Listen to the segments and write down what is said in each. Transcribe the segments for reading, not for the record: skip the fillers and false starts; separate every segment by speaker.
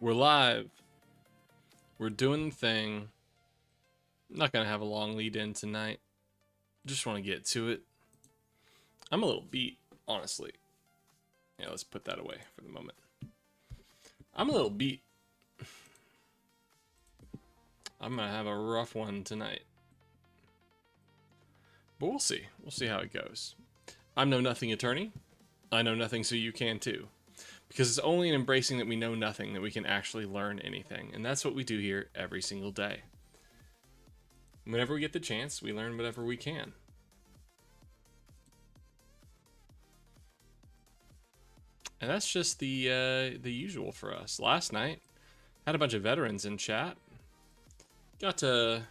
Speaker 1: We're live. We're doing the thing. I'm not going to have a long lead in tonight. Just want to get to it. I'm a little beat, honestly. Yeah, let's put that away for the moment. I'm a little beat. I'm going to have a rough one tonight. But we'll see. We'll see how it goes. I'm Know Nothing Attorney. I know nothing, so you can too. Because it's only in embracing that we know nothing that we can actually learn anything. And that's what we do here every single day. Whenever we get the chance, we learn whatever we can. And that's just the usual for us. Last night, had a bunch of veterans in chat. Got to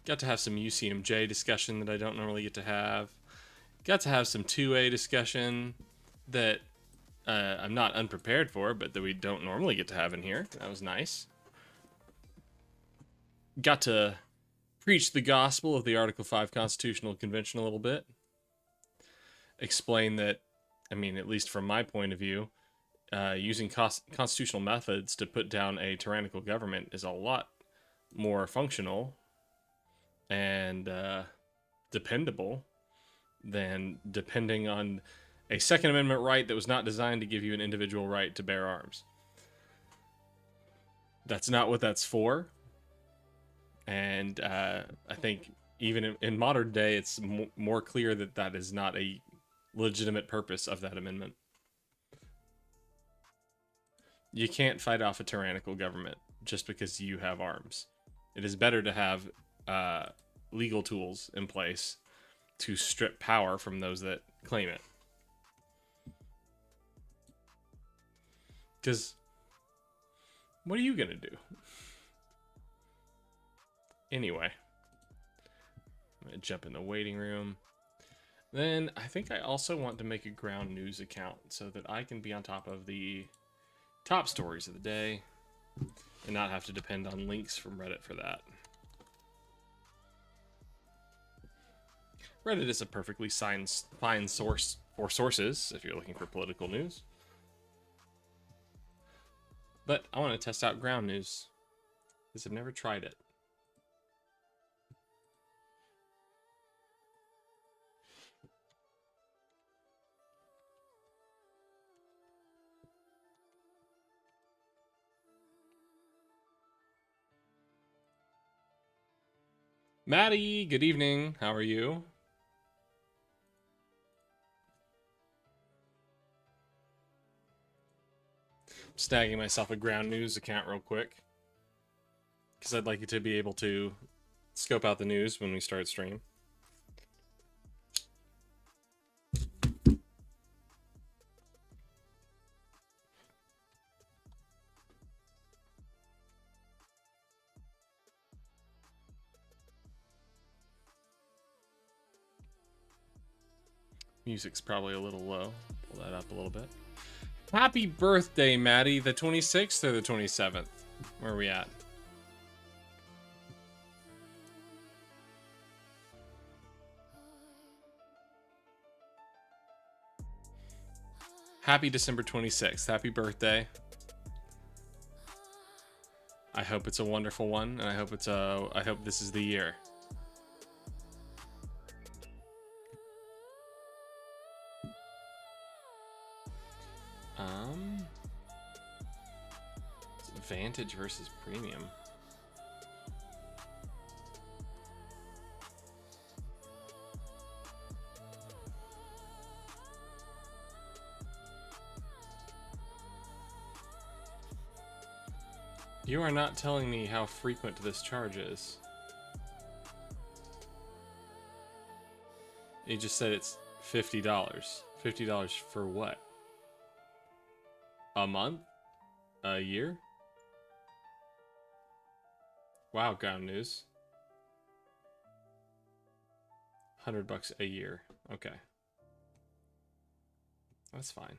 Speaker 1: have some UCMJ discussion that I don't normally get to have. Got to have some 2A discussion that I'm not unprepared for, but that we don't normally get to have in here. That was nice. Got to preach the gospel of the Article 5 Constitutional Convention a little bit. Explain that, I mean, at least from my point of view, using constitutional methods to put down a tyrannical government is a lot more functional and dependable than depending on a Second Amendment right that was not designed to give you an individual right to bear arms. That's not what that's for. And I think even in modern day, it's more clear that that is not a legitimate purpose of that amendment. You can't fight off a tyrannical government just because you have arms. It is better to have legal tools in place to strip power from those that claim it. Because what are you going to do? Anyway, I'm going to jump in the waiting room. Then I think I also want to make a ground news account so that I can be on top of the top stories of the day and not have to depend on links from Reddit for that. Reddit is a perfectly fine source for sources if you're looking for political news. But I want to test out ground news because I've never tried it. Maddie, good evening. How are you? Snagging myself a ground news account real quick because I'd like you to be able to scope out the news when we start stream. Music's probably a little low. Pull that up a little bit. Happy birthday, Maddie. The 26th or the 27th? Where are we at? Happy December 26th. Happy birthday. I hope it's a wonderful one, and I hope this is the year. Vantage versus premium. You are not telling me how frequent this charge is. You just said it's $50. $50 for what? A month? A year? Wow, ground news. $100 a year. Okay. That's fine.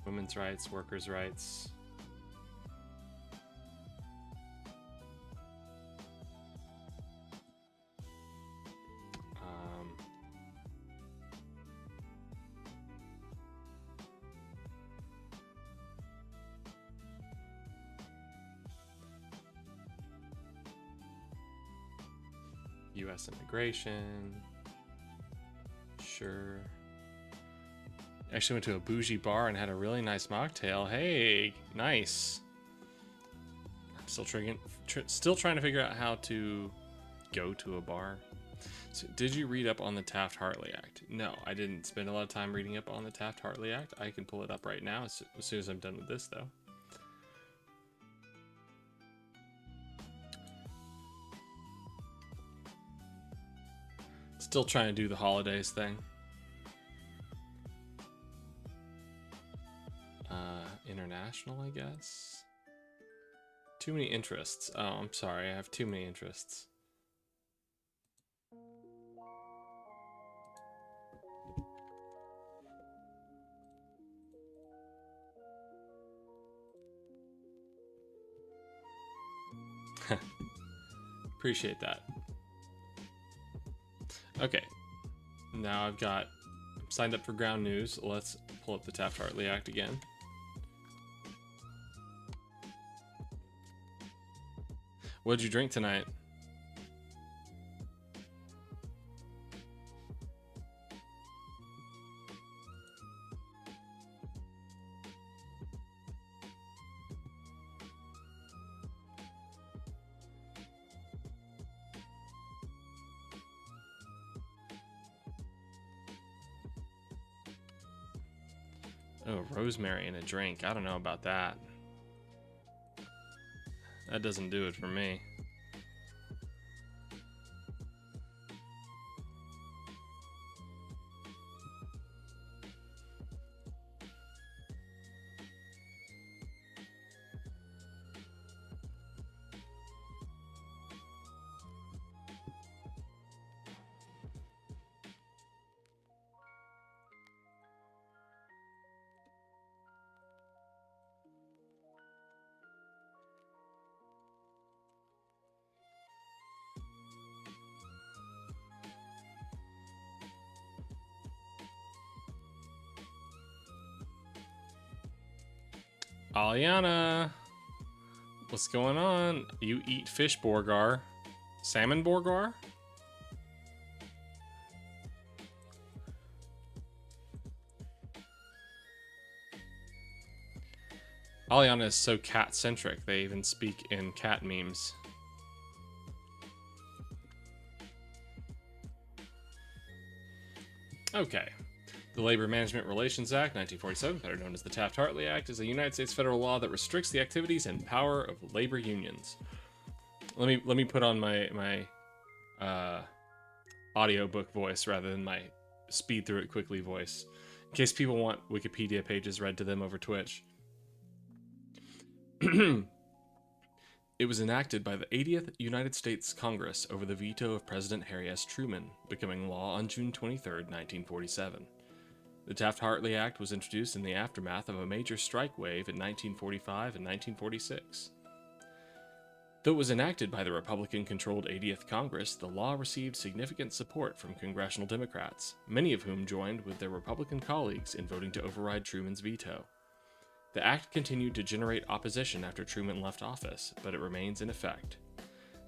Speaker 1: women's rights, workers' rights. U.S. immigration. Sure. Actually went to a bougie bar and had a really nice mocktail. Hey, nice. I'm still trying to figure out how to go to a bar. So, did you read up on the Taft-Hartley Act? No, I didn't spend a lot of time reading up on the Taft-Hartley Act. I can pull it up right now as soon as I'm done with this, though. Still trying to do the holidays thing. International, I guess. Too many interests. Oh, I'm sorry. I have too many interests. Appreciate that. Okay. Now I'm signed up for ground news. Let's pull up the Taft-Hartley Act again. What'd you drink tonight? Oh, rosemary in a drink. I don't know about that. That doesn't do it for me. Aliana, what's going on? You eat fish Borgar. Salmon Borgar? Aliana is so cat-centric, they even speak in cat memes. Okay. The Labor Management Relations Act, 1947, better known as the Taft-Hartley Act, is a United States federal law that restricts the activities and power of labor unions. Let me put on my audiobook voice rather than my speed through it quickly voice, in case people want Wikipedia pages read to them over Twitch. It was enacted by the 80th United States Congress over the veto of President Harry S. Truman, becoming law on June 23, 1947. The Taft-Hartley Act was introduced in the aftermath of a major strike wave in 1945 and 1946. Though it was enacted by the Republican-controlled 80th Congress, the law received significant support from congressional Democrats, many of whom joined with their Republican colleagues in voting to override Truman's veto. The act continued to generate opposition after Truman left office, but it remains in effect.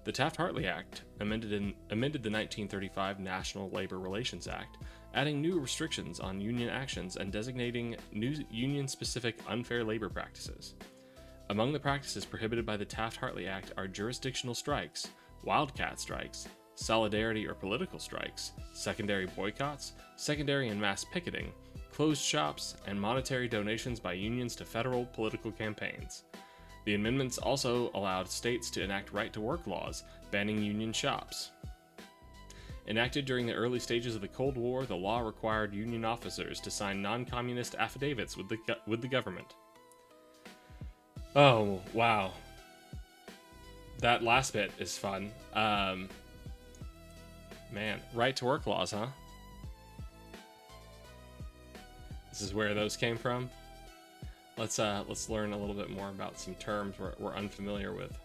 Speaker 1: The Taft-Hartley Act amended the 1935 National Labor Relations Act, adding new restrictions on union actions and designating new union-specific unfair labor practices. Among the practices prohibited by the Taft-Hartley Act are jurisdictional strikes, wildcat strikes, solidarity or political strikes, secondary boycotts, secondary and mass picketing, closed shops, and monetary donations by unions to federal political campaigns. The amendments also allowed states to enact right-to-work laws, banning union shops. Enacted during the early stages of the Cold War, the law required union officers to sign non-communist affidavits with the government. Oh, wow. That last bit is fun. Man, right-to-work laws, huh? This is where those came from? let's learn a little bit more about some terms we're unfamiliar with.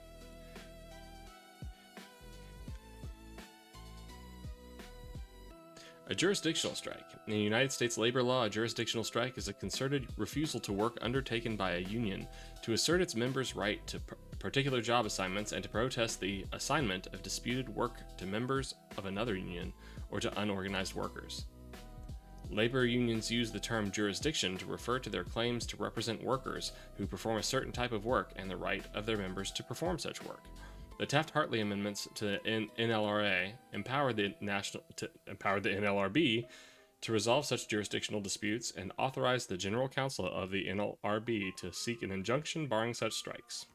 Speaker 1: A jurisdictional strike. In the United States labor law, a jurisdictional strike is a concerted refusal to work undertaken by a union to assert its members' right to particular job assignments and to protest the assignment of disputed work to members of another union or to unorganized workers. Labor unions use the term jurisdiction to refer to their claims to represent workers who perform a certain type of work and the right of their members to perform such work. The Taft-Hartley amendments to the NLRA empowered the NLRB to resolve such jurisdictional disputes and authorized the General Counsel of the NLRB to seek an injunction barring such strikes.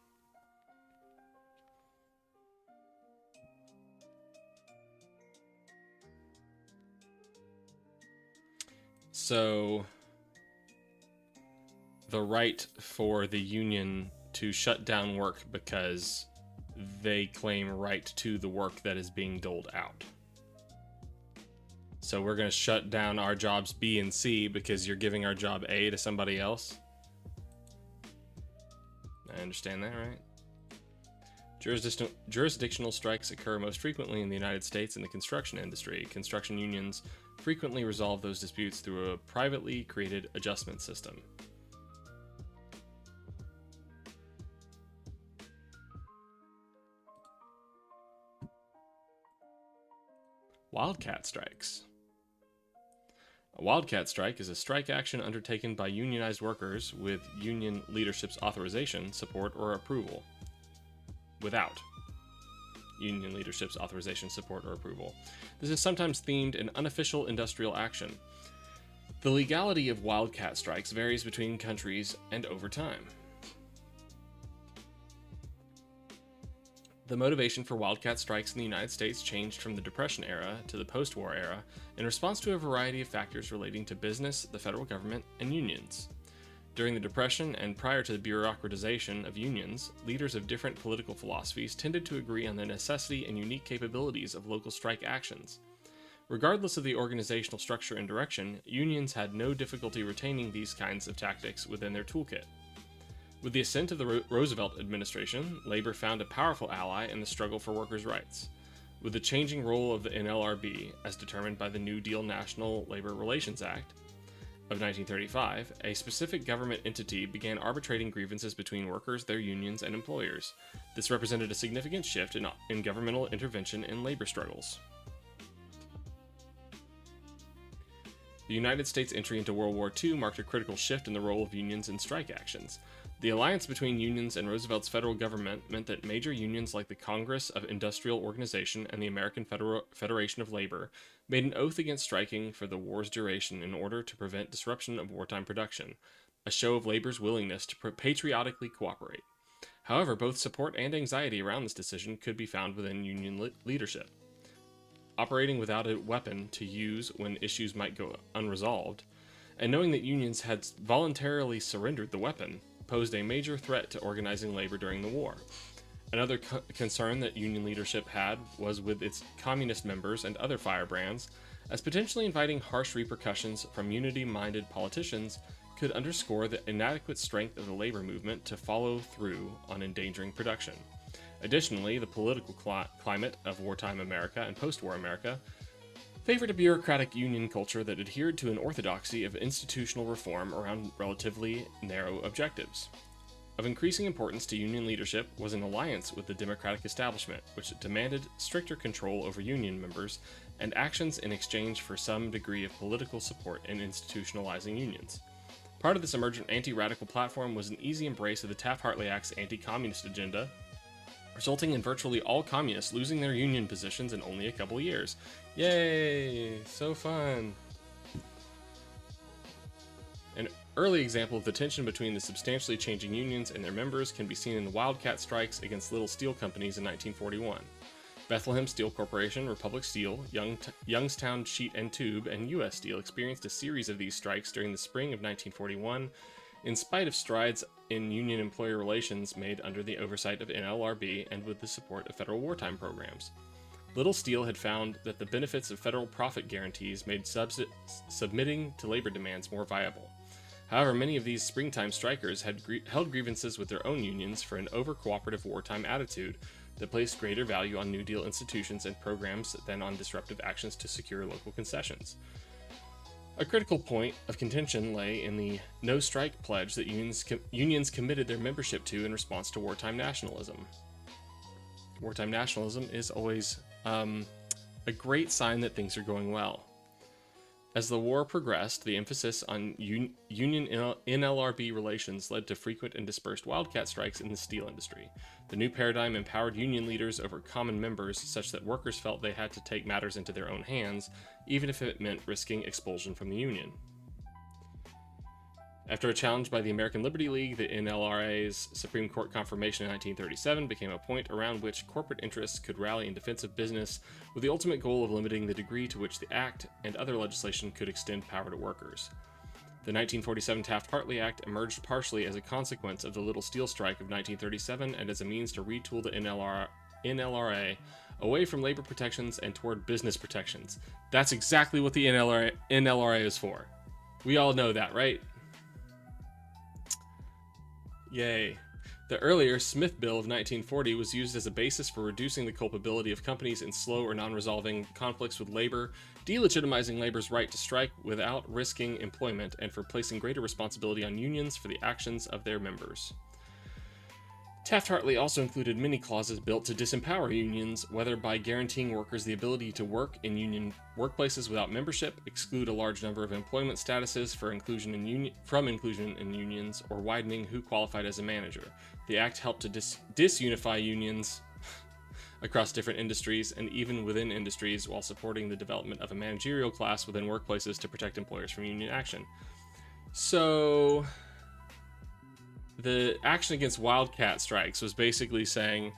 Speaker 1: So, the right for the union to shut down work because they claim right to the work that is being doled out. So we're going to shut down our jobs B and C because you're giving our job A to somebody else. I understand that, right? Jurisdictional strikes occur most frequently in the United States in the construction industry. Construction unions frequently resolve those disputes through a privately created adjustment system. Wildcat strikes. A wildcat strike is a strike action undertaken by unionized workers with union leadership's authorization, support, or approval. Without union leadership's authorization, support, or approval. This is sometimes themed in unofficial industrial action. The legality of wildcat strikes varies between countries and over time. The motivation for wildcat strikes in the United States changed from the Depression era to the post-war era in response to a variety of factors relating to business, the federal government, and unions. During the Depression and prior to the bureaucratization of unions, leaders of different political philosophies tended to agree on the necessity and unique capabilities of local strike actions. Regardless of the organizational structure and direction, unions had no difficulty retaining these kinds of tactics within their toolkit. With the ascent of the Roosevelt administration, labor found a powerful ally in the struggle for workers' rights. With the changing role of the NLRB, as determined by the New Deal National Labor Relations Act of 1935, a specific government entity began arbitrating grievances between workers, their unions, and employers. This represented a significant shift in governmental intervention in labor struggles. The United States' entry into World War II marked a critical shift in the role of unions in strike actions. The alliance between unions and Roosevelt's federal government meant that major unions like the Congress of Industrial Organization and the American Federation of Labor made an oath against striking for the war's duration in order to prevent disruption of wartime production, a show of labor's willingness to patriotically cooperate. However, both support and anxiety around this decision could be found within union leadership. Operating without a weapon to use when issues might go unresolved, and knowing that unions had voluntarily surrendered the weapon, posed a major threat to organizing labor during the war. Another concern that union leadership had was with its communist members and other firebrands, as potentially inviting harsh repercussions from unity-minded politicians could underscore the inadequate strength of the labor movement to follow through on endangering production. Additionally, the political climate of wartime America and post-war America favored a bureaucratic union culture that adhered to an orthodoxy of institutional reform around relatively narrow objectives. Of increasing importance to union leadership was an alliance with the Democratic establishment, which demanded stricter control over union members and actions in exchange for some degree of political support in institutionalizing unions. Part of this emergent anti-radical platform was an easy embrace of the Taft-Hartley Act's anti-communist agenda, resulting in virtually all communists losing their union positions in only a couple years. Yay! So fun! An early example of the tension between the substantially changing unions and their members can be seen in the wildcat strikes against little steel companies in 1941. Bethlehem Steel Corporation, Republic Steel, Youngstown Sheet and Tube, and U.S. Steel experienced a series of these strikes during the spring of 1941, in spite of strides in union-employer relations made under the oversight of NLRB and with the support of federal wartime programs. Little Steel had found that the benefits of federal profit guarantees made submitting to labor demands more viable. However, many of these springtime strikers had held grievances with their own unions for an over-cooperative wartime attitude that placed greater value on New Deal institutions and programs than on disruptive actions to secure local concessions. A critical point of contention lay in the no-strike pledge that unions committed their membership to in response to wartime nationalism. Wartime nationalism is always a great sign that things are going well. As the war progressed, the emphasis on union NLRB relations led to frequent and dispersed wildcat strikes in the steel industry. The new paradigm empowered union leaders over common members such that workers felt they had to take matters into their own hands, even if it meant risking expulsion from the union. After a challenge by the American Liberty League, the NLRA's Supreme Court confirmation in 1937 became a point around which corporate interests could rally in defense of business, with the ultimate goal of limiting the degree to which the Act and other legislation could extend power to workers. The 1947 Taft-Hartley Act emerged partially as a consequence of the Little Steel Strike of 1937 and as a means to retool the NLRA away from labor protections and toward business protections. That's exactly what the NLRA is for. We all know that, right? Yay. The earlier Smith Bill of 1940 was used as a basis for reducing the culpability of companies in slow or non-resolving conflicts with labor, delegitimizing labor's right to strike without risking employment, and for placing greater responsibility on unions for the actions of their members. Taft-Hartley also included many clauses built to disempower unions, whether by guaranteeing workers the ability to work in union workplaces without membership, exclude a large number of employment statuses from inclusion in unions, or widening who qualified as a manager. The act helped to disunify unions across different industries and even within industries, while supporting the development of a managerial class within workplaces to protect employers from union action. So the action against wildcat strikes was basically saying,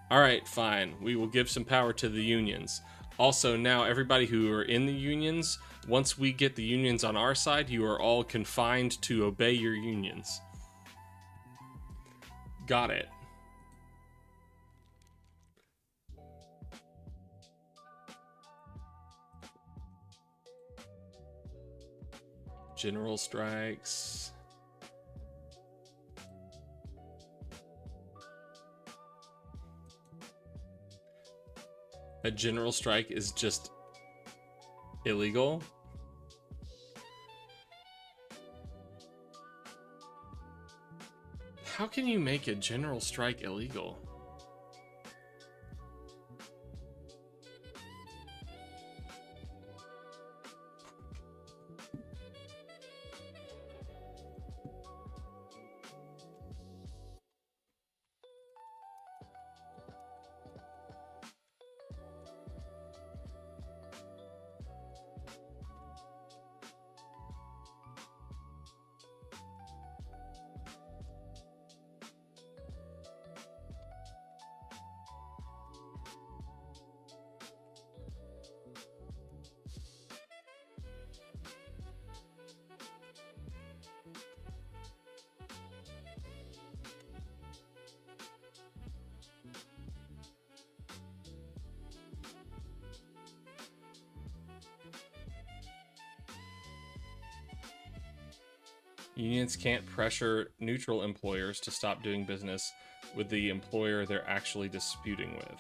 Speaker 1: all right, fine, we will give some power to the unions. Also, now everybody who are in the unions, once we get the unions on our side, you are all confined to obey your unions. Got it. General strikes. A general strike is just illegal? How can you make a general strike illegal? Unions can't pressure neutral employers to stop doing business with the employer they're actually disputing with.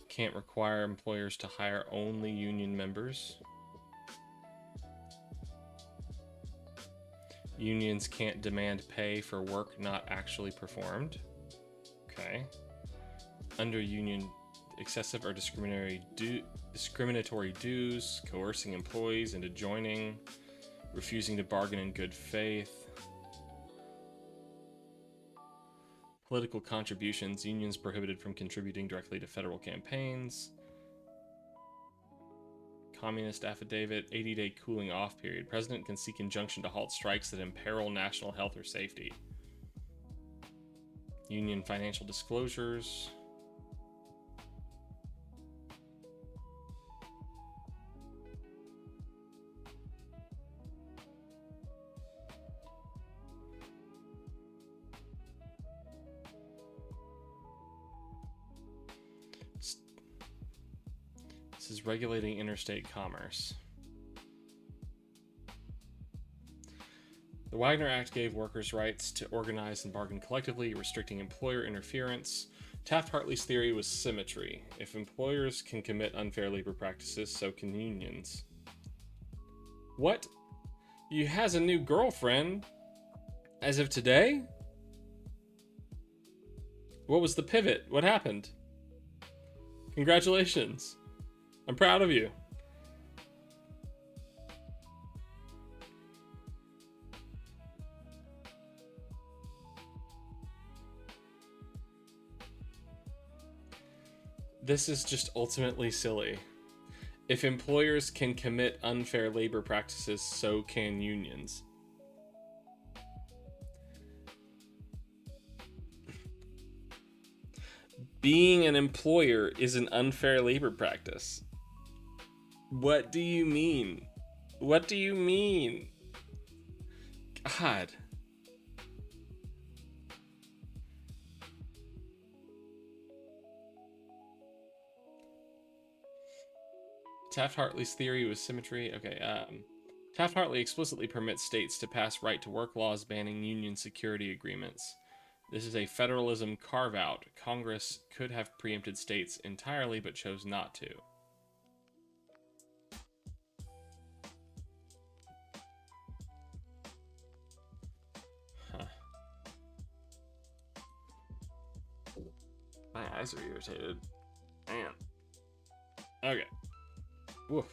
Speaker 1: Can't require employers to hire only union members. Unions can't demand pay for work not actually performed. Okay. Under union, excessive or discriminatory dues, coercing employees into joining, refusing to bargain in good faith. Political contributions, unions prohibited from contributing directly to federal campaigns. Communist affidavit, 80-day cooling off period. President can seek injunction to halt strikes that imperil national health or safety. Union financial disclosures. This is regulating interstate commerce. The Wagner Act gave workers rights to organize and bargain collectively, restricting employer interference. Taft-Hartley's theory was symmetry. If employers can commit unfair labor practices, so can unions. What? You has a new girlfriend? As of today? What was the pivot? What happened? Congratulations. I'm proud of you. This is just ultimately silly. If employers can commit unfair labor practices, so can unions. Being an employer is an unfair labor practice. What do you mean? What do you mean? God. Taft-Hartley's theory was symmetry. Okay, Taft-Hartley explicitly permits states to pass right-to-work laws banning union security agreements. This is a federalism carve-out. Congress could have preempted states entirely, but chose not to. Huh. My eyes are irritated. Man. Okay. Woof.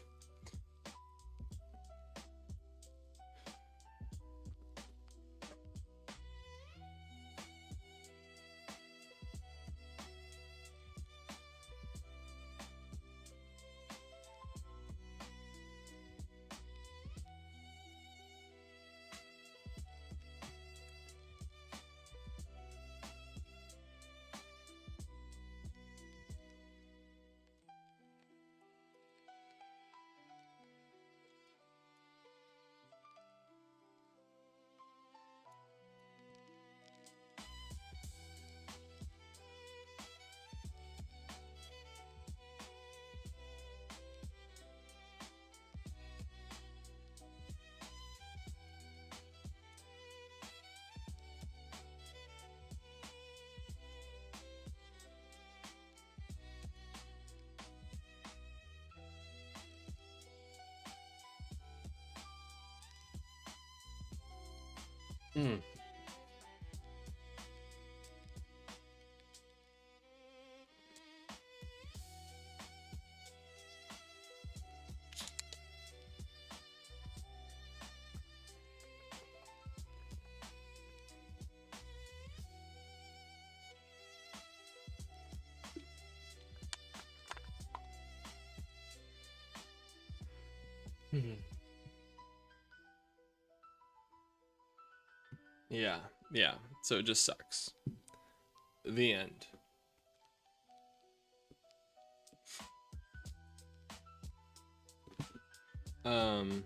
Speaker 1: Hmm. Yeah, yeah. So it just sucks. The end. Um.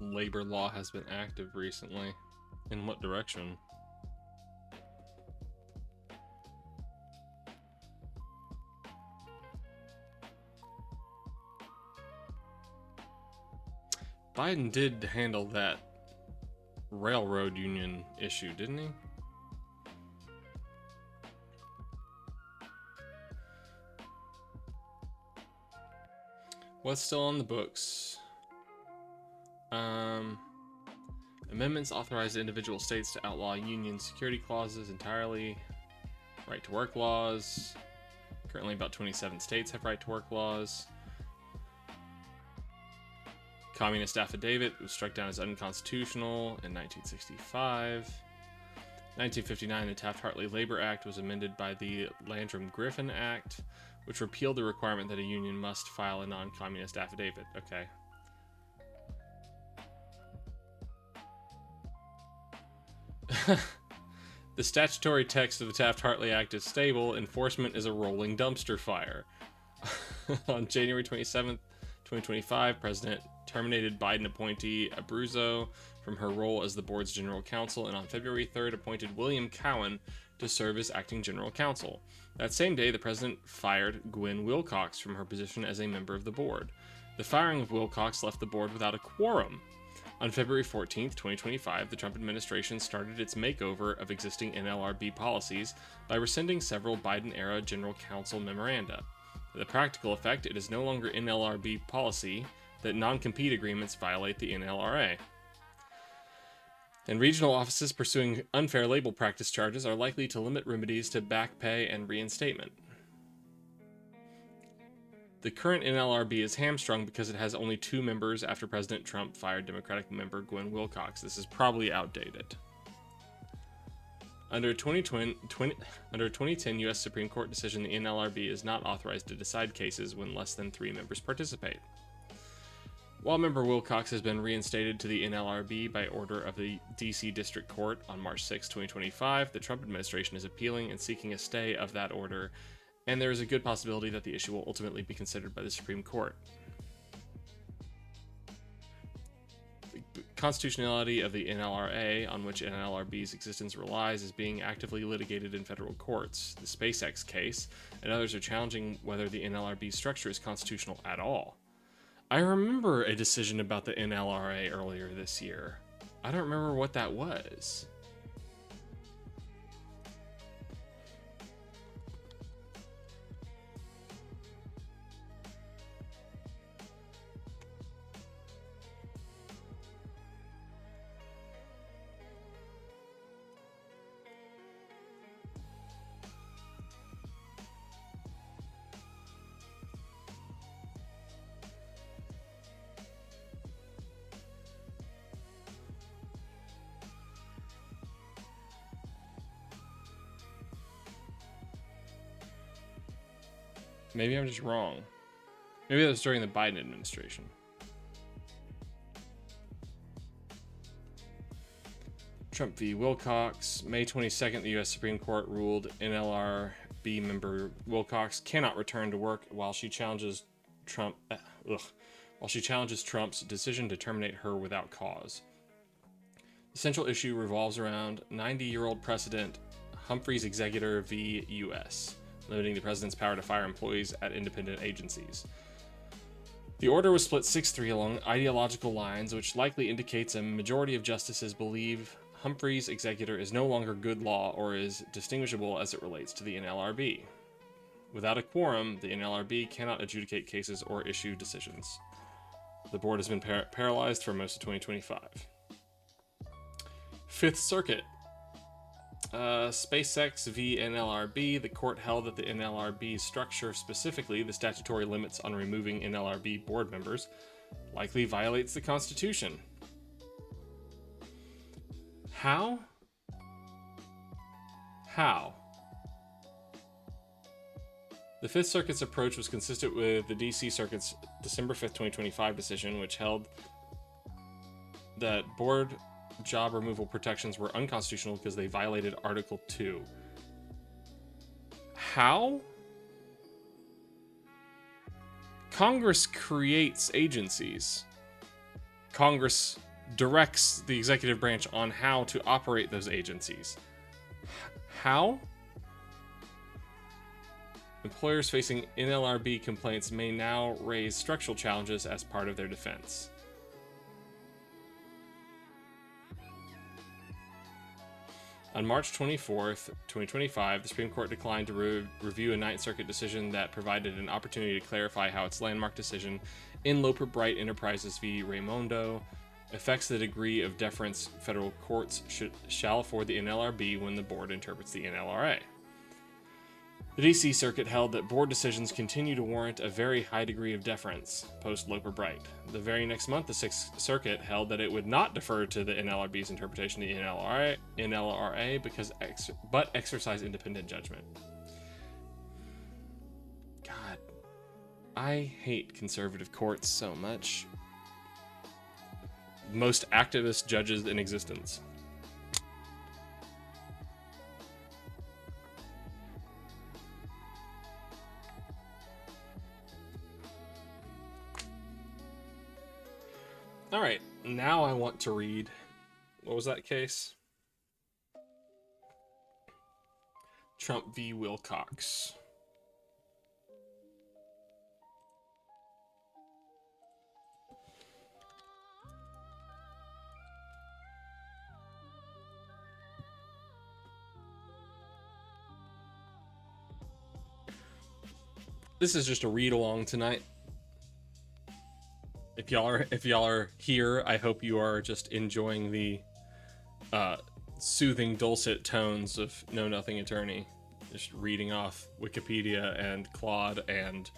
Speaker 1: Labor law has been active recently. In what direction? Biden did handle that railroad union issue, didn't he? What's still on the books? Amendments authorize individual states to outlaw union security clauses entirely. Right to work laws. Currently about 27 states have right to work laws. Communist affidavit was struck down as unconstitutional in 1965. 1959, the Taft-Hartley Labor Act was amended by the Landrum-Griffin Act, which repealed the requirement that a union must file a non-communist affidavit. Okay. The statutory text of the Taft-Hartley Act is stable. Enforcement is a rolling dumpster fire. On January 27th, 2025, President terminated Biden appointee Abruzzo from her role as the board's general counsel, and on February 3rd appointed William Cowan to serve as acting general counsel. That same day, the president fired Gwen Wilcox from her position as a member of the board. The firing of Wilcox left the board without a quorum. On February 14th, 2025, the Trump administration started its makeover of existing NLRB policies by rescinding several Biden-era general counsel memoranda. The practical effect, it is no longer NLRB policy that non-compete agreements violate the NLRA. And regional offices pursuing unfair label practice charges are likely to limit remedies to back pay and reinstatement. The current NLRB is hamstrung because it has only 2 members after President Trump fired Democratic member Gwen Wilcox. This is probably outdated. Under a 2010 U.S. Supreme Court decision, the NLRB is not authorized to decide cases when less than 3 members participate. While member Wilcox has been reinstated to the NLRB by order of the D.C. District Court on March 6, 2025, the Trump administration is appealing and seeking a stay of that order, and there is a good possibility that the issue will ultimately be considered by the Supreme Court. The constitutionality of the NLRA, on which NLRB's existence relies, is being actively litigated in federal courts. The SpaceX case and others are challenging whether the NLRB structure is constitutional at all. I remember a decision about the NLRA earlier this year. I don't remember what that was. Maybe I'm just wrong. Maybe that was during the Biden administration. Trump v. Wilcox. May 22nd, the U.S. Supreme Court ruled NLRB member Wilcox cannot return to work while she challenges Trump's decision to terminate her without cause. The central issue revolves around 90-year-old precedent Humphrey's Executor v. U.S., limiting the president's power to fire employees at independent agencies. The order was split 6-3 along ideological lines, which likely indicates a majority of justices believe Humphrey's executor is no longer good law or is distinguishable as it relates to the NLRB. Without a quorum, the NLRB cannot adjudicate cases or issue decisions. The board has been paralyzed for most of 2025. Fifth Circuit. SpaceX v. NLRB. The court held that the NLRB structure, specifically the statutory limits on removing NLRB board members, likely violates the Constitution. How? The Fifth Circuit's approach was consistent with the D.C. Circuit's December 5th, 2025 decision, which held that board job removal protections were unconstitutional because they violated Article 2. How? Congress creates agencies. Congress directs the executive branch on how to operate those agencies. How? Employers facing NLRB complaints may now raise structural challenges as part of their defense. On March 24th, 2025, the Supreme Court declined to review a Ninth Circuit decision that provided an opportunity to clarify how its landmark decision in Loper Bright Enterprises v. Raimondo affects the degree of deference federal courts shall afford the NLRB when the board interprets the NLRA. The D.C. Circuit held that board decisions continue to warrant a very high degree of deference, post Loper Bright. The very next month, the Sixth Circuit held that it would not defer to the NLRB's interpretation of the NLRA but exercise independent judgment. God, I hate conservative courts so much. Most activist judges in existence. All right, now I want to read, what was that case? Trump v. Wilcox. This is just a read along tonight. If y'all are here, I hope you are just enjoying the soothing, dulcet tones of Know Nothing Attorney, just reading off Wikipedia and Claude and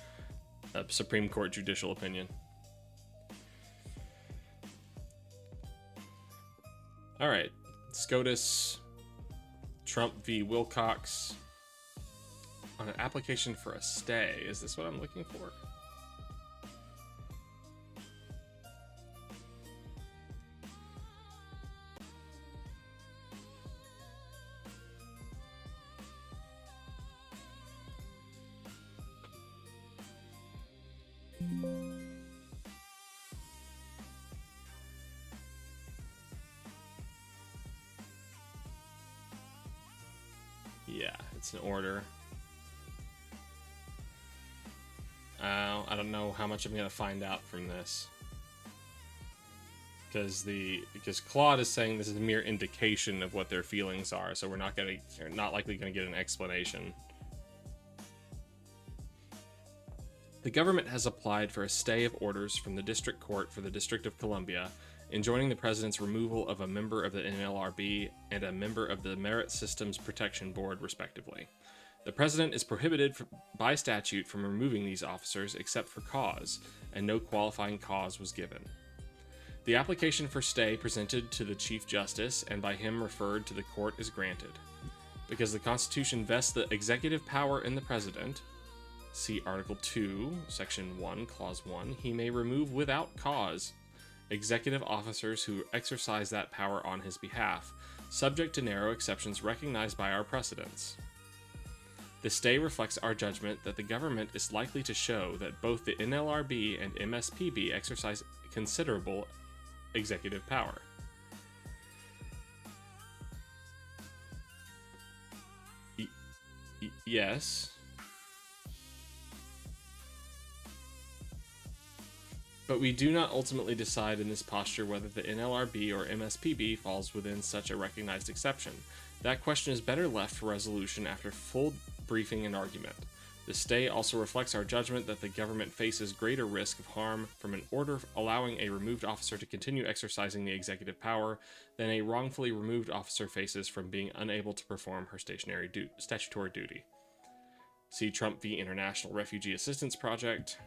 Speaker 1: a Supreme Court judicial opinion. All right, SCOTUS, Trump v. Wilcox on an application for a stay. Is this what I'm looking for? Yeah, it's an order. I don't know how much I'm gonna find out from this, because Claude is saying this is a mere indication of what their feelings are, so we're not likely gonna get an explanation. The government has applied for a stay of orders from the District Court for the District of Columbia, enjoining the president's removal of a member of the NLRB and a member of the Merit Systems Protection Board, respectively. The president is prohibited by statute from removing these officers except for cause, and no qualifying cause was given. The application for stay presented to the Chief Justice and by him referred to the court is granted. Because the Constitution vests the executive power in the president, see Article 2, Section 1, Clause 1, he may remove without cause executive officers who exercise that power on his behalf, subject to narrow exceptions recognized by our precedents. The stay reflects our judgment that the government is likely to show that both the NLRB and MSPB exercise considerable executive power. Yes. But we do not ultimately decide in this posture whether the NLRB or MSPB falls within such a recognized exception. That question is better left for resolution after full briefing and argument. The stay also reflects our judgment that the government faces greater risk of harm from an order allowing a removed officer to continue exercising the executive power than a wrongfully removed officer faces from being unable to perform her statutory duty. See Trump v. International Refugee Assistance Project.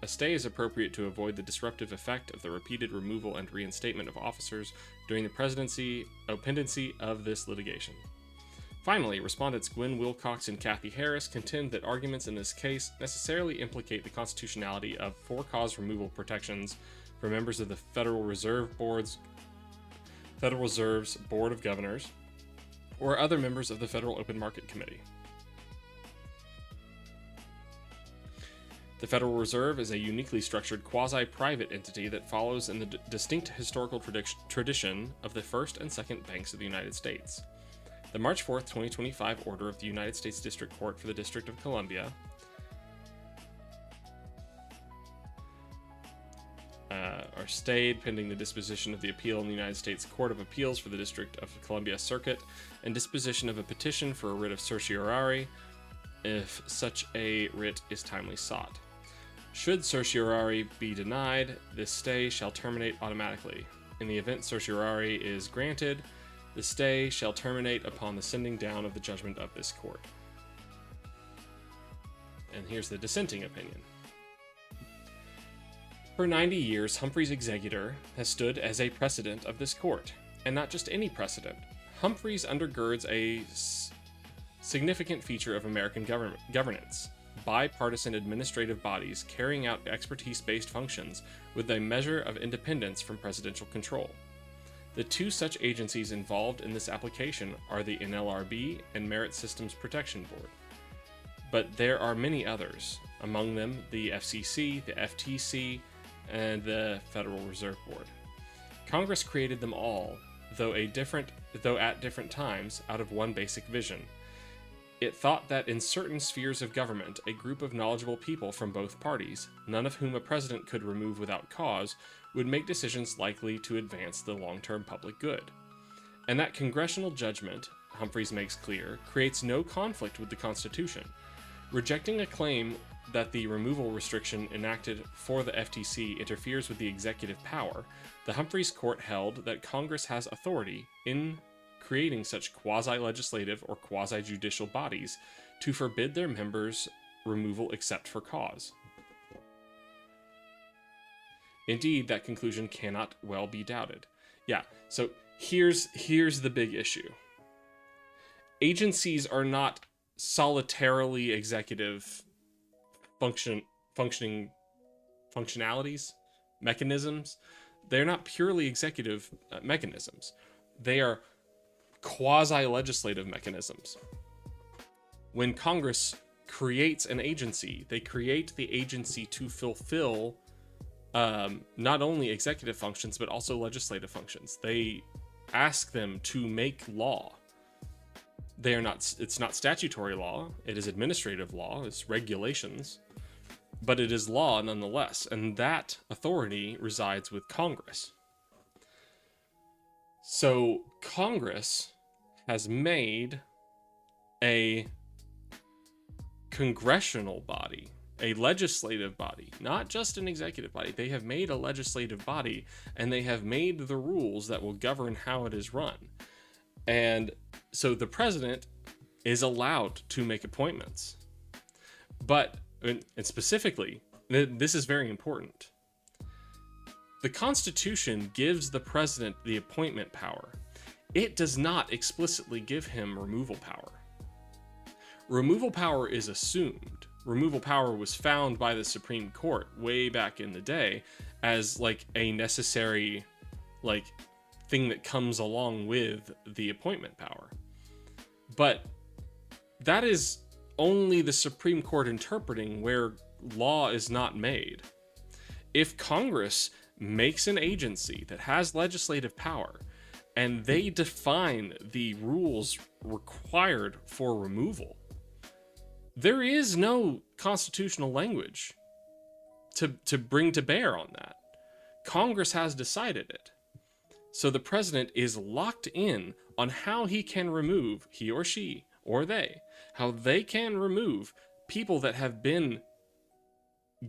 Speaker 1: A stay is appropriate to avoid the disruptive effect of the repeated removal and reinstatement of officers during the pendency of this litigation. Finally, respondents Gwen Wilcox and Kathy Harris contend that arguments in this case necessarily implicate the constitutionality of for-cause removal protections for members of the Federal Reserve's Board of Governors or other members of the Federal Open Market Committee. The Federal Reserve is a uniquely structured quasi-private entity that follows in the distinct historical tradition of the first and second banks of the United States. The March 4, 2025 order of the United States District Court for the District of Columbia are stayed pending the disposition of the appeal in the United States Court of Appeals for the District of Columbia Circuit and disposition of a petition for a writ of certiorari if such a writ is timely sought. Should certiorari be denied, this stay shall terminate automatically. In the event certiorari is granted, the stay shall terminate upon the sending down of the judgment of this court. And here's the dissenting opinion. For 90 years, Humphrey's executor has stood as a precedent of this court, and not just any precedent. Humphreys undergirds a significant feature of American governance: bipartisan administrative bodies carrying out expertise-based functions with a measure of independence from presidential control. The two such agencies involved in this application are the NLRB and Merit Systems Protection Board. But there are many others, among them the FCC, the FTC, and the Federal Reserve Board. Congress created them all, though at different times, out of one basic vision. It thought that in certain spheres of government, a group of knowledgeable people from both parties, none of whom a president could remove without cause, would make decisions likely to advance the long-term public good. And that congressional judgment, Humphreys makes clear, creates no conflict with the Constitution. Rejecting a claim that the removal restriction enacted for the FTC interferes with the executive power, the Humphreys court held that Congress has authority in creating such quasi-legislative or quasi-judicial bodies to forbid their members' removal except for cause. Indeed, that conclusion cannot well be doubted. Yeah, so here's the big issue. Agencies are not solitarily executive functionalities, mechanisms. They're not purely executive mechanisms. They are quasi-legislative mechanisms. When Congress creates an agency, they create the agency to fulfill not only executive functions, but also legislative functions. They ask them to make law. It's not statutory law, it is administrative law, it's regulations, but it is law nonetheless, and that authority resides with Congress. So Congress has made a congressional body, a legislative body, not just an executive body. They have made a legislative body, and they have made the rules that will govern how it is run. And so the president is allowed to make appointments. But, and specifically, this is very important. The Constitution gives the president the appointment power. It does not explicitly give him removal power. Removal power is assumed. Removal power was found by the Supreme Court way back in the day as like a necessary thing that comes along with the appointment power. But that is only the Supreme Court interpreting where law is not made. If Congress makes an agency that has legislative power and they define the rules required for removal, there is no constitutional language to bring to bear on that. Congress has decided it. So the president is locked in on how he can remove, he or she, or they, how they can remove people that have been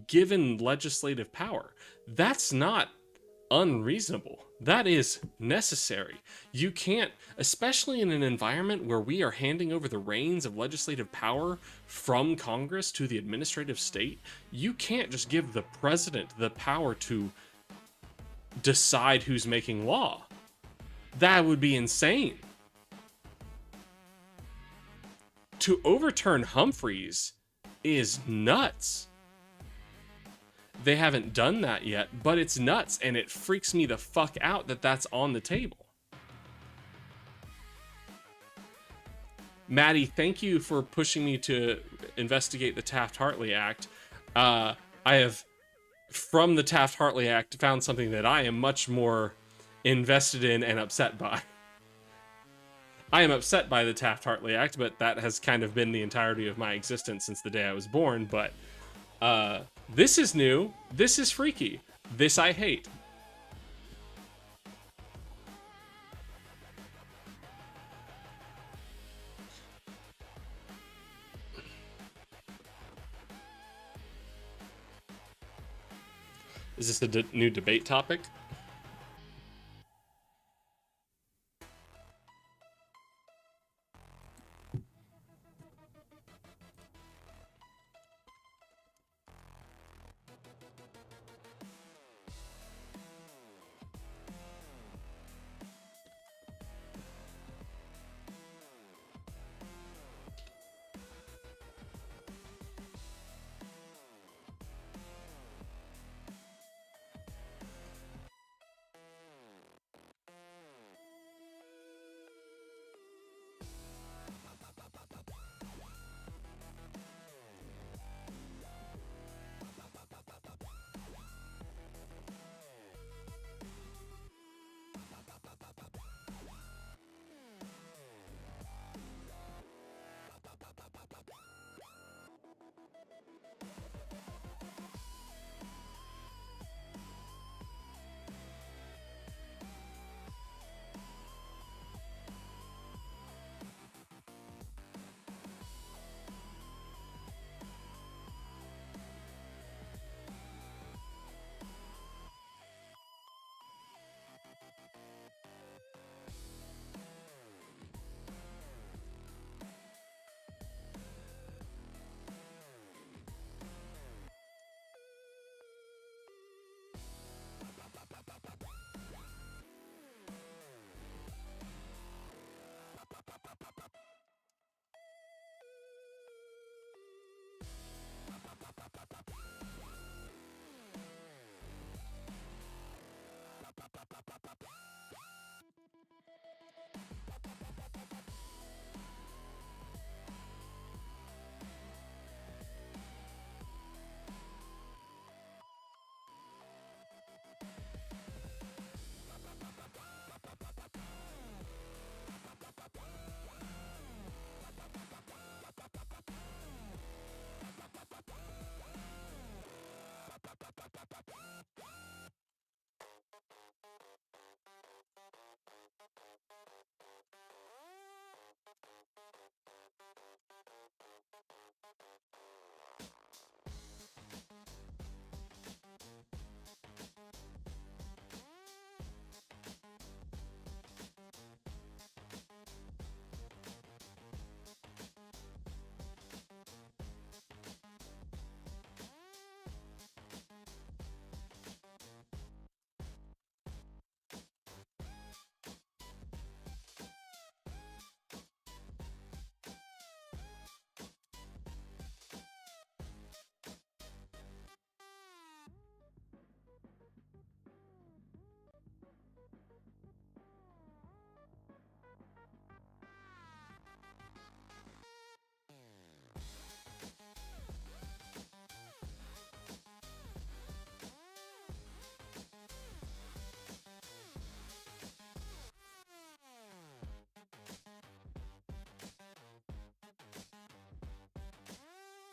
Speaker 1: given legislative power. That's not unreasonable. That is necessary. You can't, especially in an environment where we are handing over the reins of legislative power from Congress to the administrative state, you can't just give the president the power to decide who's making law. That would be insane. To overturn Humphreys is nuts. They haven't done that yet, but it's nuts, and it freaks me the fuck out that that's on the table. Maddie, thank you for pushing me to investigate the Taft-Hartley Act. I have, from the Taft-Hartley Act, found something that I am much more invested in and upset by. I am upset by the Taft-Hartley Act, but that has kind of been the entirety of my existence since the day I was born. But this is new. This is freaky. This I hate. Is this a new debate topic?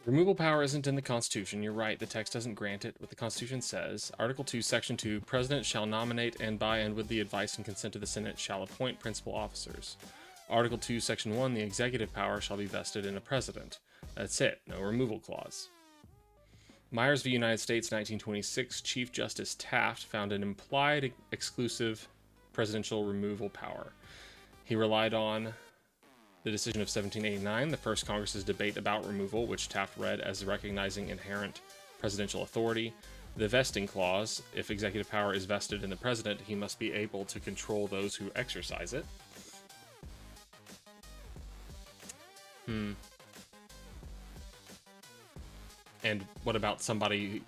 Speaker 1: Removal power isn't in the Constitution. You're right. The text doesn't grant it. What the Constitution says, Article 2, Section 2, President shall nominate and by and with the advice and consent of the Senate shall appoint principal officers. Article 2, Section 1, the executive power shall be vested in a president. That's it. No removal clause. Myers v. United States, 1926, Chief Justice Taft found an implied exclusive presidential removal power. He relied on the decision of 1789, the first Congress's debate about removal, which Taft read as recognizing inherent presidential authority. The vesting clause, if executive power is vested in the president, he must be able to control those who exercise it. And what about somebody...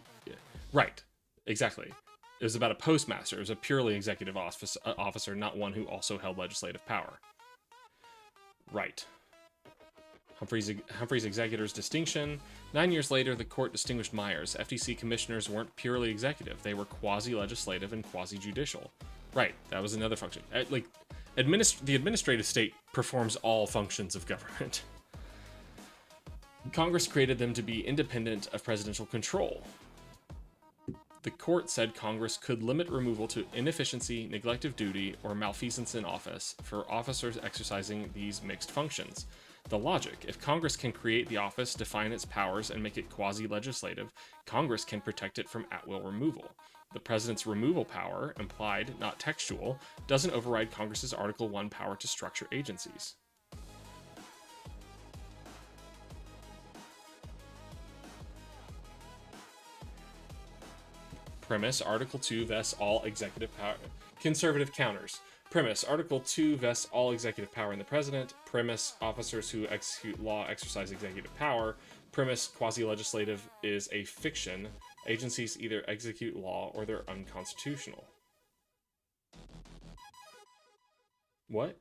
Speaker 1: Right, exactly. It was about a postmaster. It was a purely executive officer, not one who also held legislative power. Right. Humphrey's executor's distinction. 9 years later, the court distinguished Myers. FTC commissioners weren't purely executive. They were quasi-legislative and quasi-judicial. Right, that was another function. The administrative state performs all functions of government. Congress created them to be independent of presidential control. The court said Congress could limit removal to inefficiency, neglect of duty, or malfeasance in office for officers exercising these mixed functions. The logic: if Congress can create the office, define its powers, and make it quasi-legislative, Congress can protect it from at-will removal. The president's removal power, implied, not textual, doesn't override Congress's Article 1 power to structure agencies. Premise, Article 2 vests all executive power. Conservative counters. Premise, Article 2 vests all executive power in the president. Premise, officers who execute law exercise executive power. Premise, quasi-legislative is a fiction. Agencies either execute law or they're unconstitutional. What?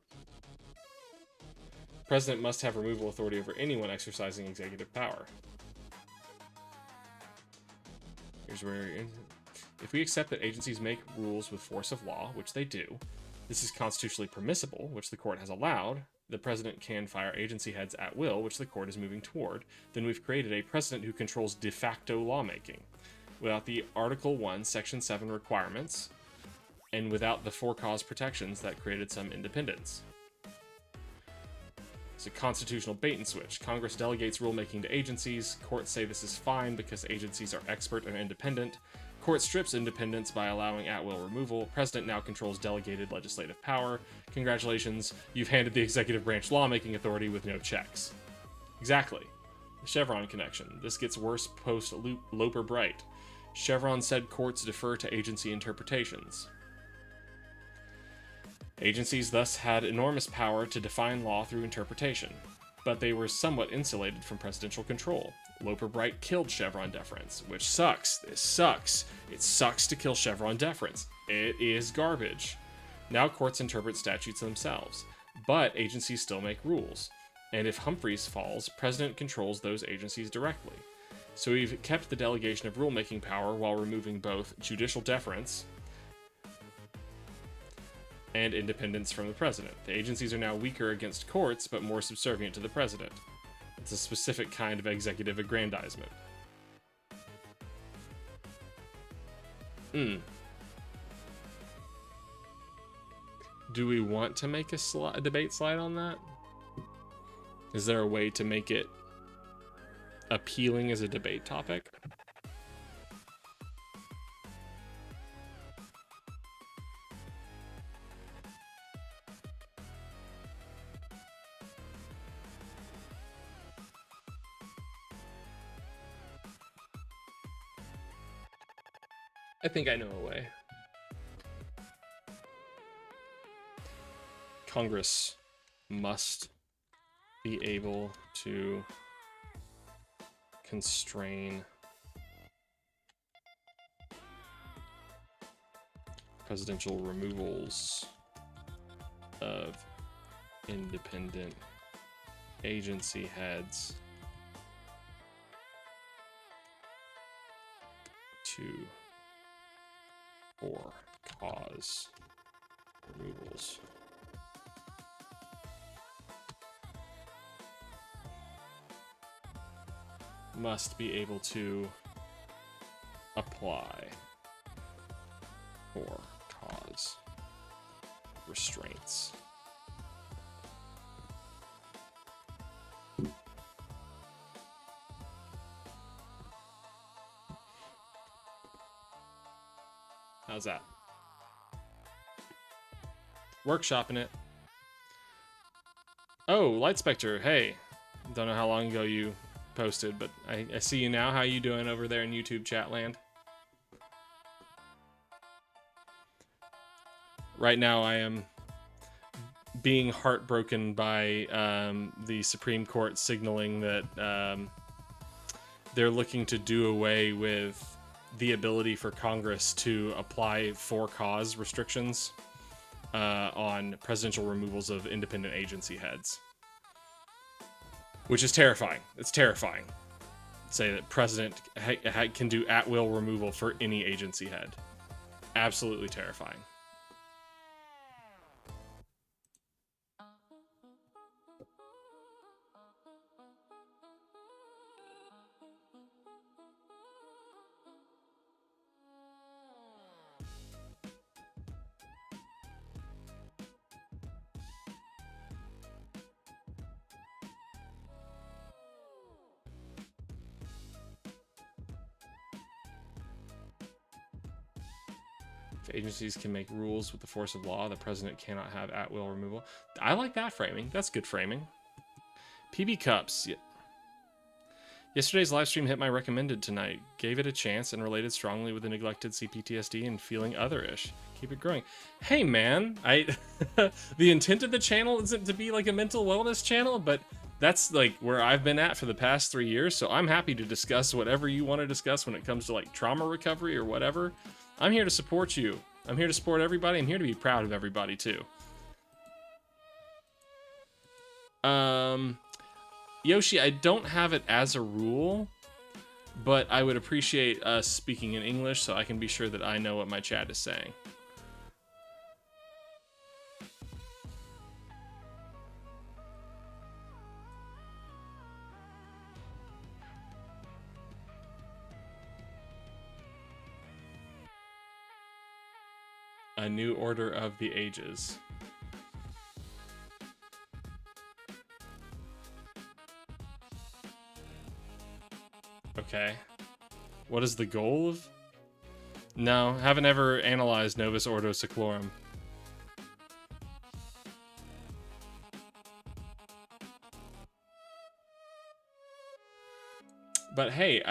Speaker 1: President must have removal authority over anyone exercising executive power. Here's where... If we accept that agencies make rules with force of law, which they do, this is constitutionally permissible, which the court has allowed, the president can fire agency heads at will, which the court is moving toward, then we've created a president who controls de facto lawmaking. Without the Article 1, Section 7 requirements, and without the for-cause protections that created some independence. It's a constitutional bait and switch. Congress delegates rulemaking to agencies. Courts say this is fine because agencies are expert and independent. Court strips independence by allowing at-will removal. President now controls delegated legislative power. Congratulations, you've handed the executive branch lawmaking authority with no checks. Exactly. The Chevron connection. This gets worse post-Loper-Bright. Chevron said courts defer to agency interpretations. Agencies thus had enormous power to define law through interpretation, but they were somewhat insulated from presidential control. Loper-Bright killed Chevron deference, which sucks. This sucks. It sucks to kill Chevron deference. It is garbage. Now courts interpret statutes themselves, but agencies still make rules. And if Humphreys falls, president controls those agencies directly. So we've kept the delegation of rulemaking power while removing both judicial deference and independence from the president. The agencies are now weaker against courts, but more subservient to the president. It's a specific kind of executive aggrandizement. Do we want to make a debate slide on that? Is there a way to make it appealing as a debate topic? I think I know a way. Congress must be able to constrain presidential removals of independent agency heads to for cause removals. must be able to apply for cause restraints. How's that? Workshopping it. Oh, Light Spectre, hey. Don't know how long ago you posted, but I see you now. How you doing over there in YouTube chat land? Right now I am being heartbroken by the Supreme Court signaling that they're looking to do away with the ability for Congress to apply for cause restrictions on presidential removals of independent agency heads. Which is terrifying. It's terrifying. Say that president can do at-will removal for any agency head. Absolutely terrifying. If agencies can make rules with the force of law, the president cannot have at-will removal. I like that framing. That's good framing. PB Cups. Yesterday's live stream hit my recommended tonight. Gave it a chance and related strongly with the neglected CPTSD and feeling otherish. Keep it growing. Hey man, the intent of the channel isn't to be like a mental wellness channel, but that's like where I've been at for the past 3 years. So I'm happy to discuss whatever you want to discuss when it comes to like trauma recovery or whatever. I'm here to support you. I'm here to support everybody. I'm here to be proud of everybody too. Yoshi, I don't have it as a rule, but I would appreciate us speaking in English so I can be sure that I know what my chat is saying. A new order of the ages. Okay. What is the goal of? No, haven't ever analyzed Novus Ordo Seclorum. But hey,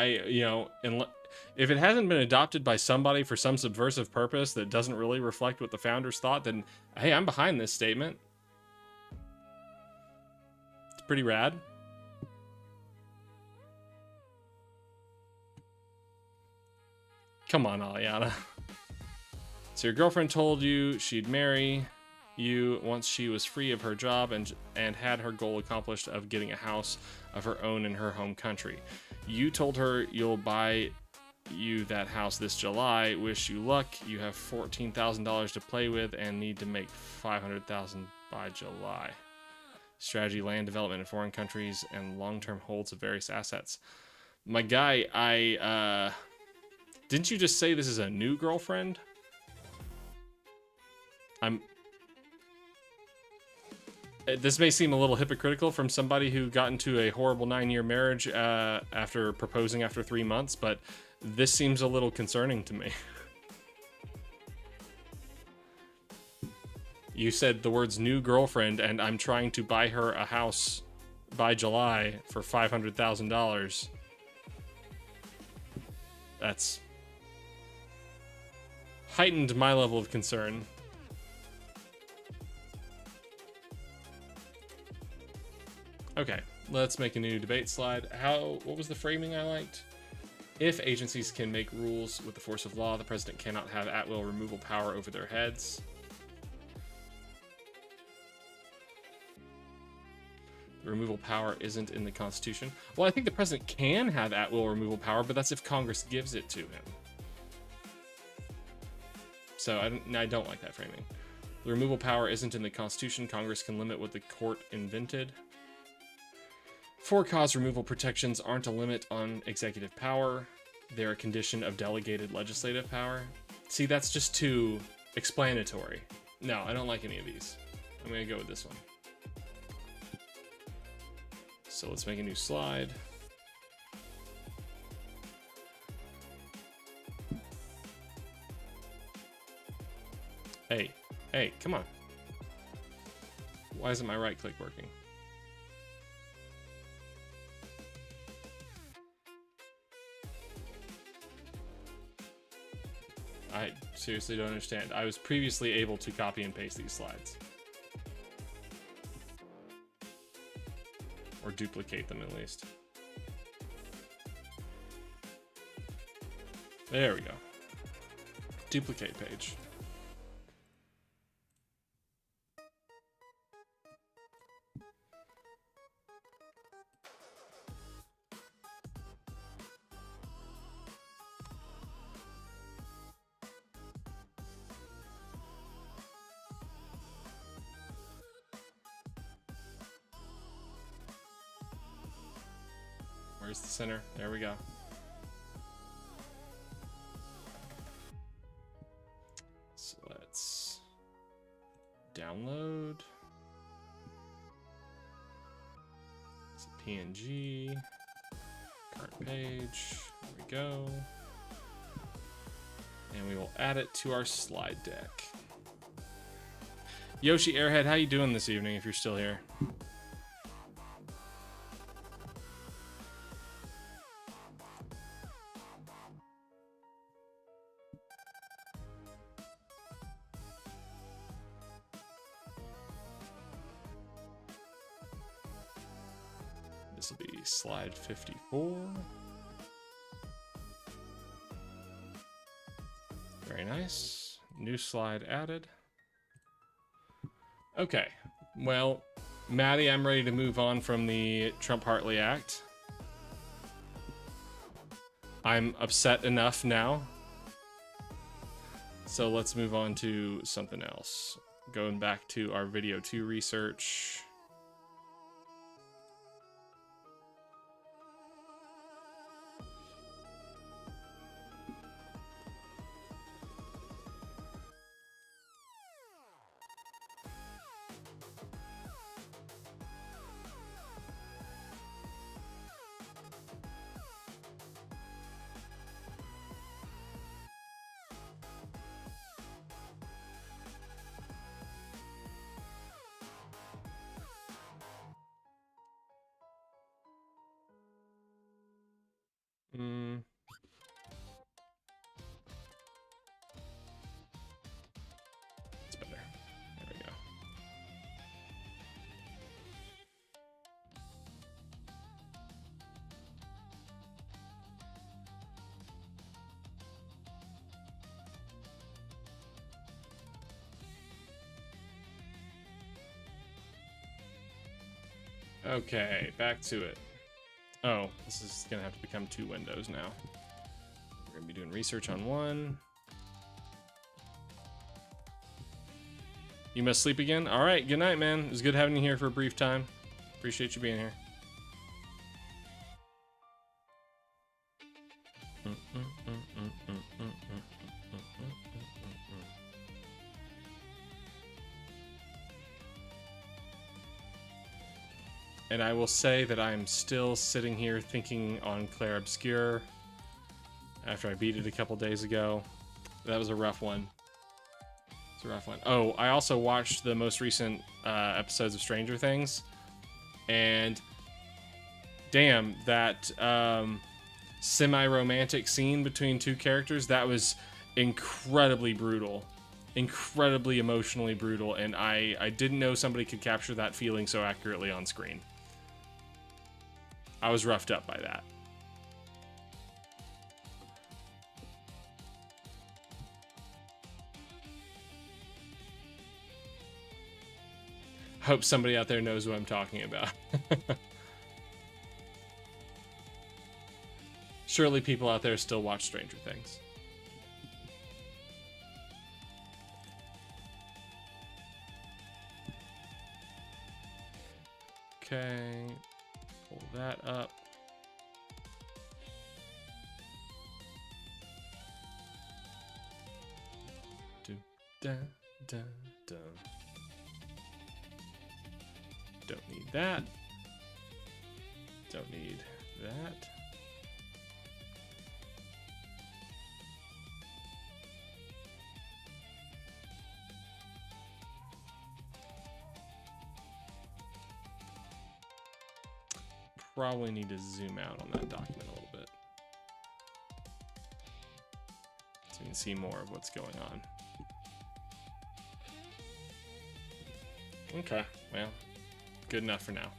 Speaker 1: if it hasn't been adopted by somebody for some subversive purpose that doesn't really reflect what the founders thought, then hey, I'm behind this statement. It's pretty rad. Come on, Aliana. So your girlfriend told you she'd marry you once she was free of her job and had her goal accomplished of getting a house of her own in her home country. You told her you'll buy you that house this July. Wish you luck. You have $14,000 to play with and need to make $500,000 by July. Strategy, land development in foreign countries, and long-term holds of various assets. My guy, didn't you just say this is a new girlfriend? This may seem a little hypocritical from somebody who got into a horrible 9-year marriage after proposing after 3 months, but this seems a little concerning to me. You said the words new girlfriend, and I'm trying to buy her a house by July for $500,000. That's heightened my level of concern. Okay, let's make a new debate slide. What was the framing I liked? If agencies can make rules with the force of law, the president cannot have at-will removal power over their heads. The removal power isn't in the Constitution. Well, I think the president can have at-will removal power, but that's if Congress gives it to him. So I don't like that framing. The removal power isn't in the Constitution. Congress can limit what the court invented. For-cause removal protections aren't a limit on executive power. They're a condition of delegated legislative power. See, that's just too explanatory. No, I don't like any of these. I'm gonna go with this one. So let's make a new slide. Hey, come on. Why isn't my right click working? I seriously don't understand. I was previously able to copy and paste these slides. Or duplicate them at least. There we go. Duplicate page. Where's the center? There we go. So let's download. It's a PNG. Current page. There we go. And we will add it to our slide deck. Yoshi Airhead, how you doing this evening if you're still here? This will be slide 54. Very nice. New slide added. Okay. Well, Maddie, I'm ready to move on from the Trump-Hartley Act. I'm upset enough now. So let's move on to something else. Going back to our video 2 research. It's better. There we go. Okay, back to it. Oh, this is gonna have to become 2 windows now. We're gonna be doing research on one. You must sleep again? All right, good night, man. It was good having you here for a brief time. Appreciate you being here. And I will say that I'm still sitting here thinking on Claire Obscure after I beat it a couple days ago. That was a rough one. It's a rough one. Oh, I also watched the most recent episodes of Stranger Things. And damn, that semi-romantic scene between 2 characters, that was incredibly brutal. Incredibly emotionally brutal. And I didn't know somebody could capture that feeling so accurately on screen. I was roughed up by that. Hope somebody out there knows what I'm talking about. Surely people out there still watch Stranger Things. Okay. pull that up. Dun, dun, dun. Don't need that. Don't need that. Probably need to zoom out on that document a little bit so you can see more of what's going on. Okay, well, good enough for now.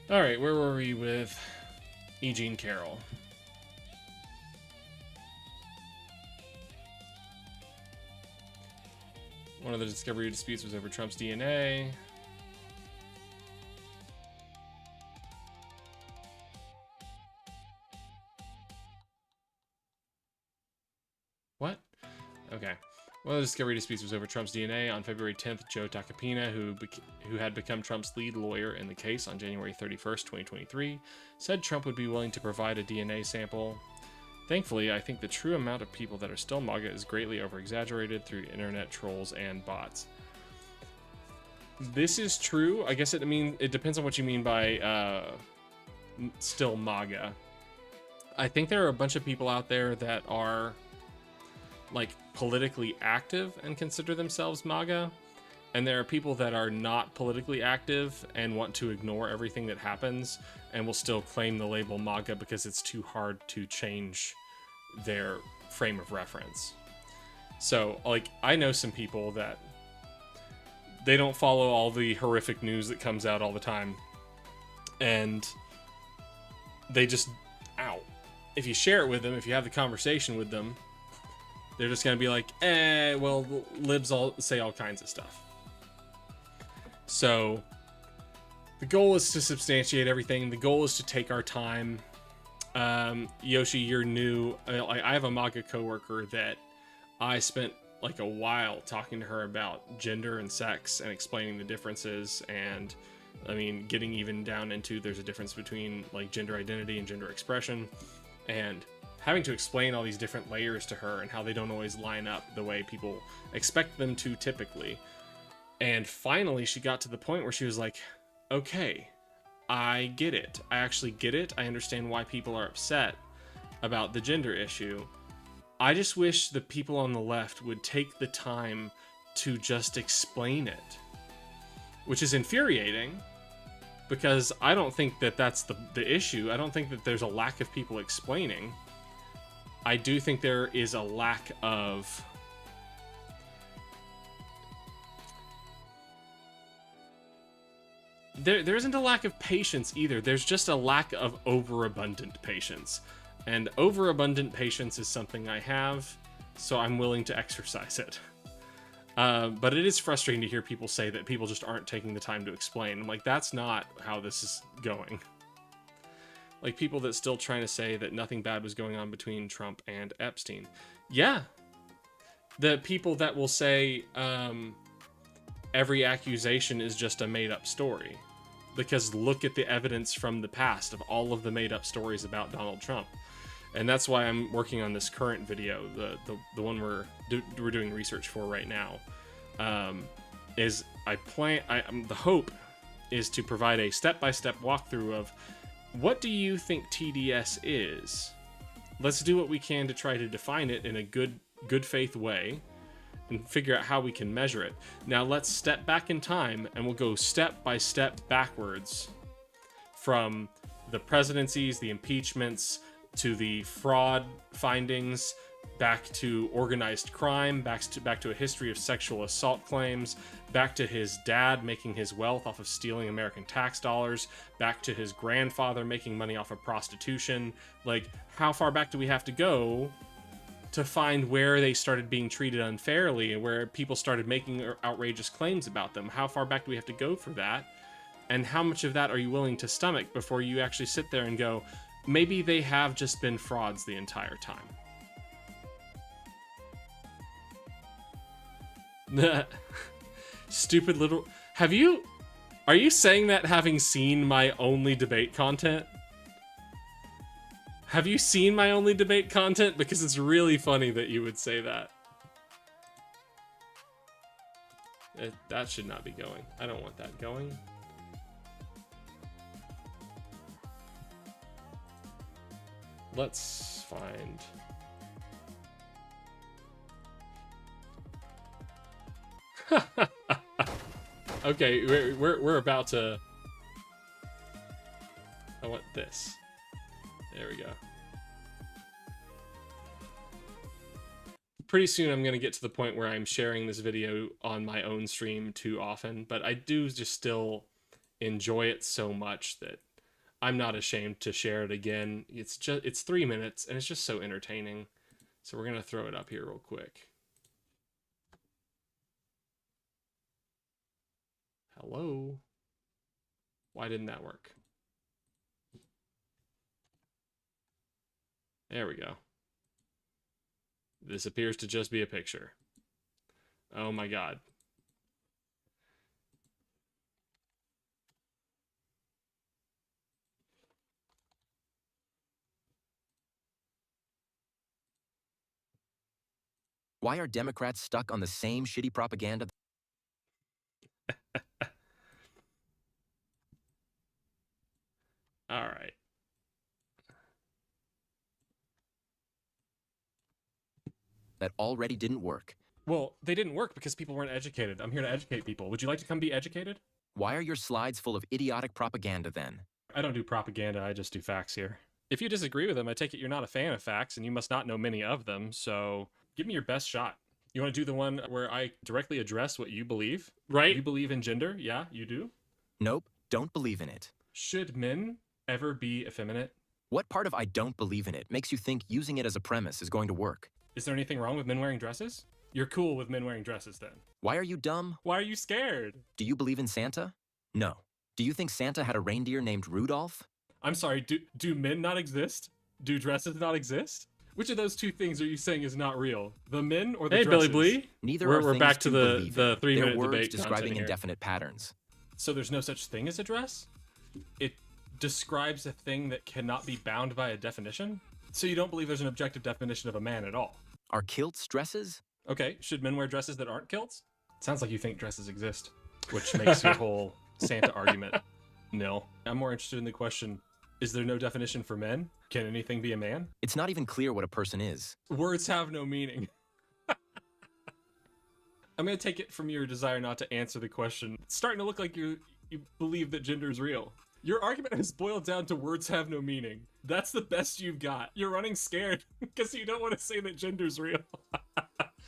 Speaker 1: All right, where were we with E. Jean Carroll? One of the discovery disputes was over Trump's DNA. What? Okay. One of the discovery disputes was over Trump's DNA. On February 10th, Joe Tacopina, who had become Trump's lead lawyer in the case on January 31st, 2023, said Trump would be willing to provide a DNA sample. Thankfully, I think the true amount of people that are still MAGA is greatly over-exaggerated through internet trolls and bots. This is true. I guess it depends on what you mean by still MAGA. I think there are a bunch of people out there that are like politically active and consider themselves MAGA, and there are people that are not politically active and want to ignore everything that happens and will still claim the label MAGA because it's too hard to change their frame of reference. So, like, I know some people that they don't follow all the horrific news that comes out all the time, and they just, if you share it with them, if you have the conversation with them, they're just going to be like, well, libs all say all kinds of stuff. So the goal is to substantiate everything. The goal is to take our time. Yoshi, you're new. I have a MAGA coworker that I spent like a while talking to her about gender and sex and explaining the differences. And I mean, getting even down into there's a difference between like gender identity and gender expression, and having to explain all these different layers to her and how they don't always line up the way people expect them to typically. And finally, she got to the point where she was like, okay, I get it. I actually get it. I understand why people are upset about the gender issue. I just wish the people on the left would take the time to just explain it, which is infuriating because I don't think that that's the issue. I don't think that there's a lack of people explaining. I do think there is a lack of there isn't a lack of patience either. There's just a lack of overabundant patience. And overabundant patience is something I have, so I'm willing to exercise it. But it is frustrating to hear people say that people just aren't taking the time to explain. I'm like, that's not how this is going. Like people that still trying to say that nothing bad was going on between Trump and Epstein. Yeah. The people that will say every accusation is just a made-up story. Because look at the evidence from the past of all of the made-up stories about Donald Trump. And that's why I'm working on this current video, the one we're doing research for right now. The hope is to provide a step-by-step walkthrough of what do you think TDS is? Let's do what we can to try to define it in a good faith way and figure out how we can measure it. Now let's step back in time and we'll go step by step backwards from the presidencies, the impeachments, to the fraud findings, back to organized crime, back to a history of sexual assault claims, back to his dad making his wealth off of stealing American tax dollars, back to his grandfather making money off of prostitution. Like, how far back do we have to go to find where they started being treated unfairly and where people started making outrageous claims about them? How far back do we have to go for that? And how much of that are you willing to stomach before you actually sit there and go, maybe they have just been frauds the entire time? Stupid little... Have you Are you saying that having seen my only debate content? Have you seen my only debate content? Because it's really funny that you would say that. That should not be going. I don't want that going. Let's find... Okay, we're about to... I want this. There we go. Pretty soon I'm going to get to the point where I'm sharing this video on my own stream too often, but I do just still enjoy it so much that I'm not ashamed to share it again. It's 3 minutes and it's just so entertaining. So we're going to throw it up here real quick. Hello? Why didn't that work? There we go. This appears to just be a picture. Oh my god.
Speaker 2: Why are Democrats stuck on the same shitty propaganda?
Speaker 1: All right.
Speaker 2: That already didn't work.
Speaker 1: Well, they didn't work because people weren't educated. I'm here to educate people. Would you like to come be educated?
Speaker 2: Why are your slides full of idiotic propaganda then?
Speaker 1: I don't do propaganda, I just do facts here. If you disagree with them, I take it you're not a fan of facts, and you must not know many of them, so give me your best shot. You want to do the one where I directly address what you believe? Right? You believe in gender? Yeah, you do?
Speaker 2: Nope, don't believe in it.
Speaker 1: Should men ever be effeminate?
Speaker 2: What part of I don't believe in it makes you think using it as a premise is going to work?
Speaker 1: Is there anything wrong with men wearing dresses? You're cool with men wearing dresses then.
Speaker 2: Why are you dumb?
Speaker 1: Why are you scared?
Speaker 2: Do you believe in Santa? No. Do you think Santa had a reindeer named Rudolph?
Speaker 1: I'm sorry, do men not exist? Do dresses not exist? Which of those two things are you saying is not real? The men or the dresses? Hey, Billy Blee.
Speaker 2: Neither are
Speaker 1: we're back to the 3-minute
Speaker 2: They're words
Speaker 1: debate
Speaker 2: describing indefinite patterns.
Speaker 1: So there's no such thing as a dress? It describes a thing that cannot be bound by a definition? So you don't believe there's an objective definition of a man at all?
Speaker 2: Are kilts dresses?
Speaker 1: Okay, should men wear dresses that aren't kilts? Sounds like you think dresses exist, which makes your whole Santa argument nil. I'm more interested in the question, is there no definition for men? Can anything be a man?
Speaker 2: It's not even clear what a person is.
Speaker 1: Words have no meaning. I'm going to take it from your desire not to answer the question. It's starting to look like you believe that gender is real. Your argument has boiled down to words have no meaning. That's the best you've got. You're running scared because you don't want to say that gender's real.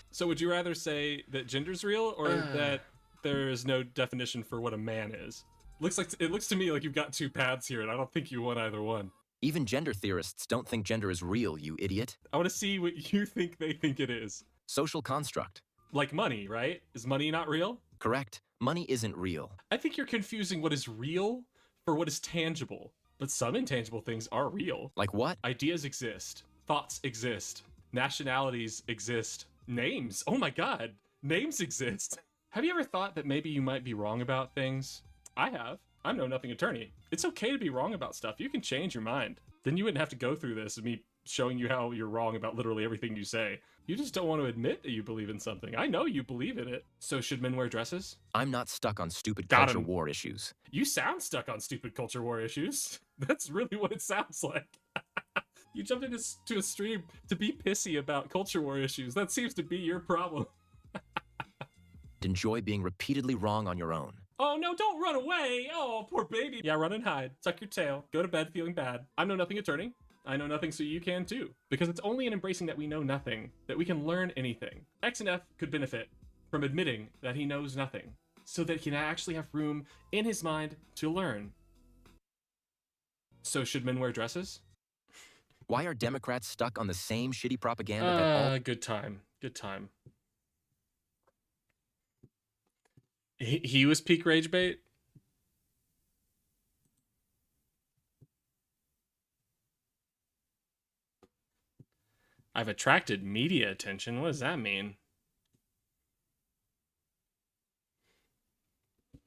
Speaker 1: So would you rather say that gender's real or that there is no definition for what a man is? It looks to me like you've got two paths here, and I don't think you want either one.
Speaker 2: Even gender theorists don't think gender is real, you idiot.
Speaker 1: I want to see what you think they think it is.
Speaker 2: Social construct.
Speaker 1: Like money, right? Is money not real?
Speaker 2: Correct. Money isn't real.
Speaker 1: I think you're confusing what is real for what is tangible. But some intangible things are real.
Speaker 2: Like what?
Speaker 1: Ideas exist. Thoughts exist. Nationalities exist. Names. Oh my god. Names exist. Have you ever thought that maybe you might be wrong about things? I have. I'm no nothing attorney. It's okay to be wrong about stuff. You can change your mind. Then you wouldn't have to go through this of me showing you how you're wrong about literally everything you say. You just don't want to admit that you believe in something. I know you believe in it. So should men wear dresses?
Speaker 2: I'm not stuck on stupid culture war issues.
Speaker 1: You sound stuck on stupid culture war issues. That's really what it sounds like. You jumped into a stream to be pissy about culture war issues. That seems to be your problem.
Speaker 2: Enjoy being repeatedly wrong on your own.
Speaker 1: Oh no, don't run away! Oh, poor baby. Yeah, run and hide. Tuck your tail. Go to bed feeling bad. I'm no nothing attorney. I know nothing, so you can too. Because it's only in embracing that we know nothing that we can learn anything. X and F could benefit from admitting that he knows nothing, so that he can actually have room in his mind to learn. So should men wear dresses?
Speaker 2: Why are Democrats stuck on the same shitty propaganda that all...
Speaker 1: Good time. Good time. He was peak rage bait? I've attracted media attention. What does that mean?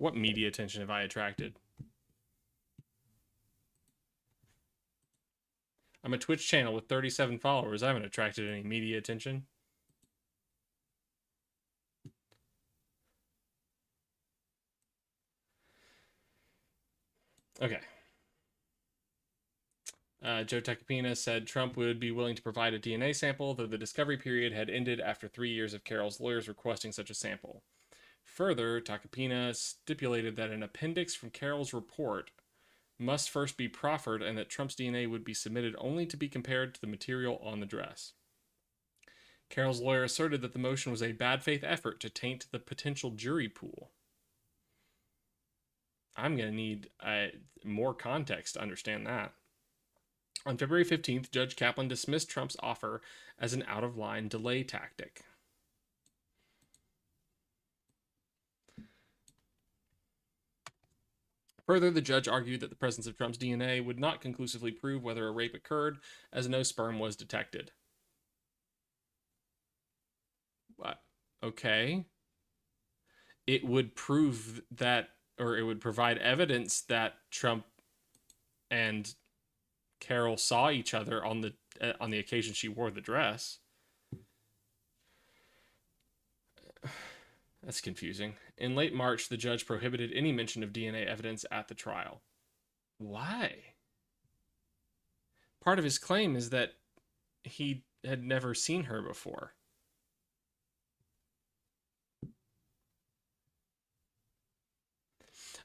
Speaker 1: What media attention have I attracted? I'm a Twitch channel with 37 followers. I haven't attracted any media attention. Okay. Joe Tacopina said Trump would be willing to provide a DNA sample, though the discovery period had ended after 3 years of Carroll's lawyers requesting such a sample. Further, Tacopina stipulated that an appendix from Carroll's report must first be proffered and that Trump's DNA would be submitted only to be compared to the material on the dress. Carroll's lawyer asserted that the motion was a bad faith effort to taint the potential jury pool. I'm going to need more context to understand that. On February 15th, Judge Kaplan dismissed Trump's offer as an out-of-line delay tactic. Further, the judge argued that the presence of Trump's DNA would not conclusively prove whether a rape occurred, as no sperm was detected. What? Okay. It would prove that, or it would provide evidence that Trump and Carroll saw each other on the occasion she wore the dress. That's confusing. In late March, the judge prohibited any mention of DNA evidence at the trial. Why? Part of his claim is that he had never seen her before.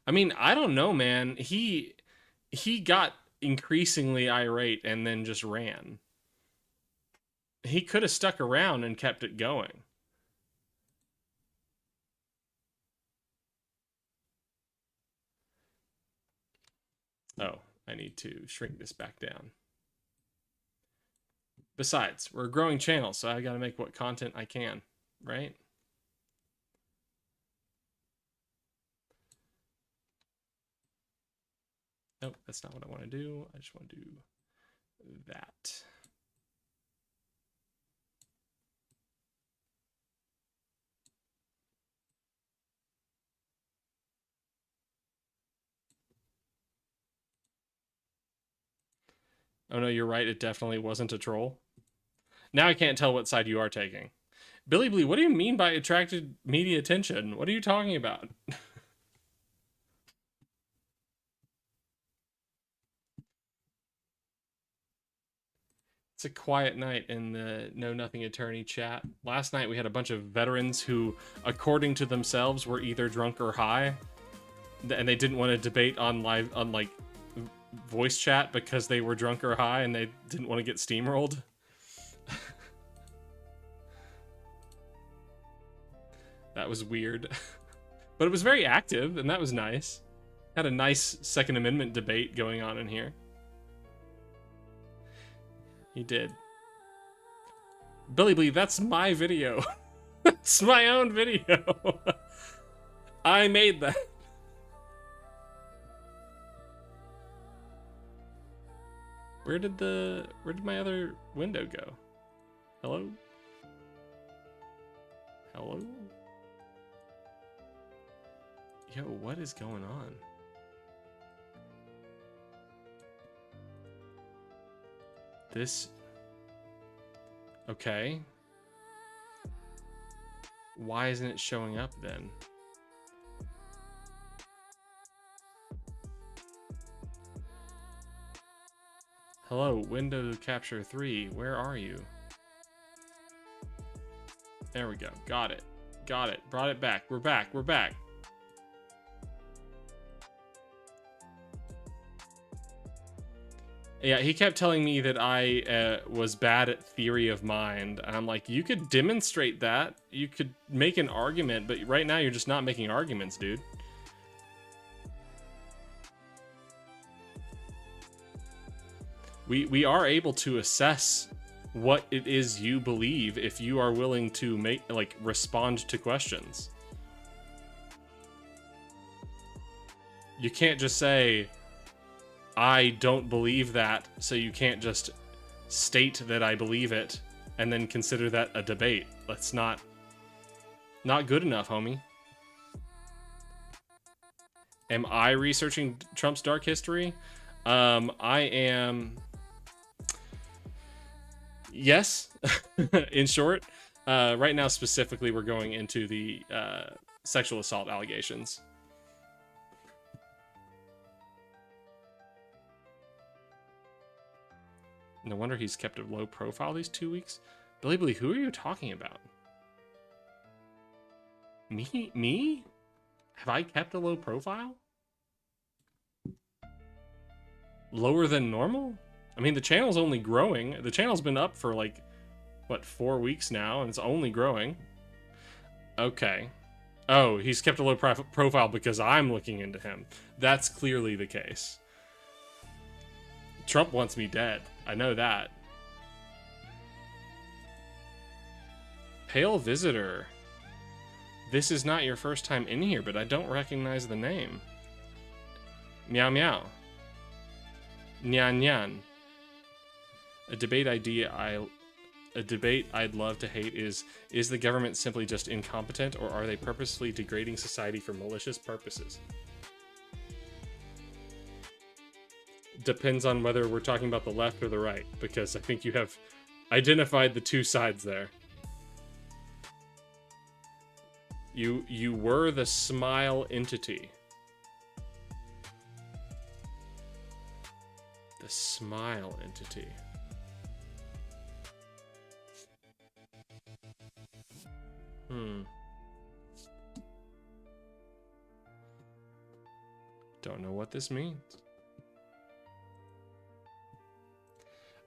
Speaker 1: I mean, I don't know, man. He got increasingly irate and then just ran. He could have stuck around and kept it going. Oh, I need to shrink this back down. Besides, we're a growing channel, so I gotta make what content I can, right? Nope, that's not what I want to do. I just want to do that. Oh no, you're right. It definitely wasn't a troll. Now I can't tell what side you are taking. Billy Blee, what do you mean by attracted media attention? What are you talking about? It's a quiet night in the Know Nothing Attorney chat. Last night we had a bunch of veterans who, according to themselves, were either drunk or high, and they didn't want to debate on like voice chat because they were drunk or high and they didn't want to get steamrolled. That was weird. But it was very active, and that was nice. Had a nice Second Amendment debate going on in here. He did. Billy Blee, that's my video. It's my own video. I made that. Where did my other window go? Hello? Hello? Yo, what is going on? This... Okay. Why isn't it showing up then? Hello, window capture 3. Where are you? There we go. Got it. Got it. Brought it back. We're back. We're back. Yeah, he kept telling me that I was bad at theory of mind. And I'm like, you could demonstrate that. You could make an argument, but right now you're just not making arguments, dude. We are able to assess what it is you believe if you are willing to respond to questions. You can't just say, I don't believe that, so you can't just state that I believe it and then consider that a debate. That's not good enough, homie. Am I researching Trump's dark history? I am. Yes, in short. Right now, specifically, we're going into the sexual assault allegations. No wonder he's kept a low profile these 2 weeks. Billy, who are you talking about? Me? Have I kept a low profile? Lower than normal? I mean, the channel's only growing. The channel's been up for like, what, 4 weeks now, and it's only growing. Okay. Oh, he's kept a low profile because I'm looking into him. That's clearly the case. Trump wants me dead. I know that. Pale Visitor. This is not your first time in here, but I don't recognize the name. Meow meow. Nyan nyan. A debate I'd love to hate is the government simply just incompetent, or are they purposefully degrading society for malicious purposes? Depends on whether we're talking about the left or the right, because I think you have identified the two sides there. You were the smile entity. The smile entity. Don't know what this means.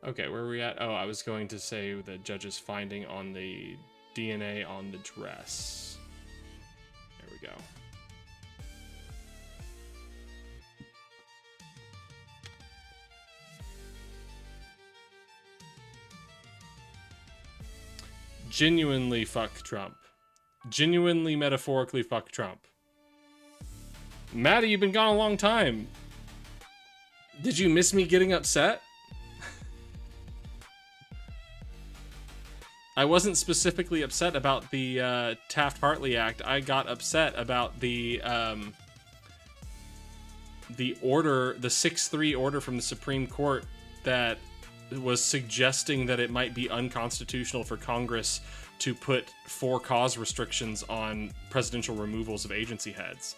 Speaker 1: Okay, where are we at? Oh, I was going to say the judge's finding on the DNA on the dress. There we go. Genuinely fuck Trump. Genuinely metaphorically fuck Trump. Maddie, you've been gone a long time. Did you miss me getting upset? I wasn't specifically upset about the Taft-Hartley Act. I got upset about the order, the 6-3 order from the Supreme Court that was suggesting that it might be unconstitutional for Congress to put for-cause restrictions on presidential removals of agency heads.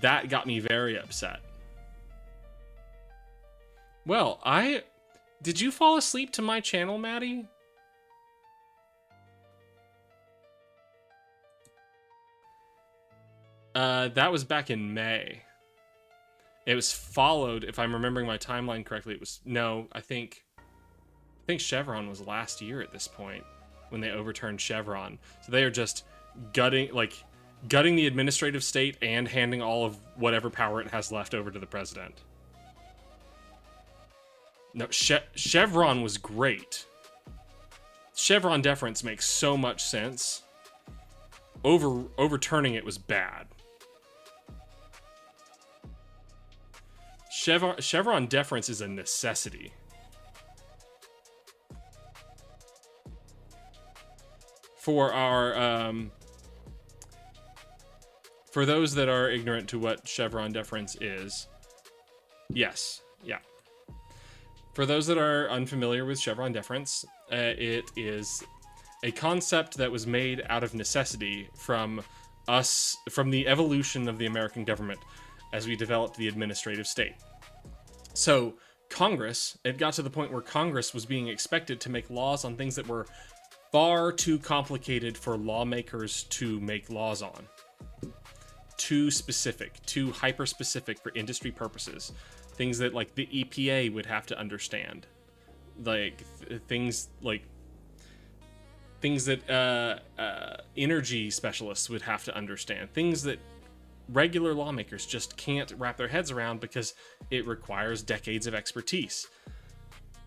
Speaker 1: That got me very upset. Well, did you fall asleep to my channel, Maddie? That was back in May. It was followed, if I'm remembering my timeline correctly, I think Chevron was last year at this point when they overturned Chevron. So they are just gutting the administrative state and handing all of whatever power it has left over to the president. No, Chevron was great. Chevron deference makes so much sense. Overturning it was bad. Chevron deference is a necessity. For our for those that are ignorant to what Chevron deference is, yes, yeah. For those that are unfamiliar with Chevron deference, it is a concept that was made out of necessity from the evolution of the American government as we developed the administrative state. So Congress, it got to the point where Congress was being expected to make laws on things that were far too complicated for lawmakers to make laws on. Too specific, too hyper-specific for industry purposes. Things that like the EPA would have to understand. Things that energy specialists would have to understand. Things that regular lawmakers just can't wrap their heads around because it requires decades of expertise.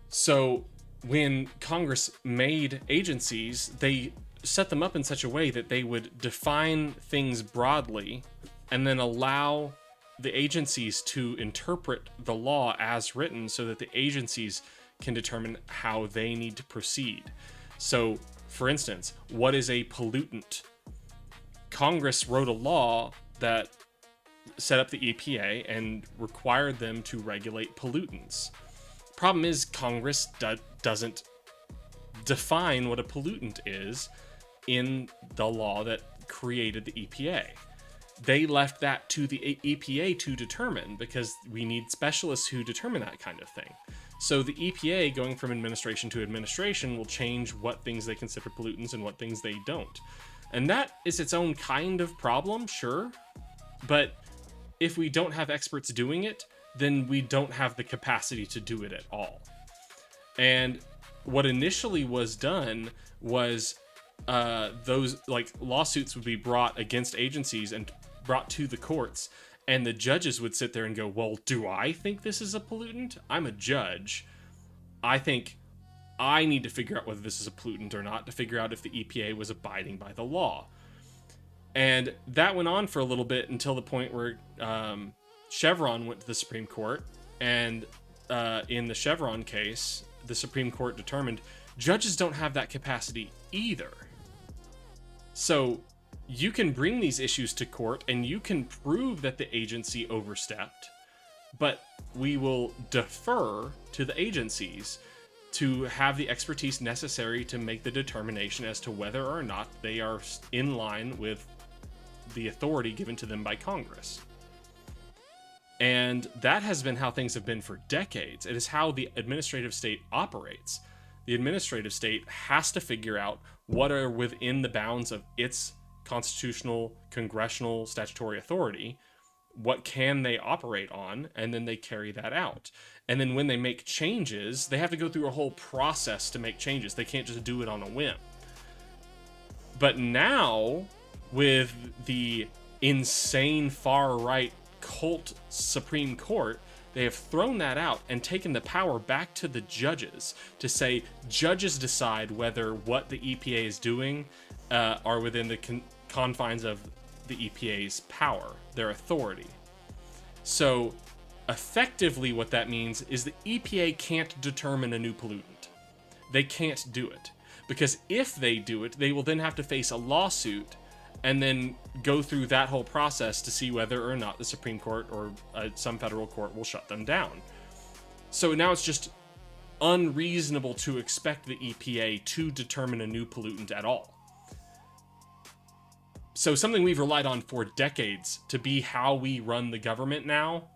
Speaker 1: So when Congress made agencies, they set them up in such a way that they would define things broadly and then allow the agencies to interpret the law as written so that the agencies can determine how they need to proceed. So, for instance, what is a pollutant? Congress wrote a law that set up the EPA and required them to regulate pollutants. Problem is, Congress doesn't define what a pollutant is in the law that created the EPA. They left that to the EPA to determine, because we need specialists who determine that kind of thing. So the EPA, going from administration to administration, will change what things they consider pollutants and what things they don't. And that is its own kind of problem, sure. But if we don't have experts doing it, then we don't have the capacity to do it at all. And what initially was done was those like lawsuits would be brought against agencies and brought to the courts, and the judges would sit there and go, well, do I think this is a pollutant? I'm a judge. I think I need to figure out whether this is a pollutant or not to figure out if the EPA was abiding by the law. And that went on for a little bit until the point where Chevron went to the Supreme Court, and in the Chevron case, the Supreme Court determined judges don't have that capacity either. So you can bring these issues to court and you can prove that the agency overstepped, but we will defer to the agencies to have the expertise necessary to make the determination as to whether or not they are in line with the authority given to them by Congress. And that has been how things have been for decades. It is how the administrative state operates. The administrative state has to figure out what are within the bounds of its constitutional, congressional, statutory authority, what can they operate on, and then they carry that out. And then when they make changes, they have to go through a whole process to make changes. They can't just do it on a whim. But now, with the insane far-right cult Supreme Court, they have thrown that out and taken the power back to the judges to say, judges decide whether what the EPA is doing are within the confines of the EPA's power, their authority. So effectively what that means is the EPA can't determine a new pollutant. They can't do it. Because if they do it, they will then have to face a lawsuit and then go through that whole process to see whether or not the Supreme Court or some federal court will shut them down. So now it's just unreasonable to expect the EPA to determine a new pollutant at all. So something we've relied on for decades to be how we run the government now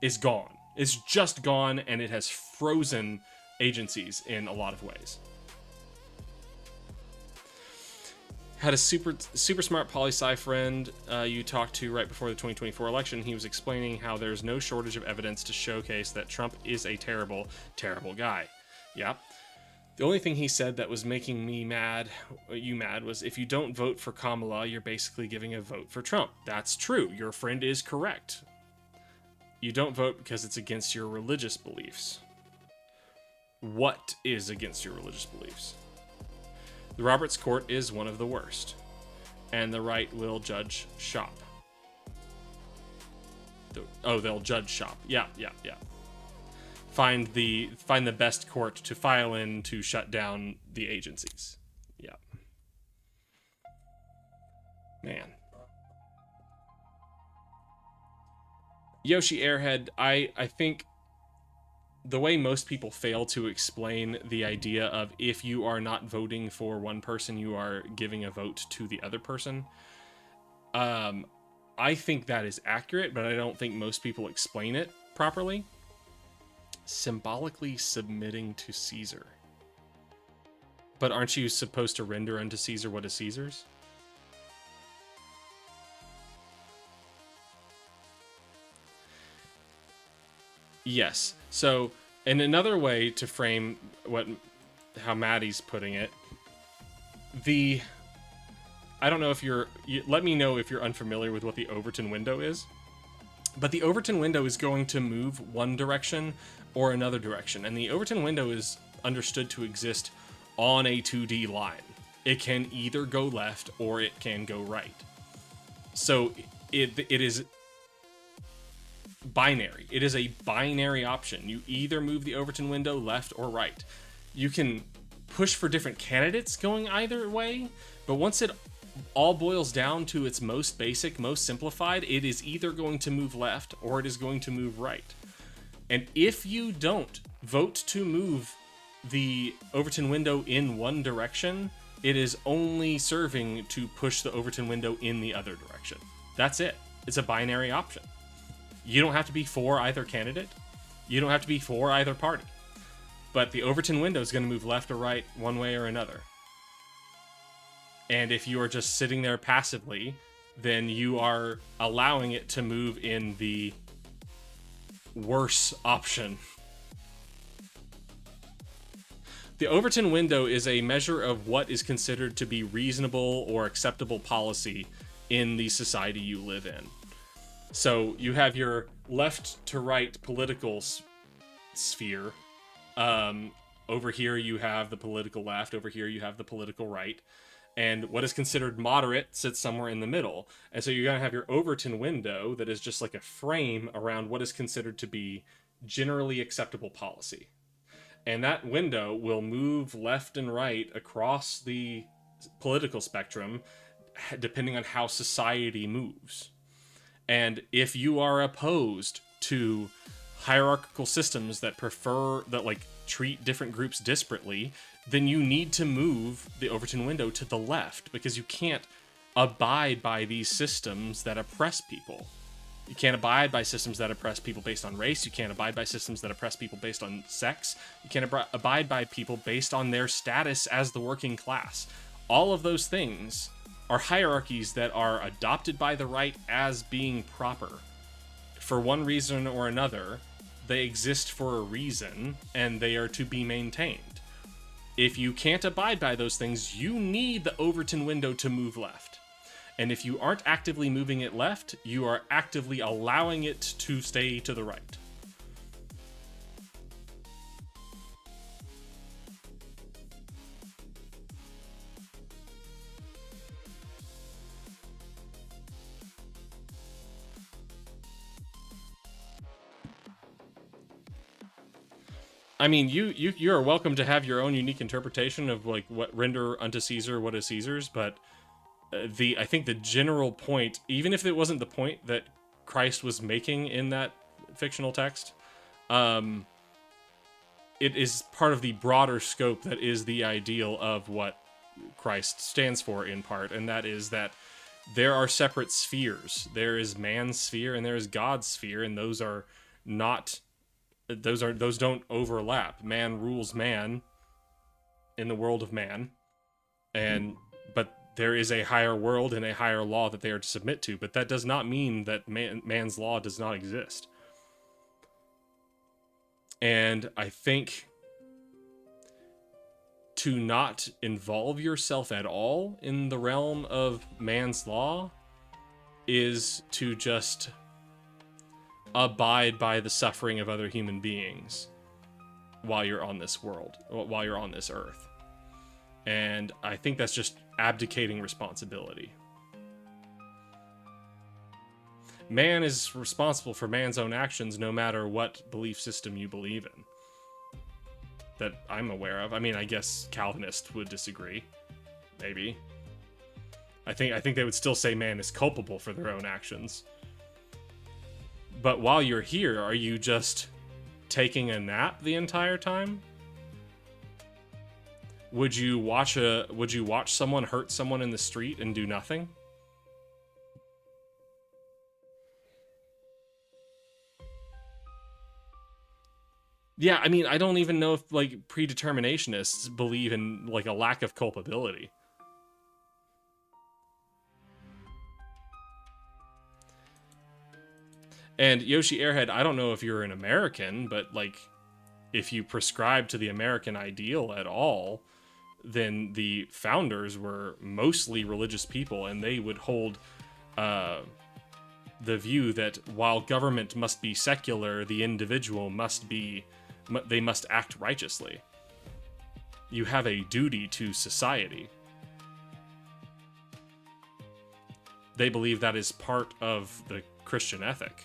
Speaker 1: is gone. It's just gone, and it has frozen agencies in a lot of ways. Had a super smart poli-sci friend you talked to right before the 2024 election. He was explaining how there's no shortage of evidence to showcase that Trump is a terrible, terrible guy. Yeah. The only thing he said that was making me mad, was if you don't vote for Kamala, you're basically giving a vote for Trump. That's true. Your friend is correct. You don't vote because it's against your religious beliefs. What is against your religious beliefs? The Roberts Court is one of the worst, and the right will judge shop. They'll judge shop. Yeah. Find the best court to file in to shut down the agencies. Yeah. Man. Yoshi Airhead, I think the way most people fail to explain the idea of if you are not voting for one person, you are giving a vote to the other person. I think that is accurate, but I don't think most people explain it properly. Symbolically submitting to Caesar. But aren't you supposed to render unto Caesar what is Caesar's? Yes. So, and another way to frame how Maddie's putting it, I don't know if let me know if you're unfamiliar with what the Overton window is, but the Overton window is going to move one direction or another direction, and the Overton window is understood to exist on a 2D line. It can either go left or it can go right. So it is binary. It is a binary option. You either move the Overton window left or right. You can push for different candidates going either way, but once it all boils down to its most basic, most simplified. It is either going to move left or it is going to move right. And if you don't vote to move the Overton window in one direction, it is only serving to push the Overton window in the other direction. That's it. It's a binary option. You don't have to be for either candidate. You don't have to be for either party. But the Overton window is going to move left or right one way or another. And if you are just sitting there passively, then you are allowing it to move in the worse option. The Overton window is a measure of what is considered to be reasonable or acceptable policy in the society you live in. So you have your left to right political sphere. Over here you have the political left. Over here you have the political right. And what is considered moderate sits somewhere in the middle. And so you're going to have your Overton window that is just like a frame around what is considered to be generally acceptable policy. And that window will move left and right across the political spectrum depending on how society moves. And if you are opposed to hierarchical systems that treat different groups disparately, then you need to move the Overton window to the left, because you can't abide by these systems that oppress people. You can't abide by systems that oppress people based on race. You can't abide by systems that oppress people based on sex. You can't abide by people based on their status as the working class. All of those things are hierarchies that are adopted by the right as being proper. For one reason or another, they exist for a reason, and they are to be maintained. If you can't abide by those things, you need the Overton window to move left. And if you aren't actively moving it left, you are actively allowing it to stay to the right. I mean, you are welcome to have your own unique interpretation of like what render unto Caesar what is Caesar's, but I think the general point, even if it wasn't the point that Christ was making in that fictional text, it is part of the broader scope that is the ideal of what Christ stands for in part, and that is that there are separate spheres. There is man's sphere and there is God's sphere, and those don't overlap. Man rules man in the world of man, but there is a higher world and a higher law that they are to submit to, but that does not mean that man's law does not exist. And I think to not involve yourself at all in the realm of man's law is to just abide by the suffering of other human beings while you're on this world, while you're on this earth. And I think that's just abdicating responsibility. Man is responsible for man's own actions no matter what belief system you believe in. That I'm aware of. I mean, I guess Calvinists would disagree. Maybe. I think they would still say man is culpable for their own actions. But while you're here, are you just taking a nap the entire time? Would you watch someone hurt someone in the street and do nothing? Yeah, I mean, I don't even know if like predeterminationists believe in like a lack of culpability. And Yoshi Airhead, I don't know if you're an American, but like if you prescribe to the American ideal at all, then the founders were mostly religious people, and they would hold the view that while government must be secular, the individual must act righteously. You have a duty to society. They believe that is part of the Christian ethic.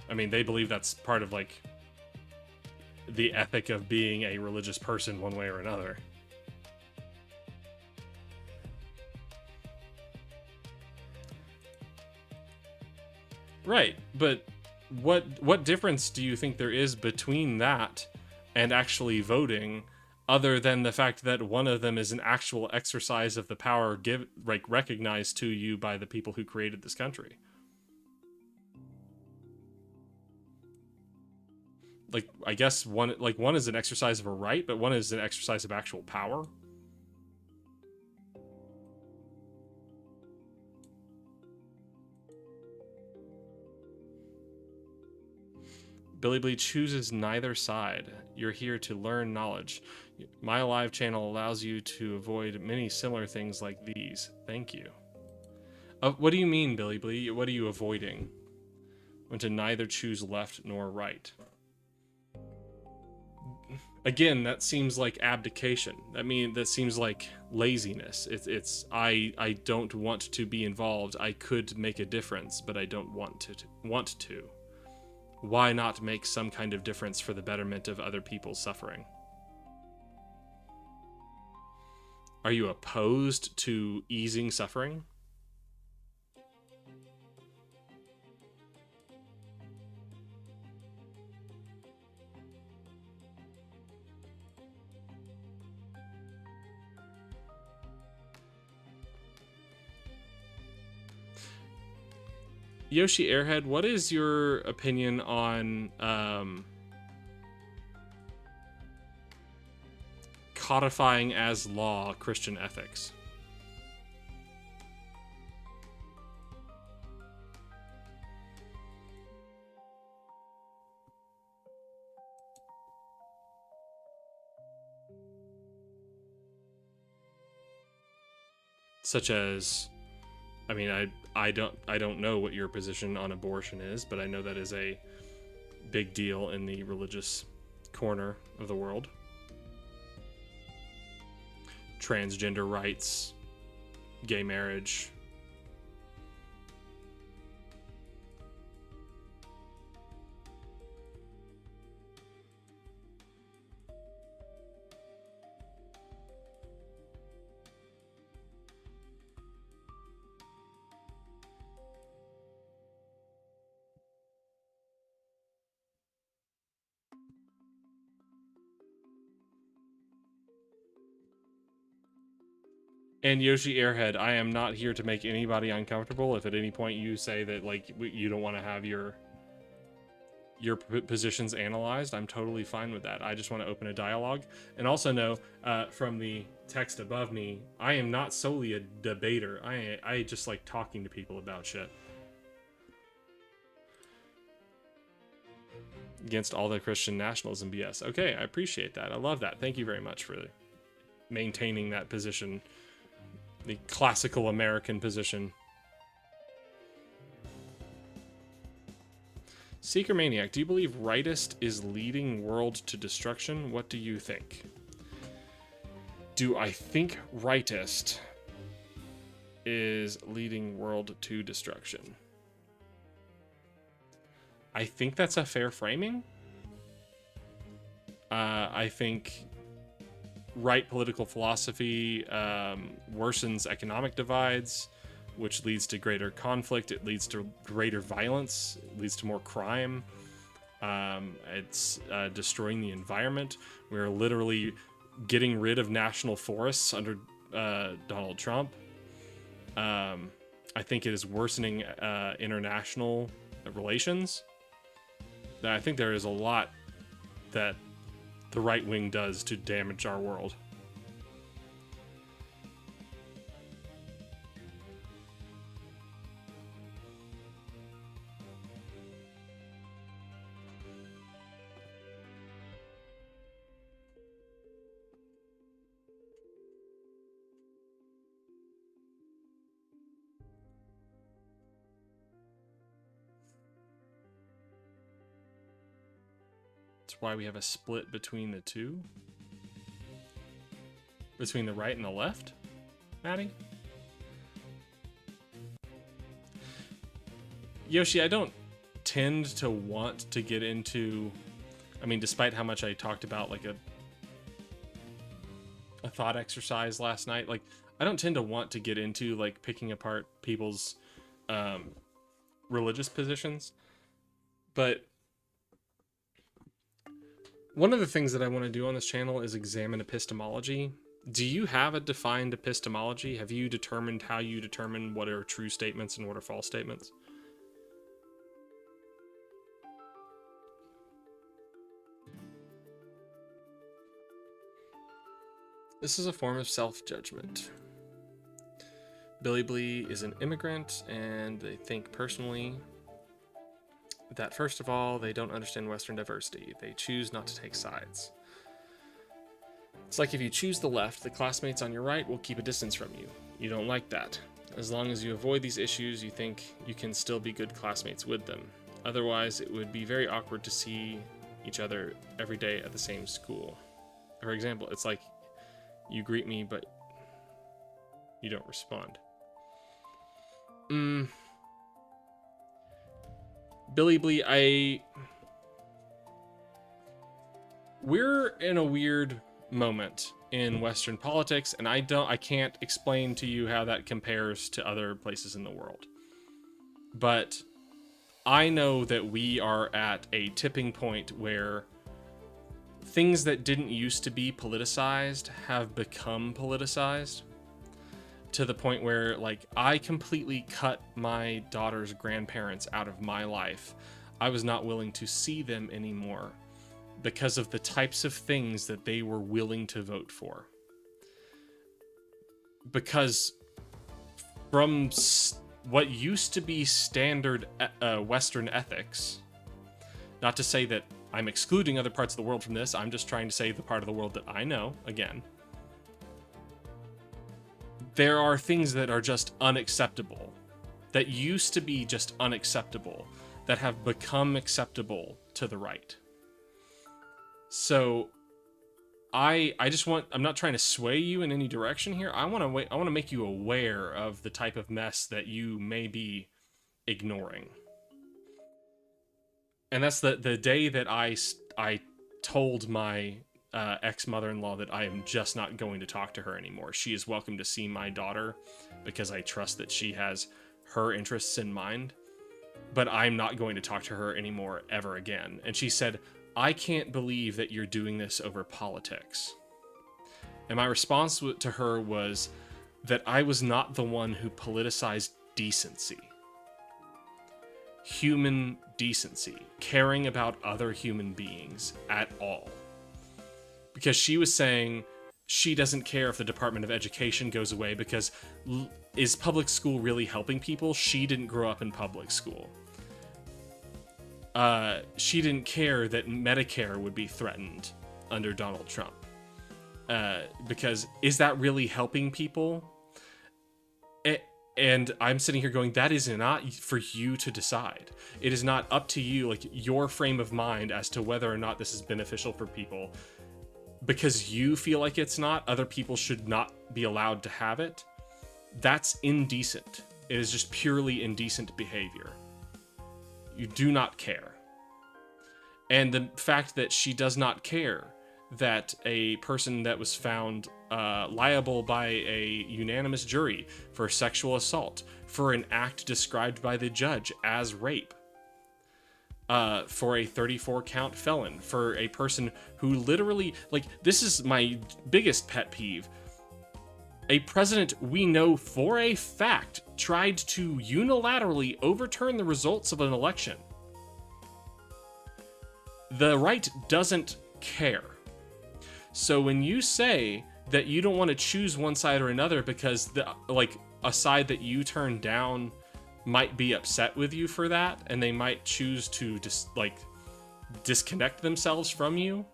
Speaker 1: I mean, they believe that's part of, like, the ethic of being a religious person one way or another. Right, but what difference do you think there is between that and actually voting, other than the fact that one of them is an actual exercise of the power recognized to you by the people who created this country? Like, I guess one is an exercise of a right, but one is an exercise of actual power. Billy Blee chooses neither side. You're here to learn knowledge. My live channel allows you to avoid many similar things like these. Thank you. What do you mean, Billy Blee? What are you avoiding? When to neither choose left nor right. Again, that seems like abdication. That seems like laziness. I don't want to be involved. I could make a difference, but I don't want to. Why not make some kind of difference for the betterment of other people's suffering? Are you opposed to easing suffering? Yoshi Airhead, what is your opinion on codifying as law Christian ethics? Such as, I don't know what your position on abortion is, but I know that is a big deal in the religious corner of the world. Transgender rights, gay marriage. And Yoshi Airhead, I am not here to make anybody uncomfortable. If at any point you say that you don't want to have your positions analyzed, I'm totally fine with that. I just want to open a dialogue. And also know from the text above me, I am not solely a debater. I just like talking to people about shit. Against all the Christian nationalism BS. Okay, I appreciate that. I love that. Thank you very much for maintaining that position. The classical American position. Seeker Maniac, do you believe rightist is leading world to destruction? What do you think? Do I think rightist is leading world to destruction? I think that's a fair framing. I think right political philosophy worsens economic divides, which leads to greater conflict. It leads to greater violence. It leads to more crime. It's destroying the environment. We're literally getting rid of national forests under Donald Trump. I think it is worsening international relations. I think there is a lot that the right wing does to damage our world. That's why we have a split between the two. Between the right and the left, Maddie? Yoshi, I don't tend to want to get into... despite how much I talked about like a thought exercise last night, like I don't tend to want to get into like picking apart people's religious positions. But one of the things that I want to do on this channel is examine epistemology. Do you have a defined epistemology? Have you determined how you determine what are true statements and what are false statements? This is a form of self-judgment. Billy Blee is an immigrant, and they think personally that, first of all, they don't understand Western diversity. They choose not to take sides. It's like if you choose the left, the classmates on your right will keep a distance from you. You don't like that. As long as you avoid these issues, you think you can still be good classmates with them. Otherwise, it would be very awkward to see each other every day at the same school. For example, it's like you greet me, but you don't respond. Billy Blee, we're in a weird moment in Western politics, and I can't explain to you how that compares to other places in the world. But I know that we are at a tipping point where things that didn't used to be politicized have become politicized, to the point where, like, I completely cut my daughter's grandparents out of my life. I was not willing to see them anymore because of the types of things that they were willing to vote for. Because from what used to be standard Western ethics, not to say that I'm excluding other parts of the world from this, I'm just trying to say the part of the world that I know, again. There are things that are just unacceptable, that used to be just unacceptable, that have become acceptable to the right. So I'm not trying to sway you in any direction here. I want to make you aware of the type of mess that you may be ignoring. And that's the day that I told my ex-mother-in-law that I am just not going to talk to her anymore. She is welcome to see my daughter because I trust that she has her interests in mind, but I'm not going to talk to her anymore ever again. And she said, I can't believe that you're doing this over politics. And my response to her was that I was not the one who politicized decency. Human decency, caring about other human beings at all. Because she was saying she doesn't care if the Department of Education goes away because is public school really helping people? She didn't grow up in public school. She didn't care that Medicare would be threatened under Donald Trump. Because is that really helping people? And I'm sitting here going, that is not for you to decide. It is not up to you, like your frame of mind as to whether or not this is beneficial for people. Because you feel like it's not, other people should not be allowed to have it. That's indecent. It is just purely indecent behavior. You do not care. And the fact that she does not care that a person that was found liable by a unanimous jury for sexual assault, for an act described by the judge as rape, for a 34-count felon, for a person who literally, like, this is my biggest pet peeve. A president we know for a fact tried to unilaterally overturn the results of an election. The right doesn't care. So when you say that you don't want to choose one side or another because a side that you turn down might be upset with you for that, and they might choose to disconnect themselves from you,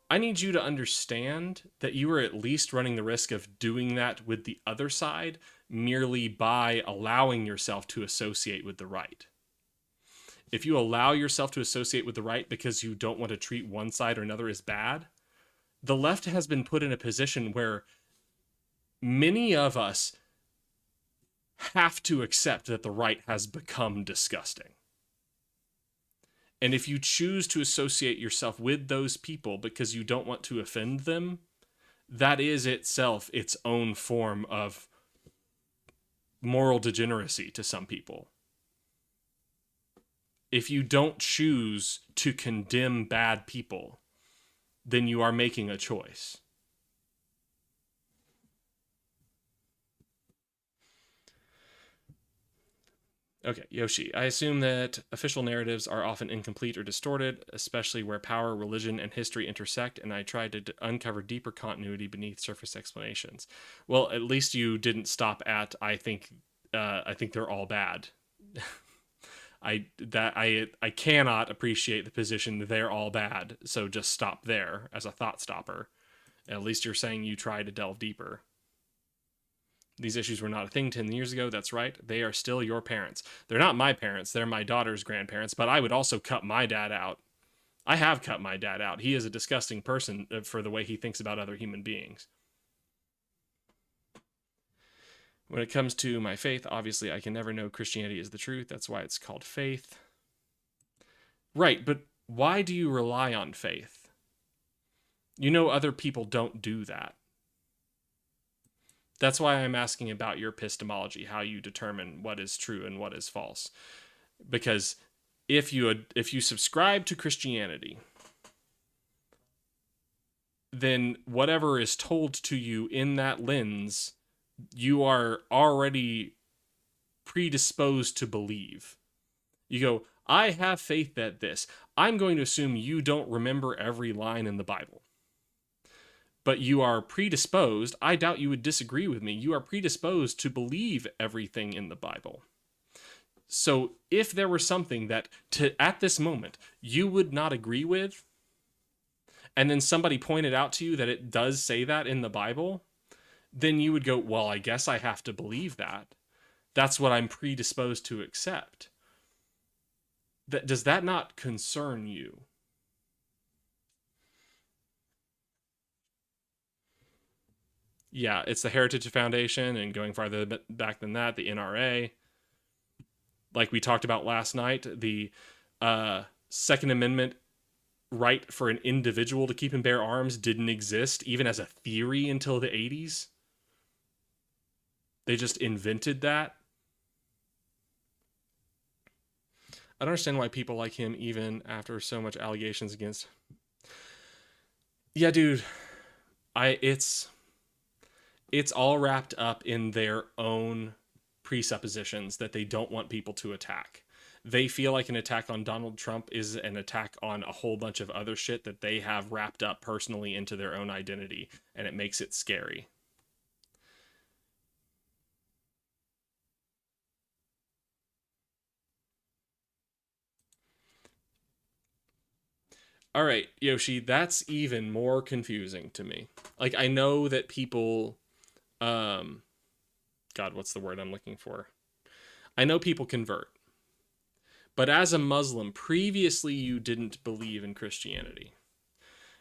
Speaker 1: I need you to understand that you are at least running the risk of doing that with the other side merely by allowing yourself to associate with the right. If you allow yourself to associate with the right because you don't want to treat one side or another as bad, the left has been put in a position where many of us have to accept that the right has become disgusting. And if you choose to associate yourself with those people because you don't want to offend them, that is itself its own form of moral degeneracy to some people. if you don't choose to condemn bad people, then you are making a choice. Okay, Yoshi, I assume that official narratives are often incomplete or distorted, especially where power, religion, and history intersect, and I tried to uncover deeper continuity beneath surface explanations. Well, at least you didn't stop at I think they're all bad. I cannot appreciate the position they're all bad, so just stop there as a thought stopper. At least you're saying you try to delve deeper. These issues were not a thing 10 years ago. That's right. They are still your parents. They're not my parents. They're my daughter's grandparents, but I would also cut my dad out. I have cut my dad out. He is a disgusting person for the way he thinks about other human beings. When it comes to my faith, obviously I can never know Christianity is the truth. That's why it's called faith. Right, but why do you rely on faith? You know other people don't do that. That's why I'm asking about your epistemology, how you determine what is true and what is false. Because if you subscribe to Christianity, then whatever is told to you in that lens, you are already predisposed to believe. You go, I have faith that this. I'm going to assume you don't remember every line in the Bible. But you are predisposed, I doubt you would disagree with me, you are predisposed to believe everything in the Bible. So if there were something that, at this moment, you would not agree with, and then somebody pointed out to you that it does say that in the Bible, then you would go, well, I guess I have to believe that. That's what I'm predisposed to accept. Does that not concern you? Yeah, it's the Heritage Foundation, and going farther back than that, the NRA. Like we talked about last night, the Second Amendment right for an individual to keep and bear arms didn't exist, even as a theory, until the 80s. They just invented that. I don't understand why people like him, even after so much allegations against. Yeah, dude, it's all wrapped up in their own presuppositions that they don't want people to attack. They feel like an attack on Donald Trump is an attack on a whole bunch of other shit that they have wrapped up personally into their own identity, and it makes it scary. All right, Yoshi, that's even more confusing to me. Like, I know that people, God, what's the word I'm looking for? I know people convert. But as a Muslim, previously you didn't believe in Christianity.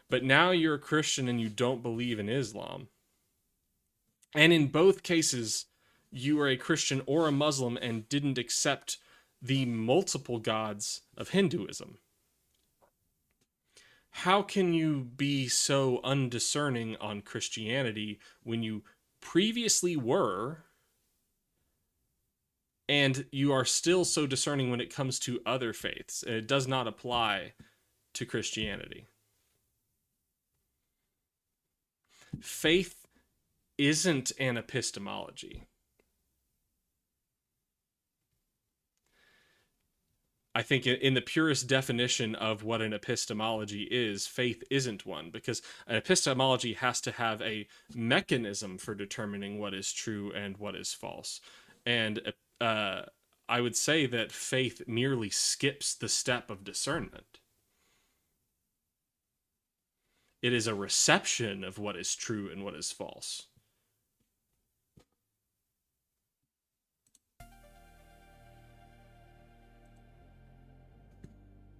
Speaker 1: But now you're a Christian and you don't believe in Islam. And in both cases, you are a Christian or a Muslim and didn't accept the multiple gods of Hinduism. How can you be so undiscerning on Christianity when you previously were, and you are still so discerning when it comes to other faiths? It does not apply to Christianity. Faith isn't an epistemology. I think in the purest definition of what an epistemology is, faith isn't one, because an epistemology has to have a mechanism for determining what is true and what is false. And I would say that faith merely skips the step of discernment. It is a reception of what is true and what is false.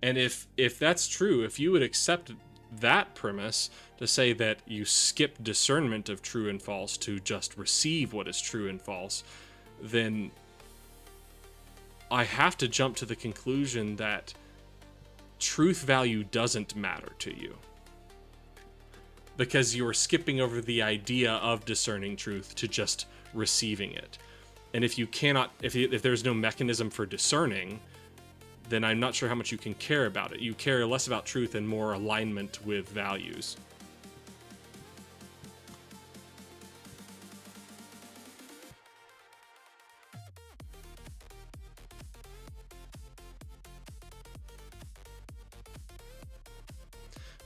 Speaker 1: And if that's true, if you would accept that premise to say that you skip discernment of true and false to just receive what is true and false, then I have to jump to the conclusion that truth value doesn't matter to you. Because you're skipping over the idea of discerning truth to just receiving it. And if you cannot, if there's no mechanism for discerning, then I'm not sure how much you can care about it. You care less about truth and more alignment with values.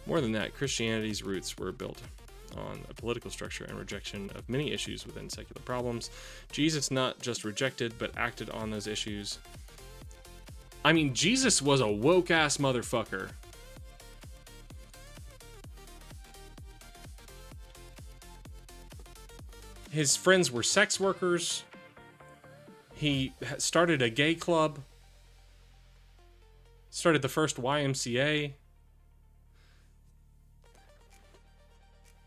Speaker 1: More than that, Christianity's roots were built on a political structure and rejection of many issues within secular problems. Jesus not just rejected, but acted on those issues. I mean, Jesus was a woke-ass motherfucker. His friends were sex workers. He started a gay club. Started the first YMCA.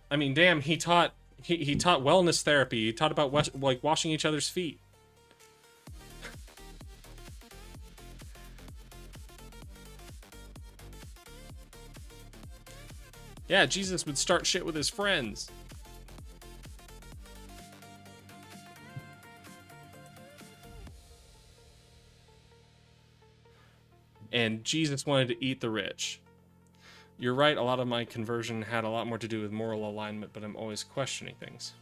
Speaker 1: I mean, damn, he taught wellness therapy. He taught about like washing each other's feet. Yeah, Jesus would start shit with his friends. And Jesus wanted to eat the rich. You're right, a lot of my conversion had a lot more to do with moral alignment, but I'm always questioning things.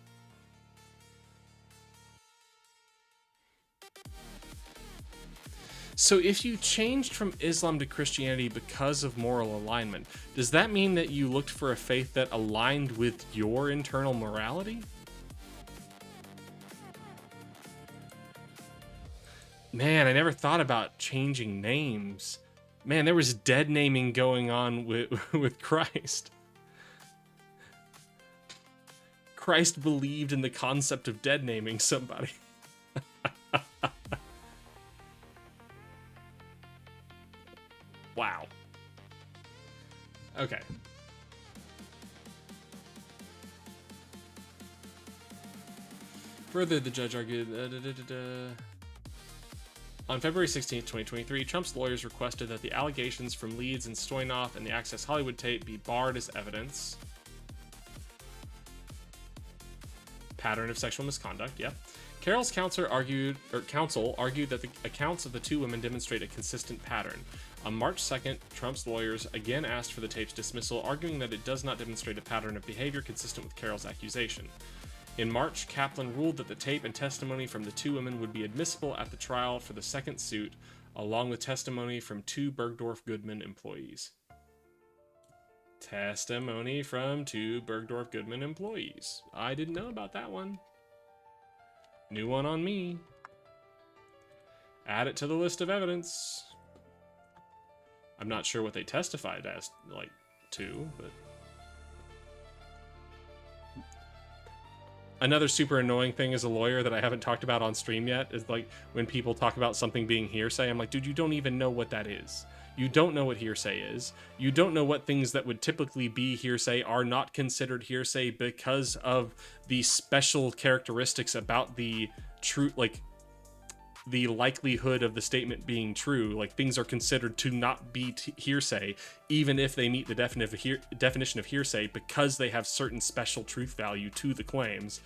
Speaker 1: So if you changed from Islam to Christianity because of moral alignment, does that mean that you looked for a faith that aligned with your internal morality? Man, I never thought about changing names. Man, there was dead naming going on with Christ. Christ believed in the concept of dead naming somebody. Wow. Okay. Further, the judge argued... On February 16, 2023, Trump's lawyers requested that the allegations from Leeds and Stoynoff and the Access Hollywood tape be barred as evidence. Pattern of sexual misconduct, yep. Carol's counsel argued that the accounts of the two women demonstrate a consistent pattern. On March 2nd, Trump's lawyers again asked for the tape's dismissal, arguing that it does not demonstrate a pattern of behavior consistent with Carol's accusation. In March, Kaplan ruled that the tape and testimony from the two women would be admissible at the trial for the second suit, along with testimony from two Bergdorf Goodman employees. Testimony from two Bergdorf Goodman employees. I didn't know about that one. New one on me. Add it to the list of evidence. I'm not sure what they testified as, like, to, but... Another super annoying thing as a lawyer that I haven't talked about on stream yet is, like, when people talk about something being hearsay, I'm like, dude, you don't even know what that is. You don't know what hearsay is. You don't know what things that would typically be hearsay are not considered hearsay because of the special characteristics about the true, like, the likelihood of the statement being true. Like, things are considered to not be hearsay, even if they meet the definition of hearsay, because they have certain special truth value to the claims.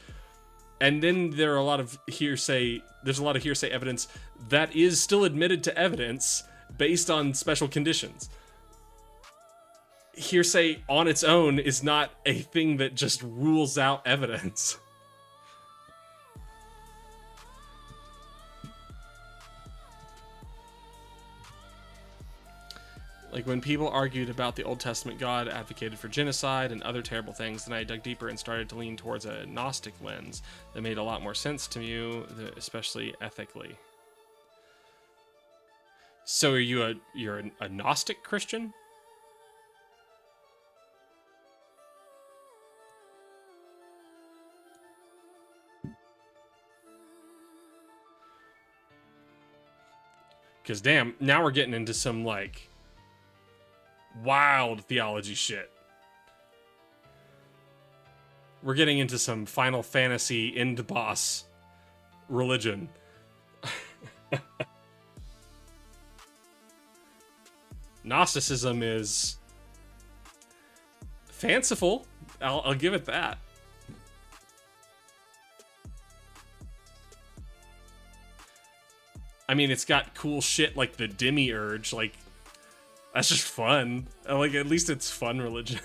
Speaker 1: And then there are a lot of hearsay, there's a lot of hearsay evidence that is still admitted to evidence based on special conditions. Hearsay on its own is not a thing that just rules out evidence. Like, when people argued about the Old Testament God advocated for genocide and other terrible things, then I dug deeper and started to lean towards a Gnostic lens that made a lot more sense to me, especially ethically. So you're a Gnostic Christian? Because damn, now we're getting into some, like, wild theology shit. We're getting into some Final Fantasy end boss religion. Gnosticism is fanciful. I'll give it that. I mean, it's got cool shit like the demiurge. Like, that's just fun. Like, at least it's fun religion.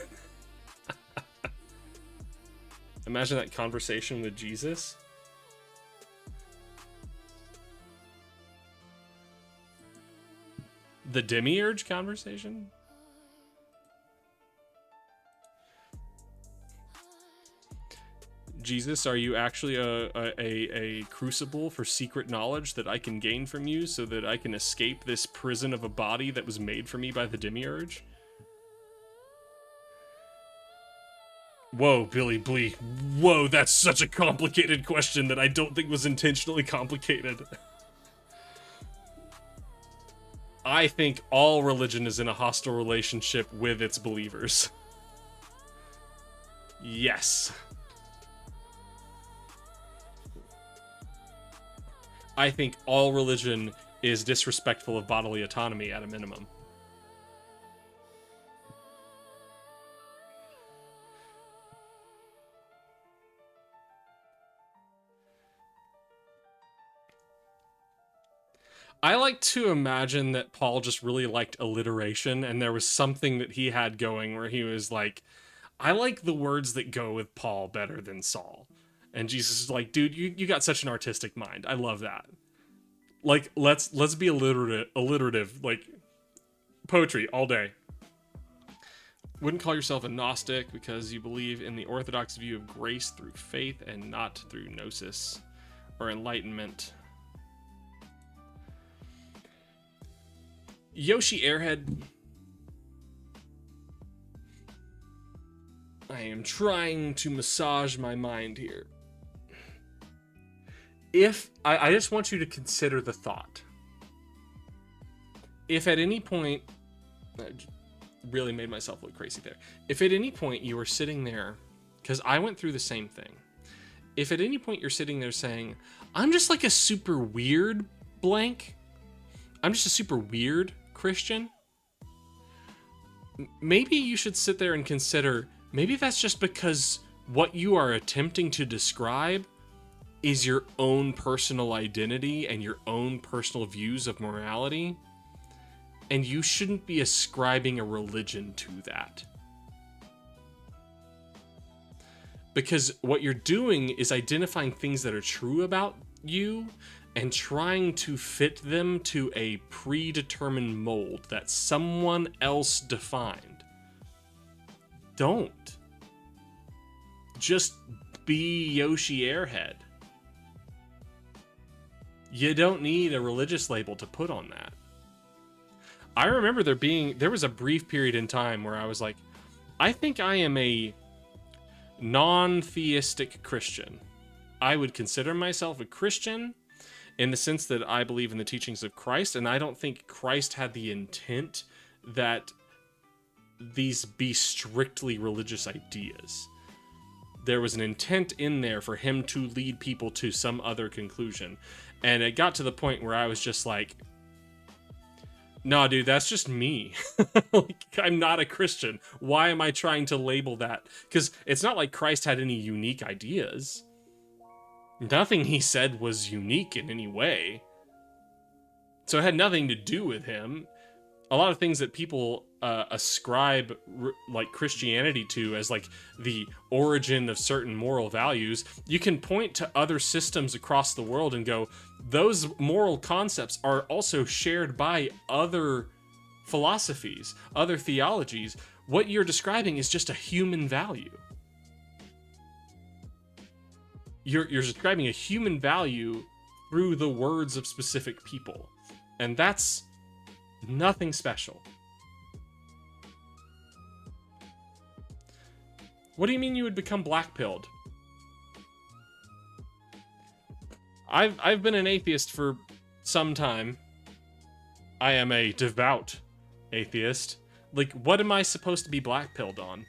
Speaker 1: Imagine that conversation with Jesus. The demiurge conversation? Jesus, are you actually a crucible for secret knowledge that I can gain from you so that I can escape this prison of a body that was made for me by the demiurge? Whoa, Billy Blee. Whoa, that's such a complicated question that I don't think was intentionally complicated. I think all religion is in a hostile relationship with its believers. Yes. I think all religion is disrespectful of bodily autonomy at a minimum. I like to imagine that Paul just really liked alliteration, and there was something that he had going where he was like, I like the words that go with Paul better than Saul. And Jesus is like, dude, you got such an artistic mind. I love that. Like, let's be alliterative, like poetry all day. Wouldn't call yourself a Gnostic because you believe in the orthodox view of grace through faith and not through gnosis or enlightenment. Yoshi Airhead. I am trying to massage my mind here. If I just want you to consider the thought. If at any point, I really made myself look crazy there. If at any point you were sitting there, because I went through the same thing. If at any point you're sitting there saying, I'm just like a super weird blank. I'm just a super weird Christian. Maybe you should sit there and consider, maybe that's just because what you are attempting to describe is your own personal identity and your own personal views of morality, and you shouldn't be ascribing a religion to that. Because what you're doing is identifying things that are true about you and trying to fit them to a predetermined mold that someone else defined. Don't. Just be Yoshi Airhead. You don't need a religious label to put on that. I remember there was a brief period in time where I was like, I think I am a non-theistic Christian. I would consider myself a Christian in the sense that I believe in the teachings of Christ, and I don't think Christ had the intent that these be strictly religious ideas. There was an intent in there for him to lead people to some other conclusion. And it got to the point where I was just like, nah, dude, that's just me. Like, I'm not a Christian. Why am I trying to label that? Because it's not like Christ had any unique ideas. Nothing he said was unique in any way. So it had nothing to do with him. A lot of things that people ascribe like Christianity to as like the origin of certain moral values, you can point to other systems across the world and go, those moral concepts are also shared by other philosophies, other theologies. What you're describing is just a human value. You're describing a human value through the words of specific people. And that's nothing special. What do you mean you would become black-pilled? I've been an atheist for some time. I am a devout atheist. Like, what am I supposed to be black-pilled on?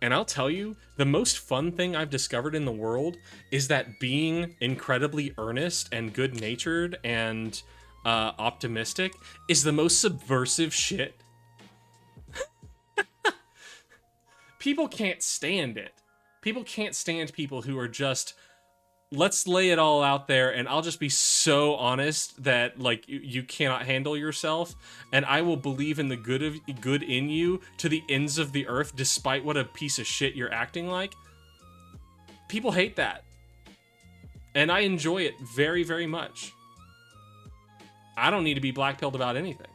Speaker 1: And I'll tell you, the most fun thing I've discovered in the world is that being incredibly earnest and good-natured and optimistic is the most subversive shit. People can't stand it. People can't stand people who are just, let's lay it all out there, and I'll just be so honest that like you cannot handle yourself, and I will believe in the good in you to the ends of the earth, despite what a piece of shit you're acting like. People hate that, and I enjoy it very, very much. I don't need to be blackpilled about anything.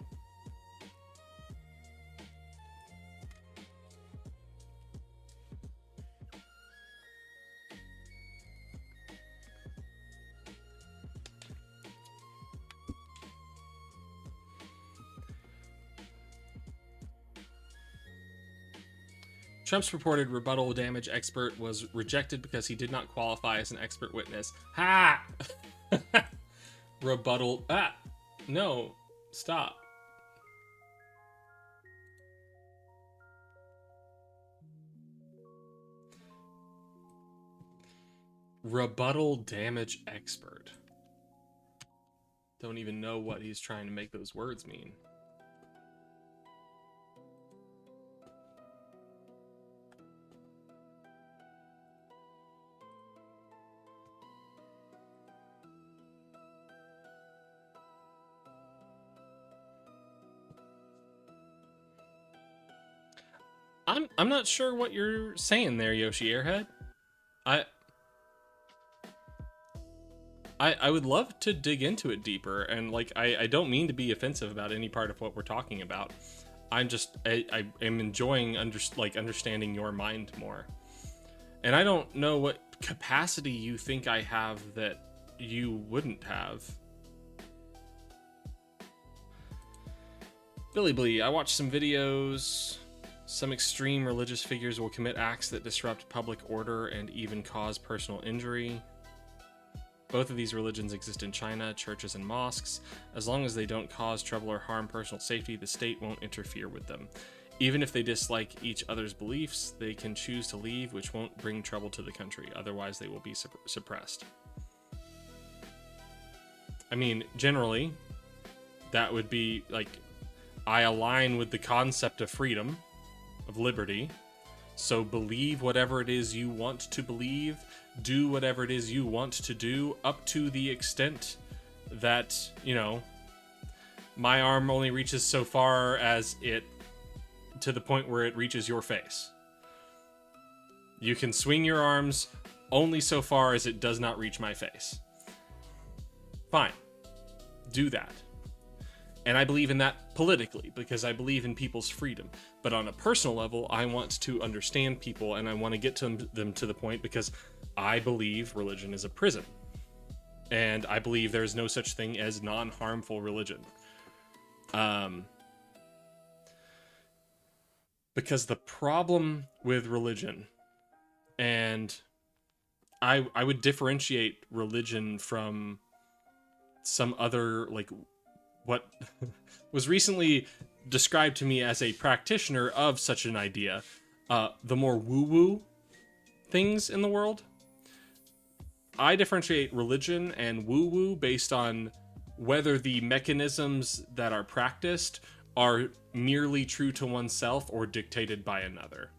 Speaker 1: Trump's purported rebuttal damage expert was rejected because he did not qualify as an expert witness. Ha! Rebuttal. Ah! No. Stop. Rebuttal damage expert. Don't even know what he's trying to make those words mean. I'm not sure what you're saying there, Yoshi Airhead. I would love to dig into it deeper, and like I don't mean to be offensive about any part of what we're talking about. I am enjoying understanding your mind more. And I don't know what capacity you think I have that you wouldn't have. Billy Blee, I watched some videos. Some extreme religious figures will commit acts that disrupt public order and even cause personal injury. Both of these religions exist in China, churches and mosques. As long as they don't cause trouble or harm personal safety, the state won't interfere with them. Even if they dislike each other's beliefs, they can choose to leave, which won't bring trouble to the country. Otherwise, they will be suppressed. I mean, generally, that would be like, I align with the concept of freedom, of liberty. So believe whatever it is you want to believe, do whatever it is you want to do, up to the extent that, you know, my arm only reaches so far as it, to the point where it reaches your face. You can swing your arms only so far as it does not reach my face. Fine. Do that. And I believe in that politically, because I believe in people's freedom. But on a personal level, I want to understand people, and I want to get to them to the point, because I believe religion is a prison. And I believe there's no such thing as non-harmful religion. Because the problem with religion, and I would differentiate religion from some other, like, what was recently described to me as a practitioner of such an idea, the more woo-woo things in the world. I differentiate religion and woo-woo based on whether the mechanisms that are practiced are merely true to oneself or dictated by another.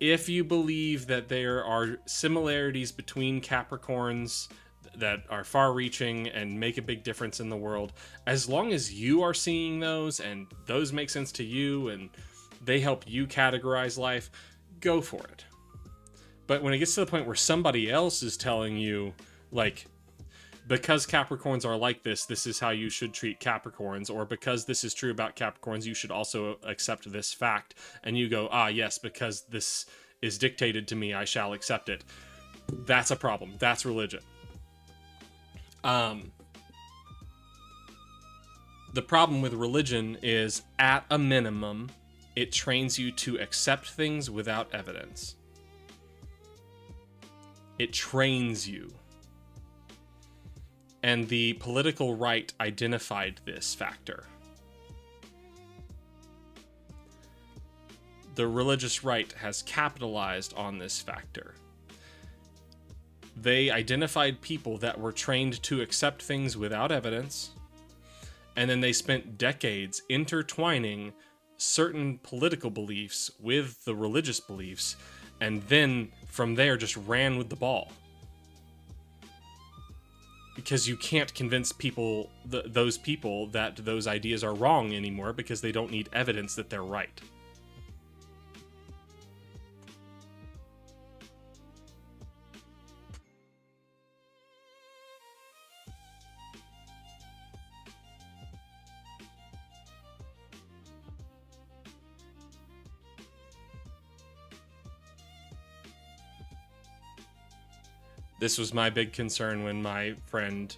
Speaker 1: If you believe that there are similarities between Capricorns that are far-reaching and make a big difference in the world, as long as you are seeing those and those make sense to you and they help you categorize life, go for it. But when it gets to the point where somebody else is telling you, like, because Capricorns are like this, this is how you should treat Capricorns, or because this is true about Capricorns, you should also accept this fact, and you go, ah, yes, because this is dictated to me, I shall accept it. That's a problem. That's religion. The problem with religion is, at a minimum, it trains you to accept things without evidence. It trains you. And the political right identified this factor. The religious right has capitalized on this factor. They identified people that were trained to accept things without evidence, and then they spent decades intertwining certain political beliefs with the religious beliefs, and then from there just ran with the ball. Because you can't convince people, those people, that those ideas are wrong anymore because they don't need evidence that they're right. This was my big concern when my friend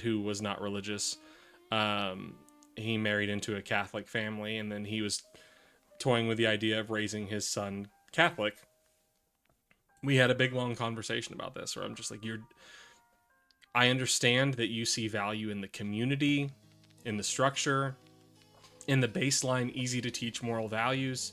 Speaker 1: who was not religious, he married into a Catholic family, and then he was toying with the idea of raising his son Catholic. We had a big long conversation about this, where I'm just like, I understand that you see value in the community, in the structure, in the baseline, easy to teach moral values,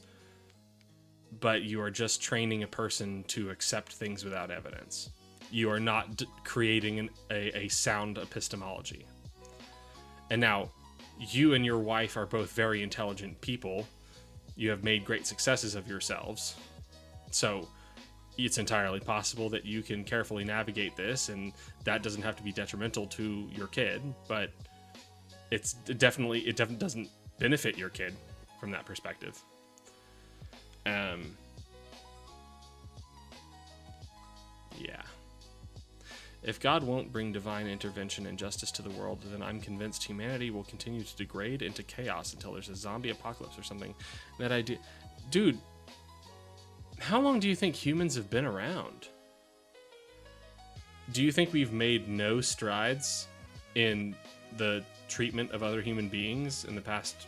Speaker 1: but you are just training a person to accept things without evidence. You are not creating a sound epistemology. And now, you and your wife are both very intelligent people. You have made great successes of yourselves. So it's entirely possible that you can carefully navigate this, and that doesn't have to be detrimental to your kid, but it definitely doesn't benefit your kid from that perspective. Yeah. If God won't bring divine intervention and justice to the world, then I'm convinced humanity will continue to degrade into chaos until there's a zombie apocalypse or something. That idea... Dude, how long do you think humans have been around? Do you think we've made no strides in the treatment of other human beings in the past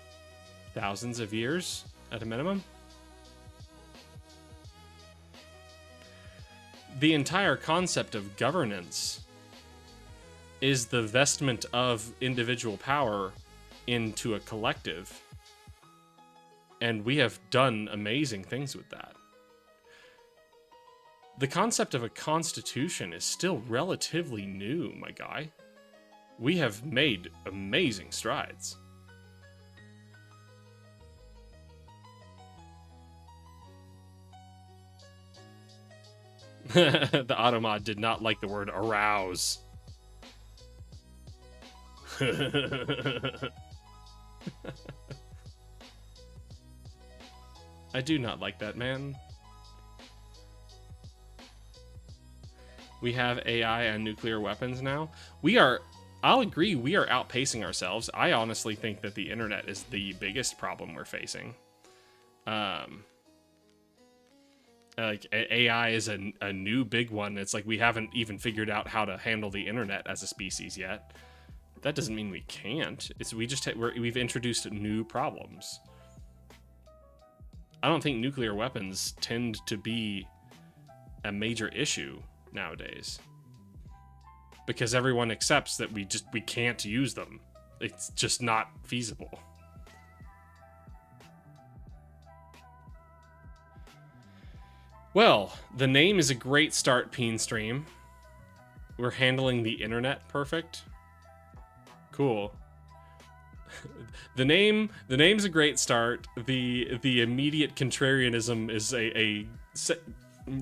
Speaker 1: thousands of years, at a minimum? The entire concept of governance is the vestment of individual power into a collective. And we have done amazing things with that. The concept of a constitution is still relatively new, my guy. We have made amazing strides. The Automod did not like the word arouse. I do not like that, man. We have AI and nuclear weapons now. I'll agree, we are outpacing ourselves. I honestly think that the internet is the biggest problem we're facing. Like, AI is a new big one. It's like we haven't even figured out how to handle the internet as a species yet. That doesn't mean we can't. We've introduced new problems. I don't think nuclear weapons tend to be a major issue nowadays, because everyone accepts that we can't use them. It's just not feasible. Well, the name is a great start, Peenstream. We're handling the internet perfect. Cool. The name's a great start. The immediate contrarianism is a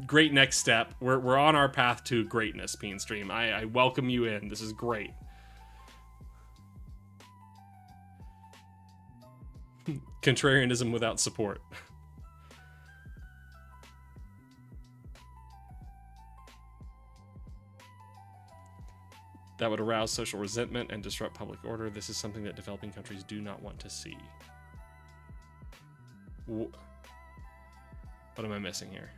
Speaker 1: great next step. We're on our path to greatness, Peenstream. I welcome you in. This is great. Contrarianism without support. That would arouse social resentment and disrupt public order. This is something that developing countries do not want to see. What am I missing here?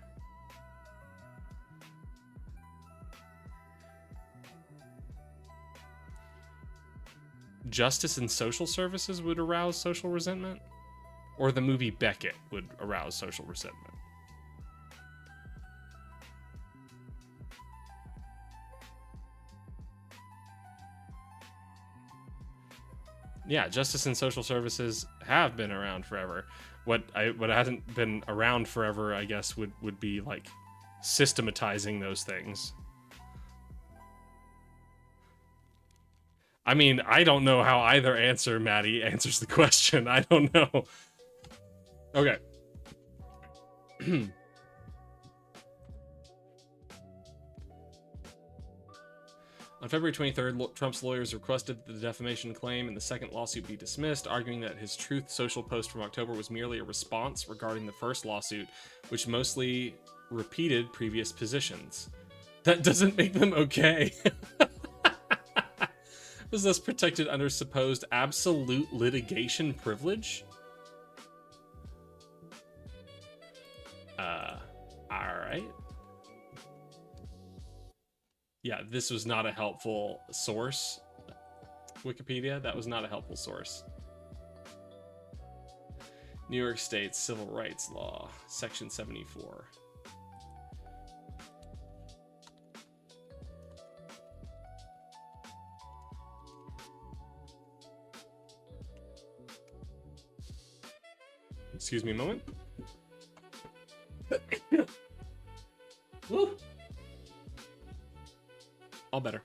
Speaker 1: Justice and social services would arouse social resentment? Or the movie Beckett would arouse social resentment? Yeah, justice and social services have been around forever. What hasn't been around forever, I guess, would be like systematizing those things. I mean, I don't know how either answer, Maddie, answers the question. I don't know. Okay. On February 23rd, Trump's lawyers requested that the defamation claim in the second lawsuit be dismissed, arguing that his Truth Social post from October was merely a response regarding the first lawsuit, which mostly repeated previous positions. That doesn't make them okay. Was thus protected under supposed absolute litigation privilege? Alright. Yeah, this was not a helpful source. Wikipedia, that was not a helpful source. New York State Civil Rights Law, Section 74. Excuse me a moment. Woo. All better.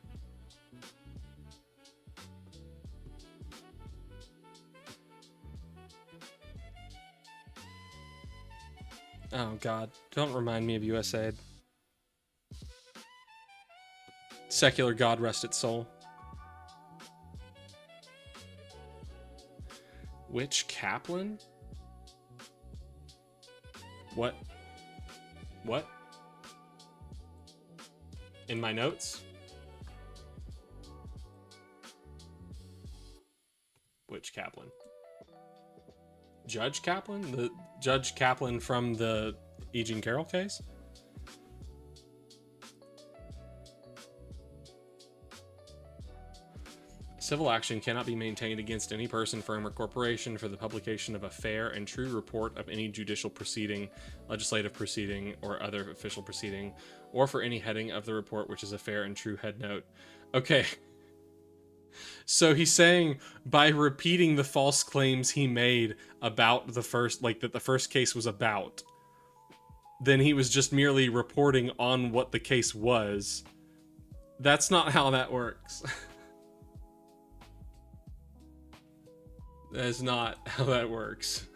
Speaker 1: Oh God, don't remind me of USAID. Secular God rest its soul. Which Kaplan? What? What? In my notes? Which Kaplan? Judge Kaplan? The Judge Kaplan from the E. Jean Carroll case? Civil action cannot be maintained against any person, firm, or corporation for the publication of a fair and true report of any judicial proceeding, legislative proceeding, or other official proceeding, or for any heading of the report which is a fair and true head note. Okay. So he's saying by repeating the false claims he made about the first, like that the first case was about, then he was just merely reporting on what the case was. That's not how that works. That is not how that works.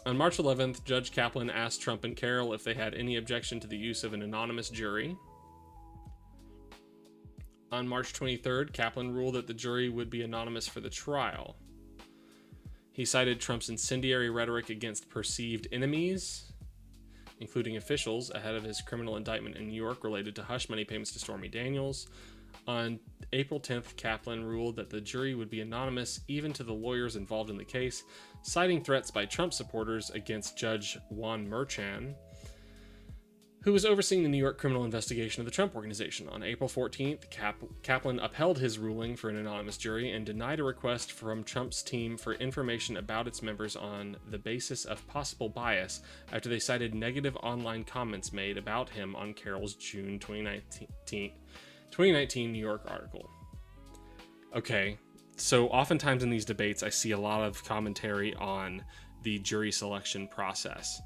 Speaker 1: On March 11th, Judge Kaplan asked Trump and Carroll if they had any objection to the use of an anonymous jury. On March 23rd, Kaplan ruled that the jury would be anonymous for the trial. He cited Trump's incendiary rhetoric against perceived enemies, including officials, ahead of his criminal indictment in New York related to hush money payments to Stormy Daniels. On April 10th, Kaplan ruled that the jury would be anonymous even to the lawyers involved in the case, citing threats by Trump supporters against Judge Juan Merchan, who was overseeing the New York criminal investigation of the Trump Organization. On April 14th, Kaplan upheld his ruling for an anonymous jury and denied a request from Trump's team for information about its members on the basis of possible bias after they cited negative online comments made about him on Carroll's June 2019 New York article. Okay, so oftentimes in these debates, I see a lot of commentary on the jury selection process.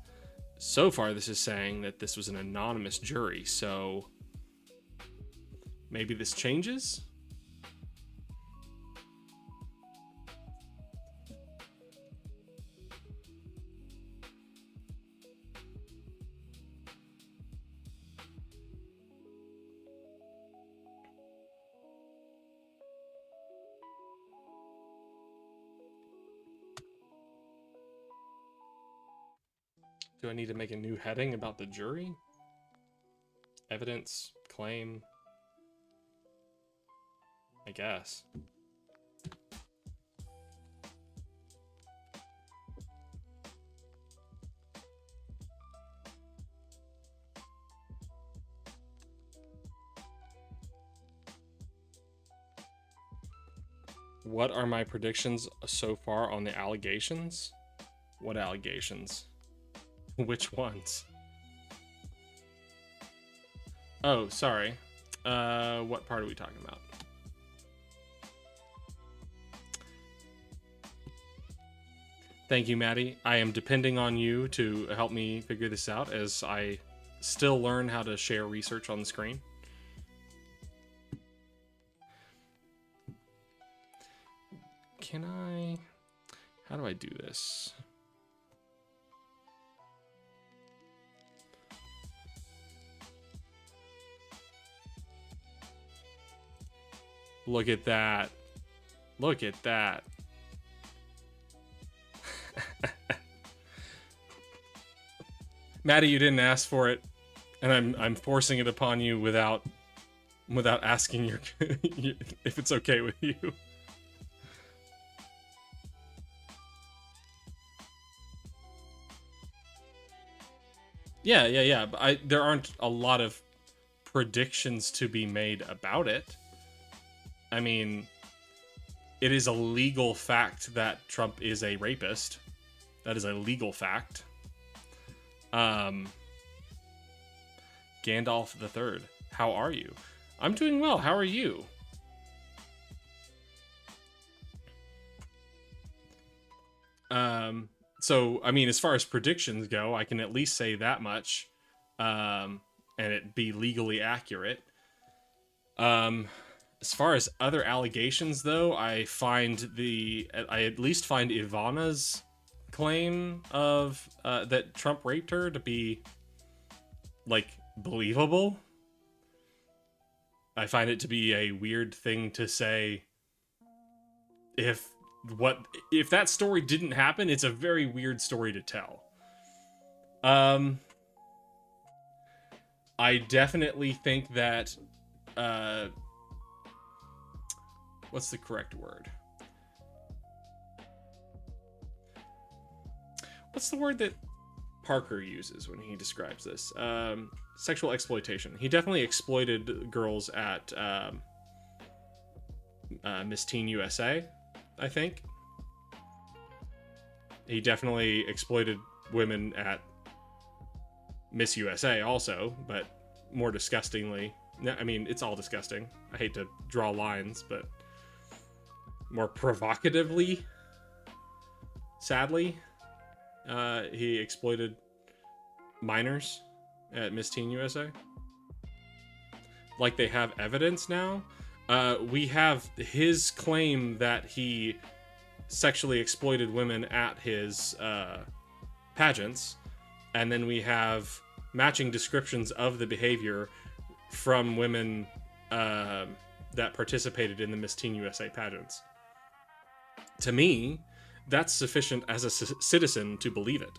Speaker 1: So far, this is saying that this was an anonymous jury, so maybe this changes? Do I need to make a new heading about the jury? Evidence, claim, I guess. What are my predictions so far on the allegations? What allegations? Which ones? Oh, sorry. What part are we talking about? Thank you, Maddie. I am depending on you to help me figure this out as I still learn how to share research on the screen. Can I... How do I do this? Look at that. Look at that. Maddie, you didn't ask for it, and I'm forcing it upon you without asking your if it's okay with you. Yeah. But there aren't a lot of predictions to be made about it. I mean, it is a legal fact that Trump is a rapist. That is a legal fact. Gandalf the Third, how are you? I'm doing well. How are you? So, I mean, as far as predictions go, I can at least say that much, and it be legally accurate. As far as other allegations, though, I at least find Ivana's claim of that Trump raped her to be, like, believable. I find it to be a weird thing to say. If that story didn't happen, it's a very weird story to tell. I definitely think that what's the correct word? What's the word that Parker uses when he describes this? Sexual exploitation. He definitely exploited girls at Miss Teen USA, I think. He definitely exploited women at Miss USA also, but more disgustingly. I mean, it's all disgusting. I hate to draw lines, but more provocatively, sadly, he exploited minors at Miss Teen USA. Like, they have evidence now. We have his claim that he sexually exploited women at his pageants, and then we have matching descriptions of the behavior from women that participated in the Miss Teen USA pageants. To me, that's sufficient as a citizen to believe it.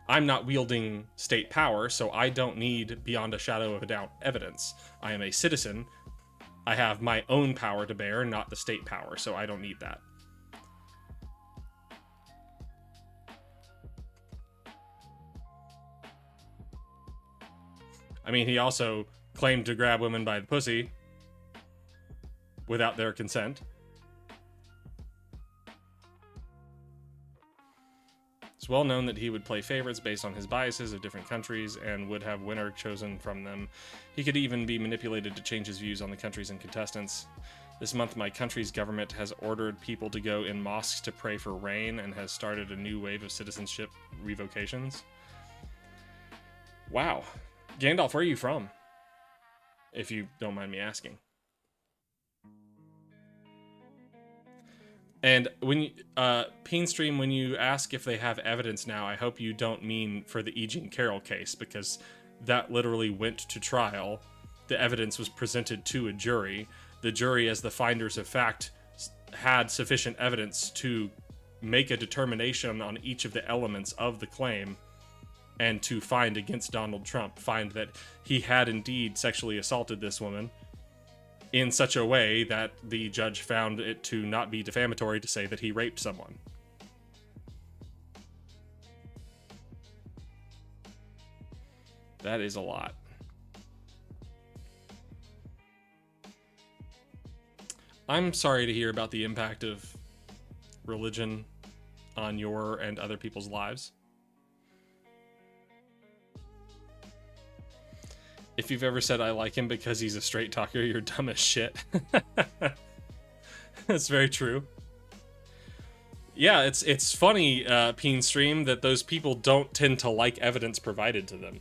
Speaker 1: I'm not wielding state power, so I don't need, beyond a shadow of a doubt, evidence. I am a citizen. I have my own power to bear, not the state power, so I don't need that. I mean, he also claimed to grab women by the pussy without their consent. It's well known that he would play favorites based on his biases of different countries and would have winner chosen from them. He could even be manipulated to change his views on the countries and contestants. This month, my country's government has ordered people to go in mosques to pray for rain and has started a new wave of citizenship revocations. Wow. Gandalf, where are you from? If you don't mind me asking. And when you, Peenstream, when you ask if they have evidence now, I hope you don't mean for the E. Jean Carroll case, because that literally went to trial. The evidence was presented to a jury. The jury, as the finders of fact, had sufficient evidence to make a determination on each of the elements of the claim and to find against Donald Trump, find that he had indeed sexually assaulted this woman in such a way that the judge found it to not be defamatory to say that he raped someone. That is a lot. I'm sorry to hear about the impact of religion on your and other people's lives. If you've ever said I like him because he's a straight talker, you're dumb as shit. That's very true. Yeah, it's funny, Peenstream, that those people don't tend to like evidence provided to them.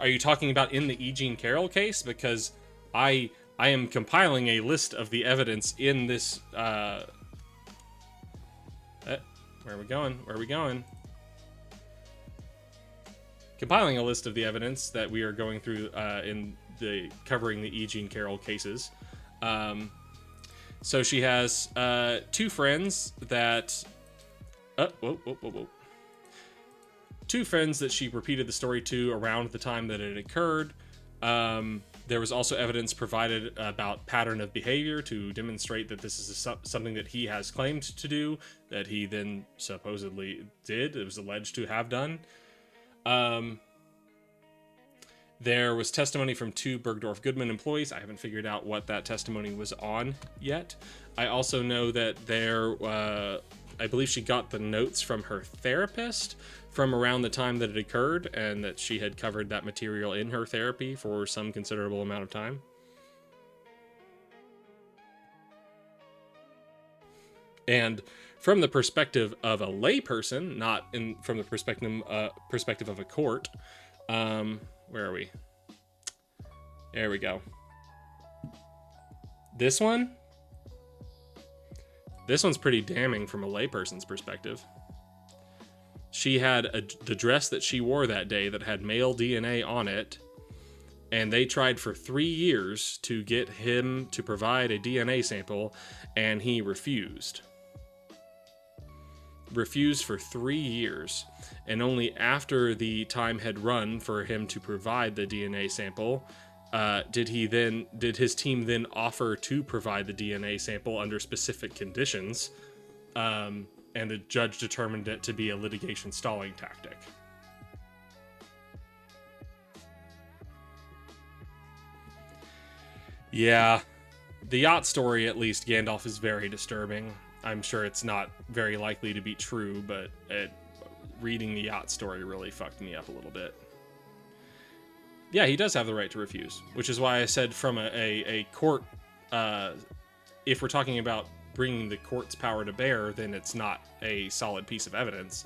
Speaker 1: Are you talking about in the E. Jean Carroll case? Because I am compiling a list of the evidence in this... where are we going? Where are we going? Compiling a list of the evidence that we are going through in the covering the E. Jean Carroll cases. So she has two friends that... whoa. Two friends that she repeated the story to around the time that it occurred. There was also evidence provided about pattern of behavior to demonstrate that this is something that he has claimed to do, that he then supposedly did. It was alleged to have done. There was testimony from two Bergdorf Goodman employees. I haven't figured out what that testimony was on yet. I also know that I believe she got the notes from her therapist from around the time that it occurred, and that she had covered that material in her therapy for some considerable amount of time. And from the perspective of a layperson, not from the perspective of a court, where are we? There we go. This one's pretty damning from a layperson's perspective. She had the dress that she wore that day that had male DNA on it, and they tried for 3 years to get him to provide a DNA sample, and he refused. Refused for 3 years, and only after the time had run for him to provide the DNA sample did his team then offer to provide the DNA sample under specific conditions, and the judge determined it to be a litigation stalling tactic. Yeah, the yacht story, at least, Gandalf, is very disturbing. I'm sure it's not very likely to be true, but reading the yacht story really fucked me up a little bit. Yeah, he does have the right to refuse, which is why I said from a court, if we're talking about bringing the court's power to bear, then it's not a solid piece of evidence.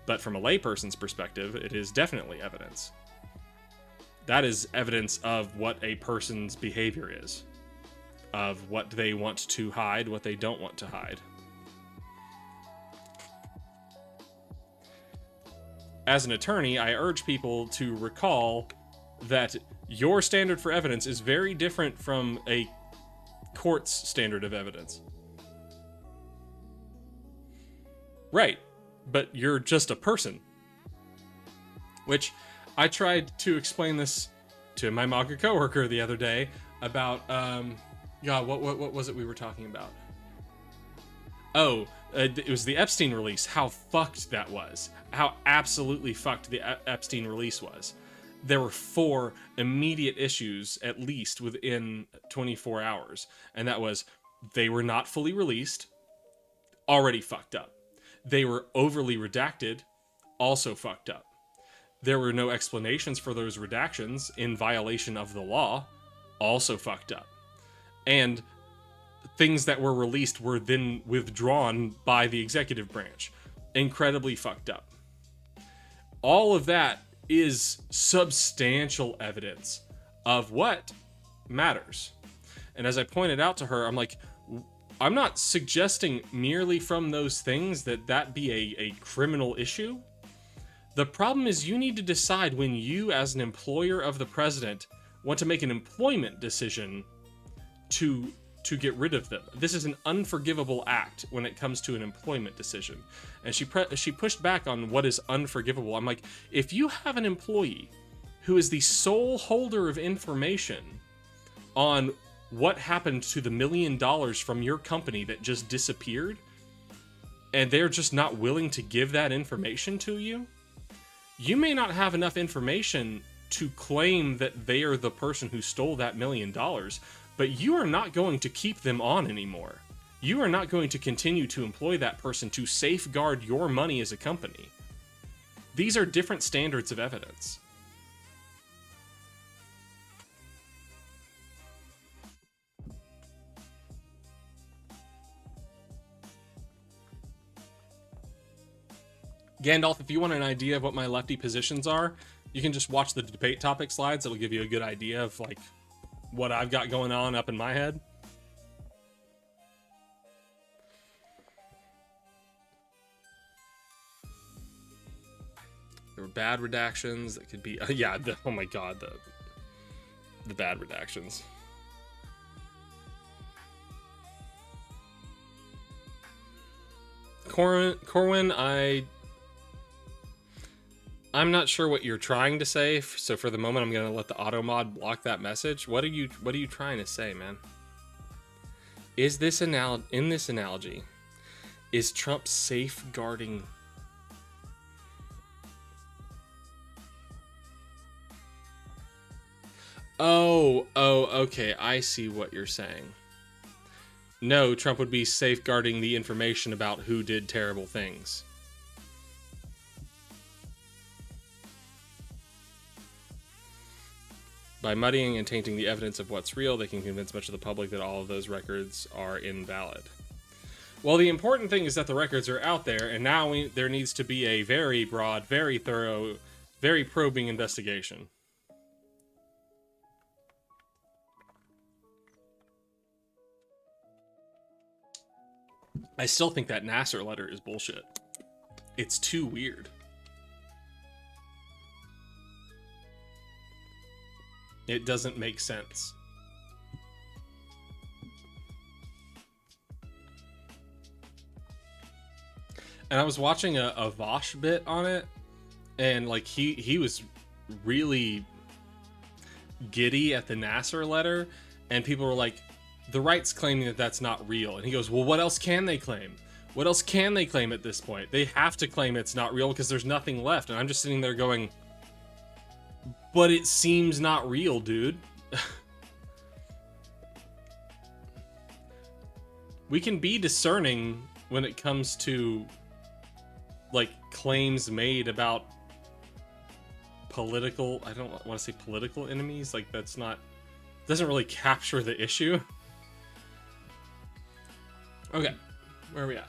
Speaker 1: But from a layperson's perspective, it is definitely evidence. That is evidence of what a person's behavior is, of what they want to hide, what they don't want to hide. As an attorney, I urge people to recall that your standard for evidence is very different from a court's standard of evidence. Right, but you're just a person. Which, I tried to explain this to my MAGA coworker the other day about, God, what was it we were talking about? Oh, it was the Epstein release, how fucked that was. How absolutely fucked the Epstein release was. There were 4 immediate issues, at least, within 24 hours. And that was, they were not fully released, already fucked up. They were overly redacted, also fucked up. There were no explanations for those redactions in violation of the law, also fucked up. And things that were released were then withdrawn by the executive branch, incredibly fucked up. All of that is substantial evidence of what matters. And as I pointed out to her, I'm like, I'm not suggesting merely from those things that be a criminal issue. The problem is you need to decide when you, as an employer of the president, want to make an employment decision to get rid of them. This is an unforgivable act when it comes to an employment decision. And she pushed back on what is unforgivable. I'm like, if you have an employee who is the sole holder of information on what happened to the $1 million from your company that just disappeared, and they're just not willing to give that information to you, you may not have enough information to claim that they are the person who stole that $1 million, but you are not going to keep them on anymore. You are not going to continue to employ that person to safeguard your money as a company. These are different standards of evidence. Gandalf, if you want an idea of what my lefty positions are, you can just watch the debate topic slides. It'll give you a good idea of like what I've got going on up in my head. There were bad redactions that could be, oh my god, the bad redactions. Corwin, I'm not sure what you're trying to say, so for the moment I'm going to let the auto mod block that message. What are you trying to say, man? Is this in this analogy, is Trump safeguarding? Oh, okay, I see what you're saying. No, Trump would be safeguarding the information about who did terrible things. By muddying and tainting the evidence of what's real, they can convince much of the public that all of those records are invalid. Well, the important thing is that the records are out there, and now there needs to be a very broad, very thorough, very probing investigation. I still think that Nasser letter is bullshit. It's too weird. It doesn't make sense. And I was watching a Vosh bit on it, and like he was really giddy at the Nasser letter, and people were like, the right's claiming that that's not real. And he goes, well, what else can they claim? What else can they claim at this point? They have to claim it's not real because there's nothing left. And I'm just sitting there going, but it seems not real, dude. We can be discerning when it comes to like claims made about political, I don't want to say political enemies, like that's not, doesn't really capture the issue. Okay, where are we at?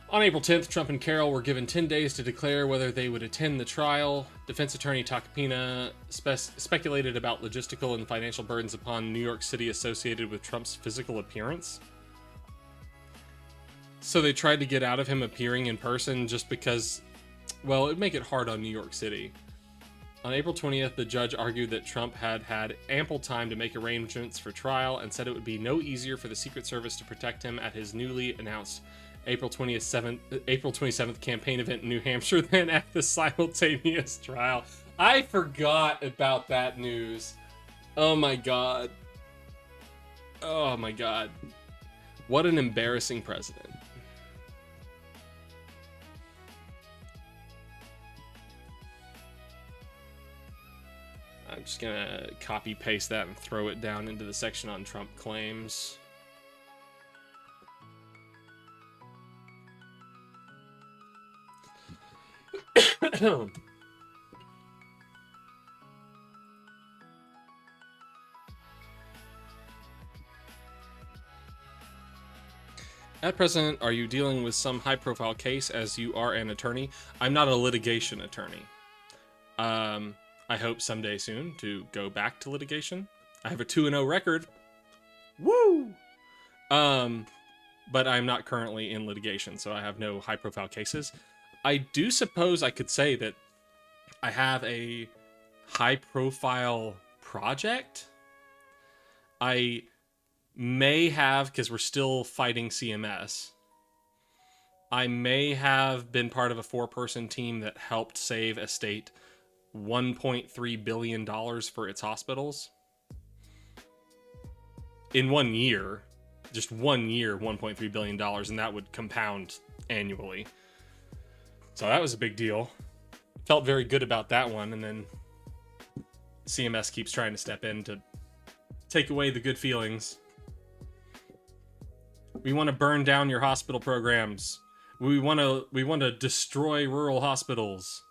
Speaker 1: On April 10th, Trump and Carroll were given 10 days to declare whether they would attend the trial. Defense attorney Takapina speculated about logistical and financial burdens upon New York City associated with Trump's physical appearance. So they tried to get out of him appearing in person just because, well, it'd make it hard on New York City. On April 20th, the judge argued that Trump had had ample time to make arrangements for trial and said it would be no easier for the Secret Service to protect him at his newly announced April 27th campaign event in New Hampshire than at the simultaneous trial. I forgot about that news. Oh my god. Oh my god. What an embarrassing president. I'm just gonna copy paste that and throw it down into the section on Trump claims. At present, are you dealing with some high-profile case as you are an attorney? I'm not a litigation attorney. I hope someday soon to go back to litigation. I have a 2-0 record. Woo! But I'm not currently in litigation, so I have no high-profile cases. I do suppose I could say that I have a high-profile project. I may have, because we're still fighting CMS, I may have been part of a 4-person team that helped save a state $1.3 billion for its hospitals. In 1 year, just 1 year, $1.3 billion, and that would compound annually. So that was a big deal. Felt very good about that one, and then CMS keeps trying to step in to take away the good feelings. We want to burn down your hospital programs. We want to destroy rural hospitals.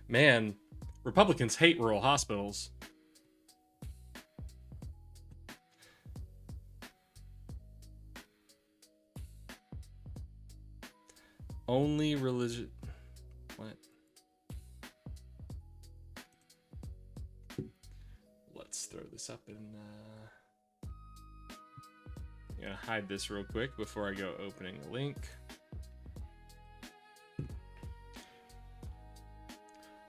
Speaker 1: Man, Republicans hate rural hospitals. Only religion... What? Let's throw this up in... I'm gonna hide this real quick before I go opening the link.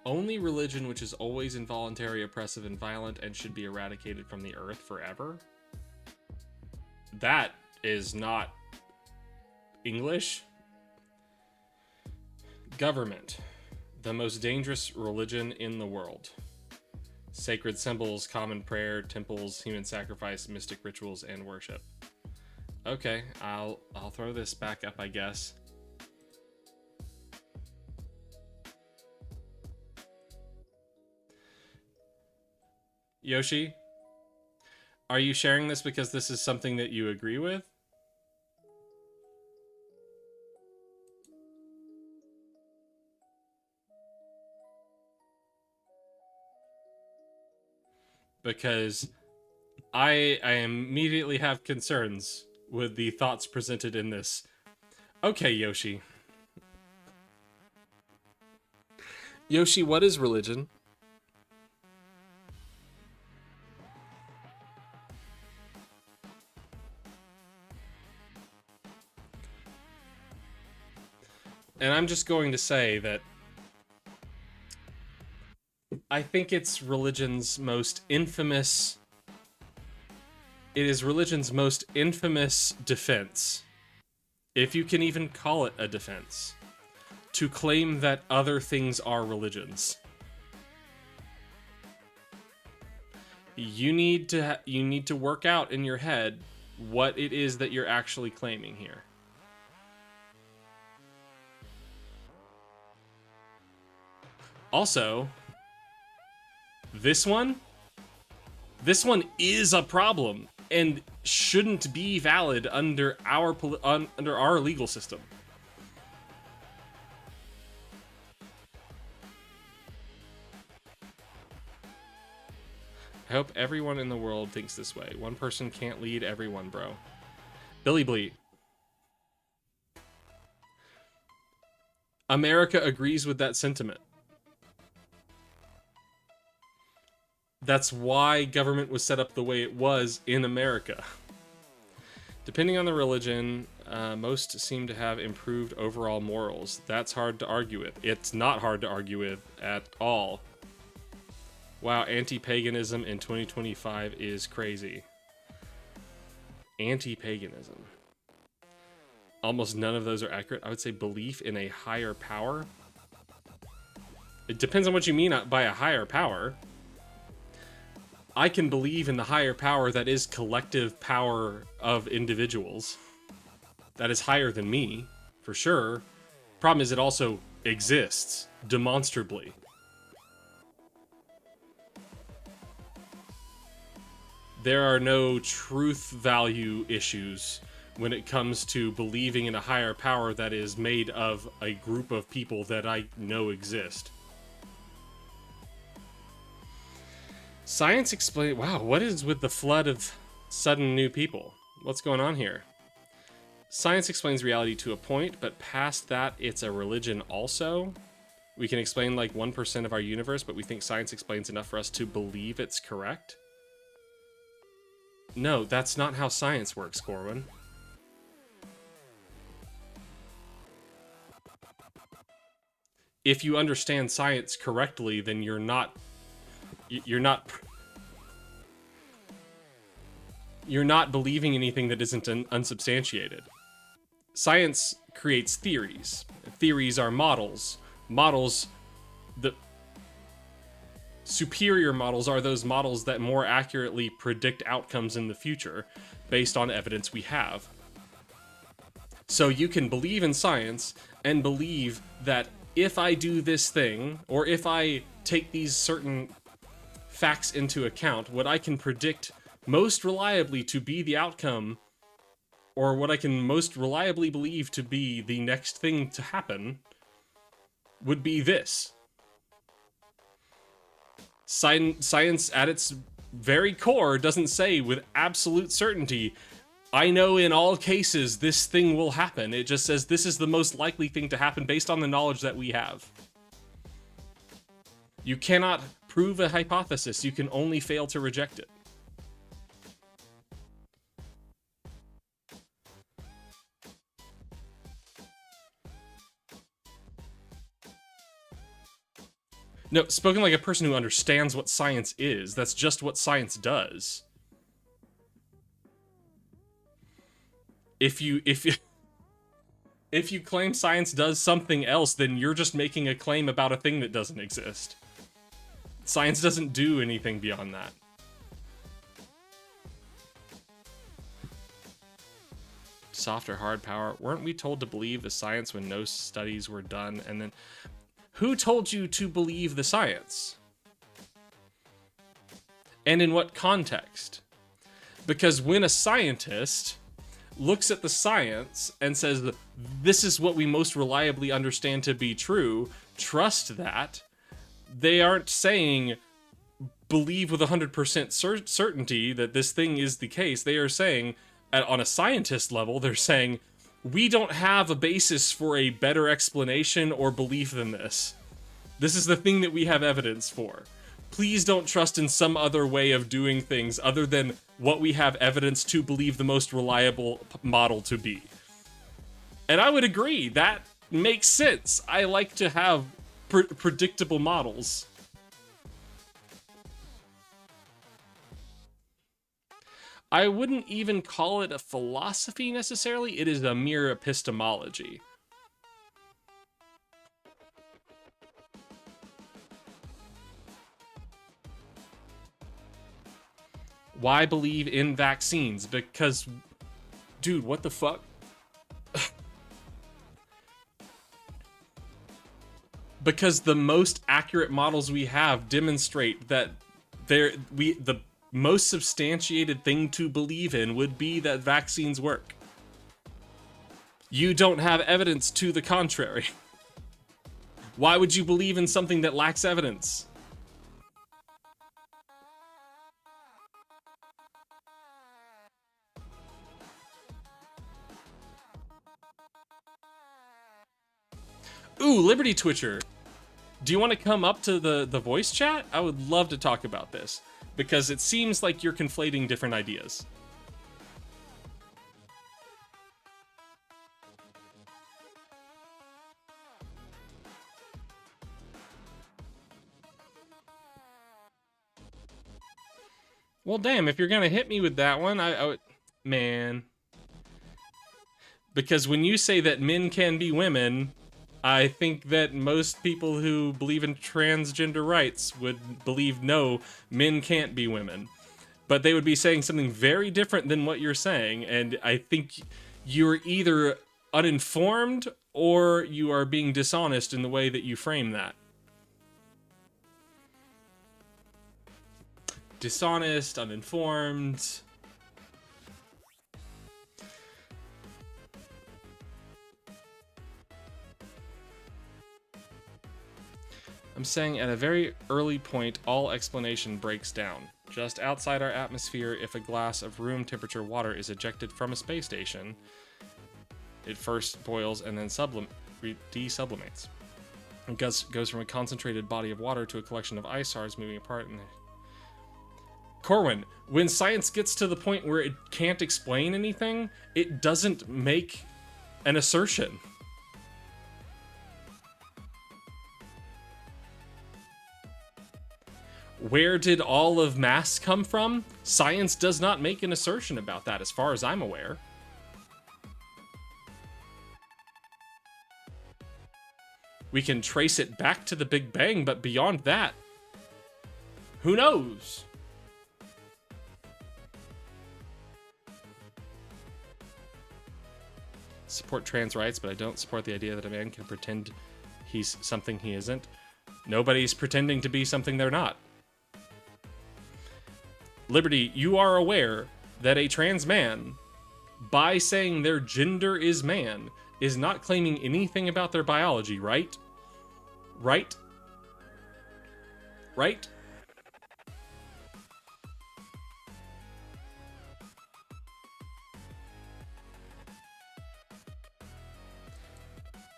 Speaker 1: Only religion which is always involuntary, oppressive, and violent and should be eradicated from the earth forever. That is not English. Government. The most dangerous religion in the world. Sacred symbols, common prayer, temples, human sacrifice, mystic rituals, and worship. Okay, I'll throw this back up, I guess. Yoshi, are you sharing this because this is something that you agree with? Because I immediately have concerns with the thoughts presented in this. Okay, Yoshi. Yoshi, what is religion? And I'm just going to say that I think it's religion's most infamous... It is religion's most infamous defense, if you can even call it a defense, to claim that other things are religions. You need to work out in your head what it is that you're actually claiming here. Also, this one is a problem and shouldn't be valid under our legal system. I hope everyone in the world thinks this way. One person can't lead everyone, bro. Billy Blee. America agrees with that sentiment. That's why government was set up the way it was in America. Depending on the religion, most seem to have improved overall morals. That's hard to argue with. It's not hard to argue with at all. Wow, anti-paganism in 2025 is crazy. Anti-paganism. Almost none of those are accurate. I would say belief in a higher power. It depends on what you mean by a higher power. I can believe in the higher power that is collective power of individuals. That is higher than me, for sure. Problem is it also exists, demonstrably. There are no truth value issues when it comes to believing in a higher power that is made of a group of people that I know exist. Science explain. Wow, what is with the flood of sudden new people? What's going on here? Science explains reality to a point, but past that, it's a religion also. We can explain like 1% of our universe, but we think science explains enough for us to believe it's correct. No, that's not how science works, Corwin. If you understand science correctly, then you're not believing anything that isn't unsubstantiated. Science creates theories. Theories are models. The superior models are those models that more accurately predict outcomes in the future based on evidence we have. So you can believe in science and believe that if I do this thing, or if I take these certain facts into account, what I can predict most reliably to be the outcome, or what I can most reliably believe to be the next thing to happen, would be this. Science at its very core doesn't say with absolute certainty, I know in all cases this thing will happen. It just says this is the most likely thing to happen based on the knowledge that we have. You cannot prove a hypothesis, you can only fail to reject it. No, spoken like a person who understands what science is. That's just what science does. If you if you claim science does something else, then you're just making a claim about a thing that doesn't exist. Science doesn't do anything beyond that. Soft or hard power? Weren't we told to believe the science when no studies were done? And then, who told you to believe the science? And in what context? Because when a scientist looks at the science and says, this is what we most reliably understand to be true, trust that, they aren't saying, believe with 100% certainty that this thing is the case. They are saying, on a scientist level, they're saying, we don't have a basis for a better explanation or belief than this. This is the thing that we have evidence for. Please don't trust in some other way of doing things other than what we have evidence to believe the most reliable model to be. And I would agree, that makes sense. I like to have predictable models. I wouldn't even call it a philosophy necessarily, it is a mere epistemology. Why believe in vaccines? Because, dude, what the fuck? Because the most accurate models we have demonstrate that the most substantiated thing to believe in would be that vaccines work. You don't have evidence to the contrary. Why would you believe in something that lacks evidence? Ooh, Liberty Twitcher. Do you want to come up to the voice chat? I would love to talk about this, because it seems like you're conflating different ideas. Well, damn, if you're gonna hit me with that one, I would... Man. Because when you say that men can be women, I think that most people who believe in transgender rights would believe, no, men can't be women. But they would be saying something very different than what you're saying, and I think you're either uninformed or you are being dishonest in the way that you frame that. Dishonest, uninformed. I'm saying at a very early point, all explanation breaks down. Just outside our atmosphere, if a glass of room temperature water is ejected from a space station, it first boils and then desublimates. It goes from a concentrated body of water to a collection of ice shards moving apart. And Corwin, when science gets to the point where it can't explain anything, it doesn't make an assertion. Where did all of mass come from? Science does not make an assertion about that, as far as I'm aware. We can trace it back to the Big Bang, but beyond that, who knows? Support trans rights, but I don't support the idea that a man can pretend he's something he isn't. Nobody's pretending to be something they're not. Liberty, you are aware that a trans man, by saying their gender is man, is not claiming anything about their biology, right? Right? Right?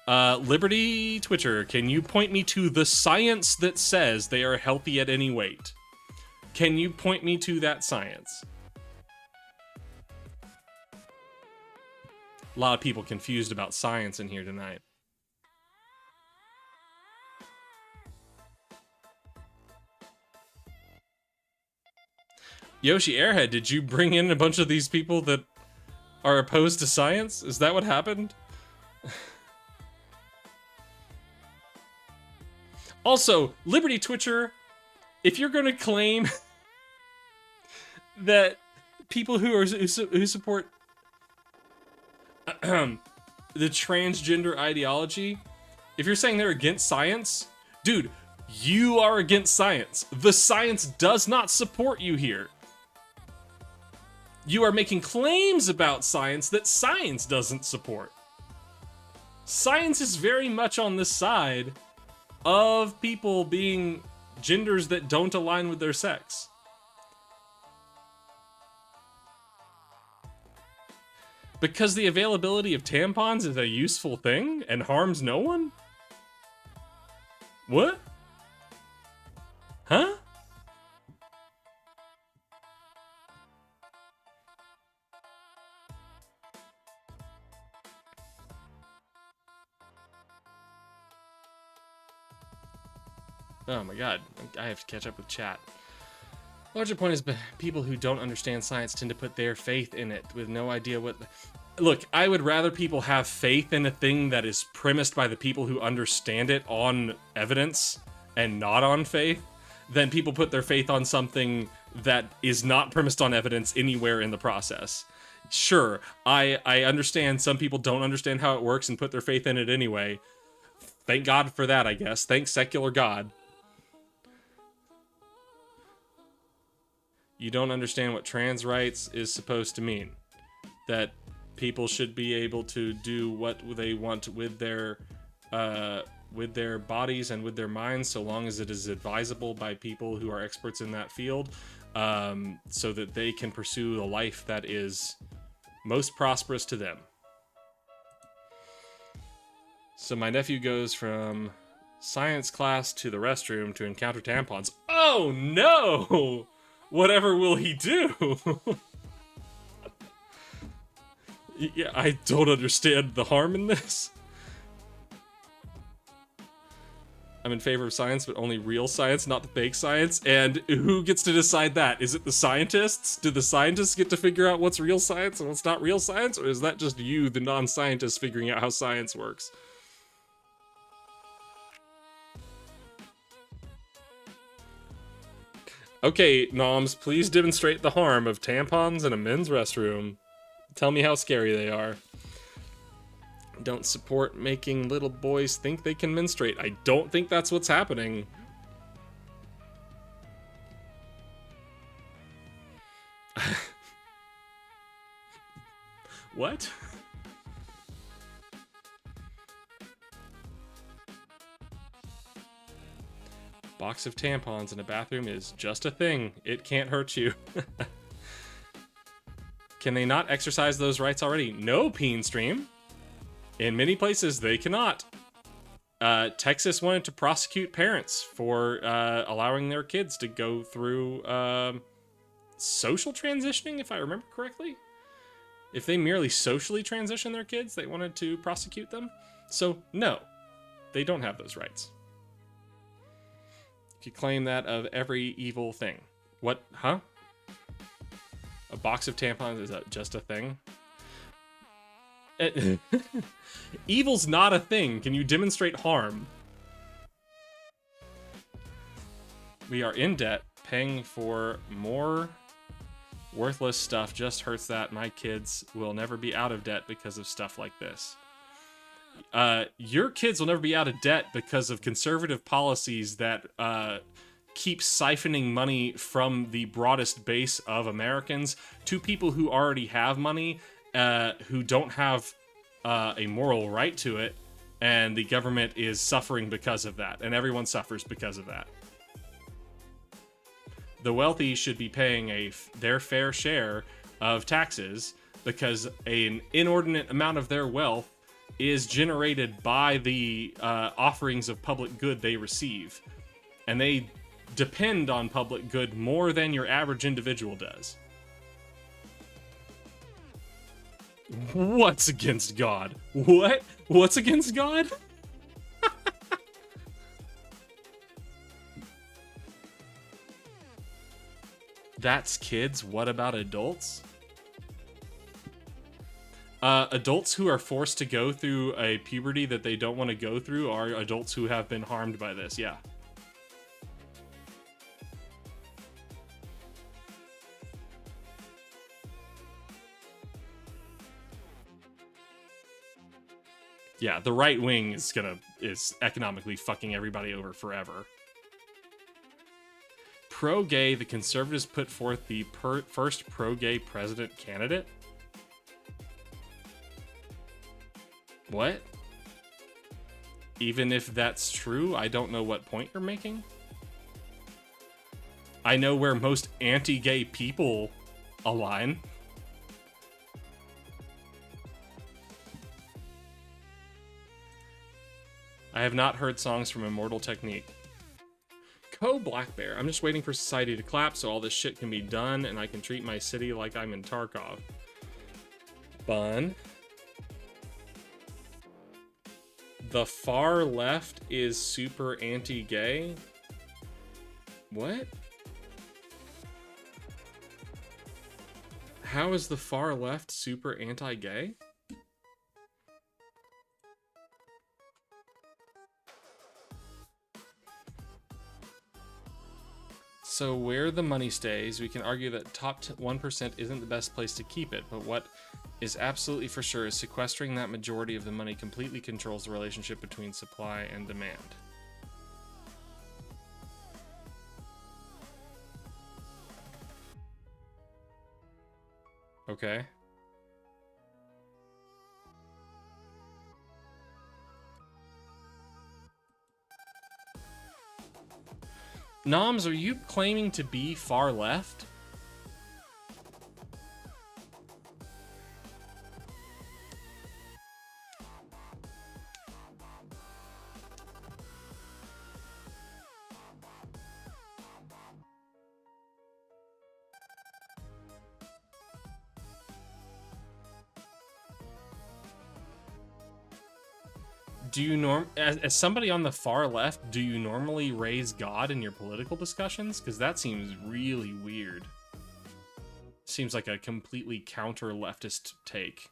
Speaker 1: Liberty Twitcher, can you point me to the science that says they are healthy at any weight? Can you point me to that science? A lot of people confused about science in here tonight. Yoshi Airhead, did you bring in a bunch of these people that are opposed to science? Is that what happened? Also, Liberty Twitcher, if you're going to claim that people who support the transgender ideology, if you're saying they're against science, dude, you are against science. The science does not support you here. You are making claims about science that science doesn't support. Science is very much on the side of people being genders that don't align with their sex. Because the availability of tampons is a useful thing and harms no one? What? Huh? Oh my god, I have to catch up with chat. Larger point is people who don't understand science tend to put their faith in it with no idea what... Look, I would rather people have faith in a thing that is premised by the people who understand it on evidence and not on faith than people put their faith on something that is not premised on evidence anywhere in the process. Sure, I understand some people don't understand how it works and put their faith in it anyway. Thank God for that, I guess. Thanks, secular God. You don't understand what trans rights is supposed to mean. That people should be able to do what they want with their bodies and with their minds, so long as it is advisable by people who are experts in that field, so that they can pursue a life that is most prosperous to them. So my nephew goes from science class to the restroom to encounter tampons. Oh no! Whatever will he do? Yeah, I don't understand the harm in this. I'm in favor of science, but only real science, not the fake science. And who gets to decide that? Is it the scientists? Do the scientists get to figure out what's real science and what's not real science? Or is that just you, the non-scientist, figuring out how science works? Okay, Noms, please demonstrate the harm of tampons in a men's restroom. Tell me how scary they are. Don't support making little boys think they can menstruate. I don't think that's what's happening. What? Box of tampons in a bathroom is just a thing. It can't hurt you. Can they not exercise those rights already? No, Peenstream. In many places, they cannot. Texas wanted to prosecute parents for allowing their kids to go through social transitioning, if I remember correctly. If they merely socially transition their kids, they wanted to prosecute them. So, no, they don't have those rights. If you claim that of every evil thing. What? Huh? A box of tampons is just a thing? Evil's not a thing. Can you demonstrate harm? We are in debt. Paying for more worthless stuff just hurts that. My kids will never be out of debt because of stuff like this. Your kids will never be out of debt because of conservative policies that keep siphoning money from the broadest base of Americans to people who already have money, who don't have a moral right to it, and the government is suffering because of that, and everyone suffers because of that. The wealthy should be paying their fair share of taxes because an inordinate amount of their wealth is generated by the offerings of public good they receive. And they depend on public good more than your average individual does. What's against God? What? What's against God? That's kids. What about adults? Adults who are forced to go through a puberty that they don't want to go through are adults who have been harmed by this. Yeah. Yeah, the right wing is economically fucking everybody over forever. Pro-gay, the conservatives put forth the first pro-gay president candidate? What? Even if that's true, I don't know what point you're making. I know where most anti-gay people align. I have not heard songs from Immortal Technique. Black Bear. I'm just waiting for society to collapse so all this shit can be done and I can treat my city like I'm in Tarkov. Bun. The far left is super anti-gay? What? How is the far left super anti-gay? So where the money stays, we can argue that top 1% isn't the best place to keep it, but what is absolutely for sure is sequestering that majority of the money completely controls the relationship between supply and demand. Okay. Noms, are you claiming to be far left? Do you as somebody on the far left, do you normally raise God in your political discussions? Because that seems really weird. Seems like a completely counter leftist take.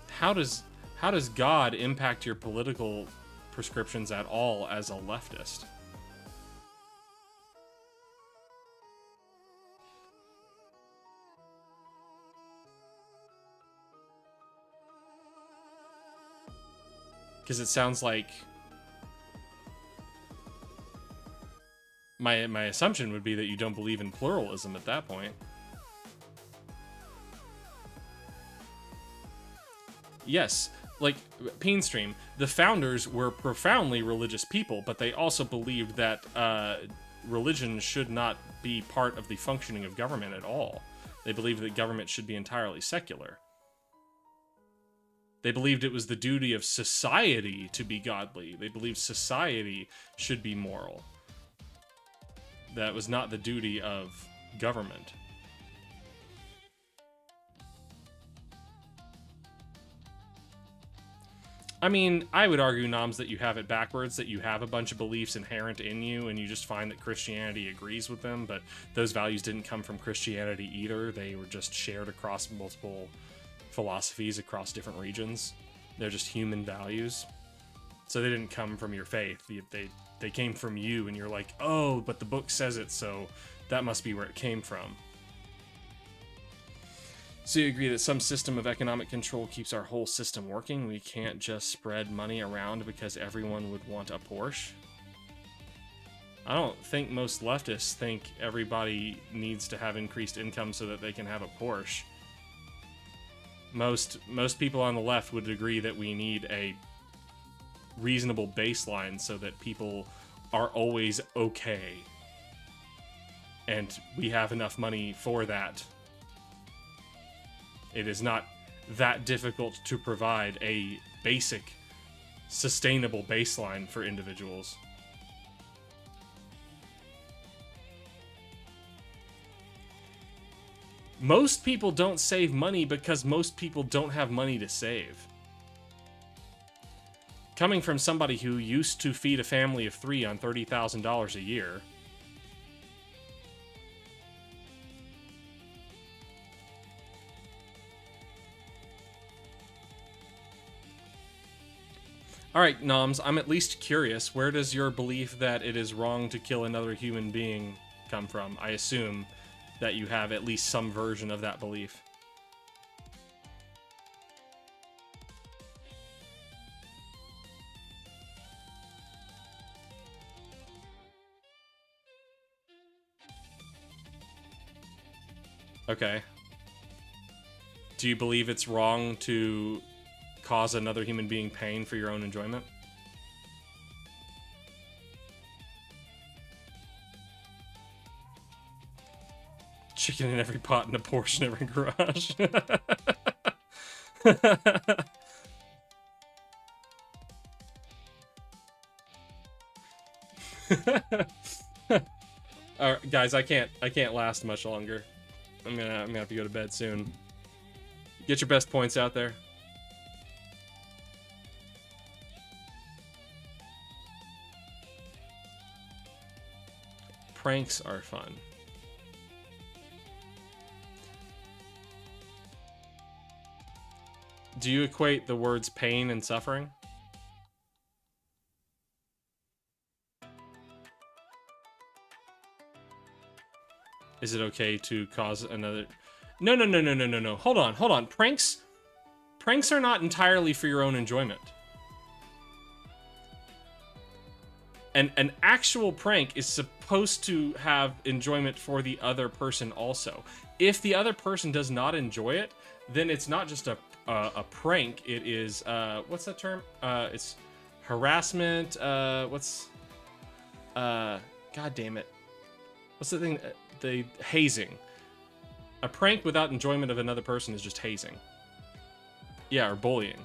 Speaker 1: How does God impact your political prescriptions at all as a leftist? Because it sounds like my assumption would be that you don't believe in pluralism at that point. Yes, like Peenstream, the founders were profoundly religious people, but they also believed that religion should not be part of the functioning of government at all. They believed that government should be entirely secular. They believed it was the duty of society to be godly. They believed society should be moral. That was not the duty of government. I mean, I would argue, Noms, that you have it backwards, that you have a bunch of beliefs inherent in you, and you just find that Christianity agrees with them, but those values didn't come from Christianity either. They were just shared across multiple philosophies across different regions. They're just human values. So they didn't come from your faith. They came from you, and you're like, oh, but the book says it, so that must be where it came from. So you agree that some system of economic control keeps our whole system working? We can't just spread money around because everyone would want a Porsche? I don't think most leftists think everybody needs to have increased income so that they can have a Porsche. Most people on the left would agree that we need a reasonable baseline so that people are always okay. And we have enough money for that. It is not that difficult to provide a basic, sustainable baseline for individuals. Most people don't save money because most people don't have money to save. Coming from somebody who used to feed a family of 3 on $30,000 a year. Alright, Noms, I'm at least curious. Where does your belief that it is wrong to kill another human being come from? I assume that you have at least some version of that belief. Okay. Do you believe it's wrong to cause another human being pain for your own enjoyment? Chicken in every pot and a Porsche in every garage. All right, guys, I can't last much longer. I'm gonna have to go to bed soon. Get your best points out there. Pranks are fun. Do you equate the words pain and suffering? Is it okay to cause another... No. Hold on. Pranks are not entirely for your own enjoyment. An actual prank is supposed to have enjoyment for the other person also. If the other person does not enjoy it, then it's not just a prank. It is, what's that term? It's harassment, God damn it. What's the thing? The hazing. A prank without enjoyment of another person is just hazing. Yeah, or bullying.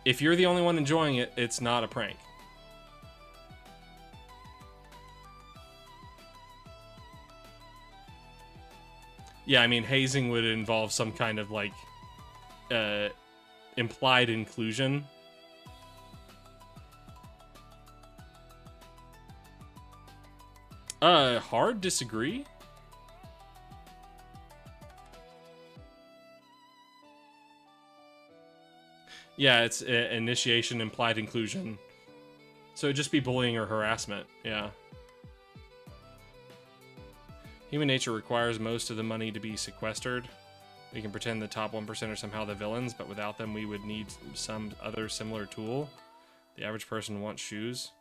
Speaker 1: If you're the only one enjoying it, it's not a prank. Yeah, I mean, hazing would involve some kind of, like, implied inclusion. Hard disagree? Yeah, it's initiation, implied inclusion. So it'd just be bullying or harassment, yeah. Human nature requires most of the money to be sequestered. We can pretend the top 1% are somehow the villains, but without them we would need some other similar tool. The average person wants shoes.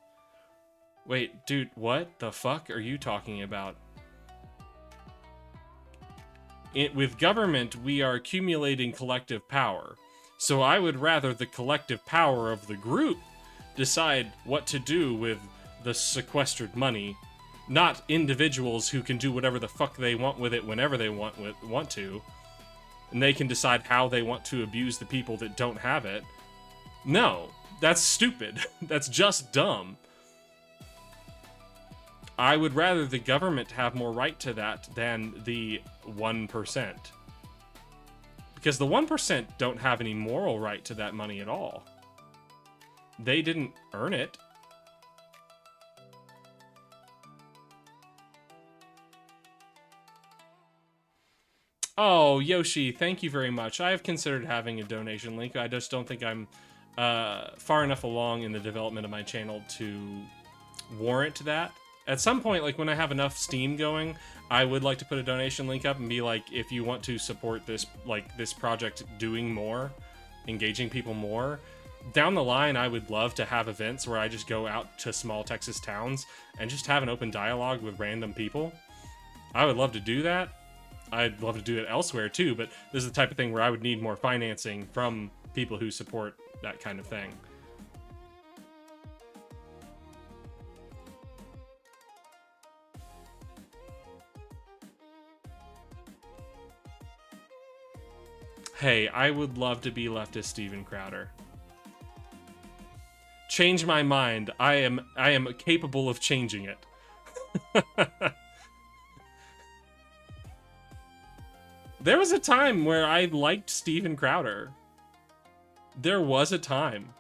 Speaker 1: Wait, dude, what the fuck are you talking about? With government, we are accumulating collective power. So I would rather the collective power of the group decide what to do with the sequestered money, not individuals who can do whatever the fuck they want with it whenever they want to, and they can decide how they want to abuse the people that don't have it. No, that's stupid. That's just dumb. I would rather the government have more right to that than the 1%. Because the 1% don't have any moral right to that money at all. They didn't earn it. Oh, Yoshi, thank you very much. I have considered having a donation link. I just don't think I'm far enough along in the development of my channel to warrant that. At some point, like when I have enough steam going, I would like to put a donation link up and be like, if you want to support this, like this project doing more, engaging people more, down the line, I would love to have events where I just go out to small Texas towns and just have an open dialogue with random people. I would love to do that. I'd love to do it elsewhere too, but this is the type of thing where I would need more financing from people who support that kind of thing. Hey, I would love to be leftist Steven Crowder. Change my mind. I am capable of changing it. There was a time where I liked Steven Crowder. There was a time.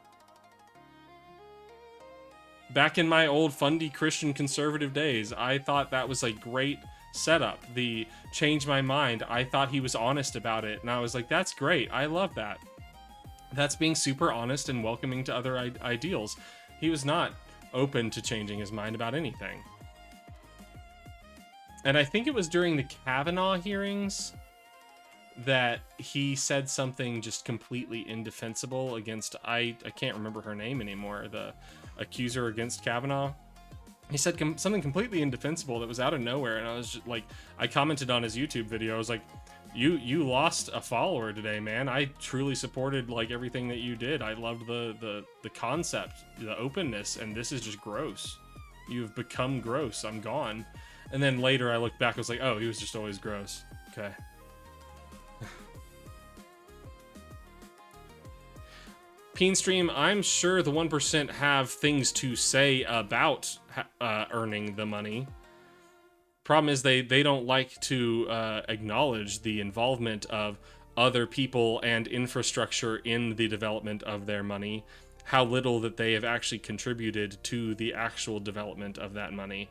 Speaker 1: Back in my old fundy Christian conservative days, I thought that was a great setup. The change my mind, I thought he was honest about it, and I was like, that's great. I love that. That's being super honest and welcoming to other ideals. He was not open to changing his mind about anything. And I think it was during the Kavanaugh hearings that he said something just completely indefensible against, I can't remember her name anymore, the accuser against Kavanaugh. He said something completely indefensible that was out of nowhere, and I was just like, I commented on his YouTube video. I was like, you lost a follower today, man. I truly supported like everything that you did. I loved the concept, the openness, and this is just gross. You've become gross. I'm gone. And then later I looked back, I was like, oh, he was just always gross. Okay. Peenstream, I'm sure the 1% have things to say about earning the money. Problem is they don't like to acknowledge the involvement of other people and infrastructure in the development of their money, how little that they have actually contributed to the actual development of that money,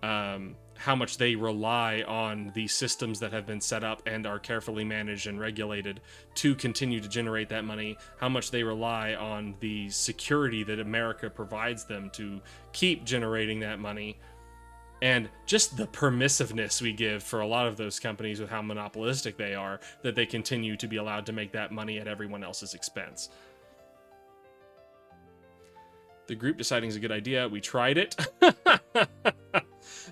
Speaker 1: how much they rely on the systems that have been set up and are carefully managed and regulated to continue to generate that money, how much they rely on the security that America provides them to keep generating that money, and just the permissiveness we give for a lot of those companies with how monopolistic they are, that they continue to be allowed to make that money at everyone else's expense. The group deciding is a good idea. We tried it.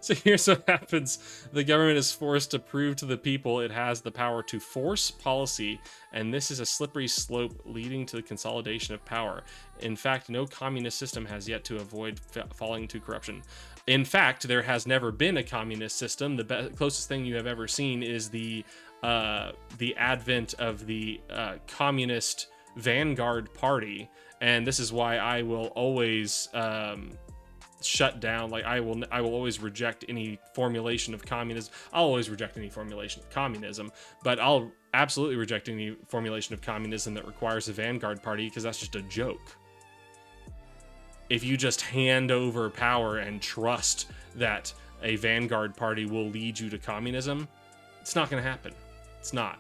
Speaker 1: So here's what happens. The government is forced to prove to the people it has the power to force policy, and this is a slippery slope leading to the consolidation of power. In fact, no communist system has yet to avoid falling to corruption. In fact, there has never been a communist system. The closest thing you have ever seen is the advent of the communist vanguard party, and this is why I will always shut down, like I will always reject any formulation of communism. I'll always reject any formulation of communism, but I'll absolutely reject any formulation of communism that requires a vanguard party, because that's just a joke. If you just hand over power and trust that a vanguard party will lead you to communism, it's not going to happen. It's not.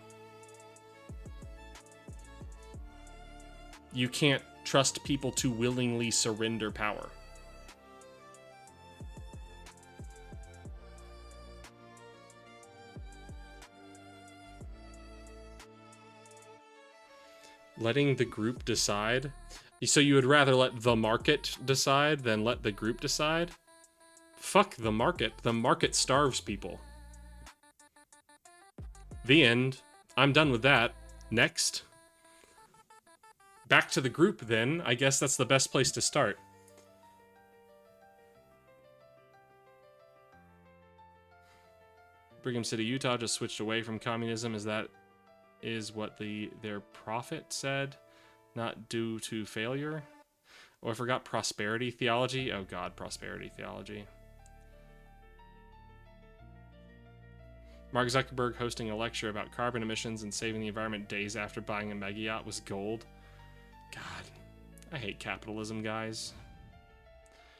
Speaker 1: You can't trust people to willingly surrender power. Letting the group decide? So you would rather let the market decide than let the group decide? Fuck the market. The market starves people. The end. I'm done with that. Next. Back to the group then. I guess that's the best place to start. Brigham City, Utah just switched away from communism. Is what their prophet said, not due to failure. Oh, I forgot prosperity theology. Oh god, prosperity theology. Mark Zuckerberg hosting a lecture about carbon emissions and saving the environment days after buying a mega yacht was gold. God, I hate capitalism, guys.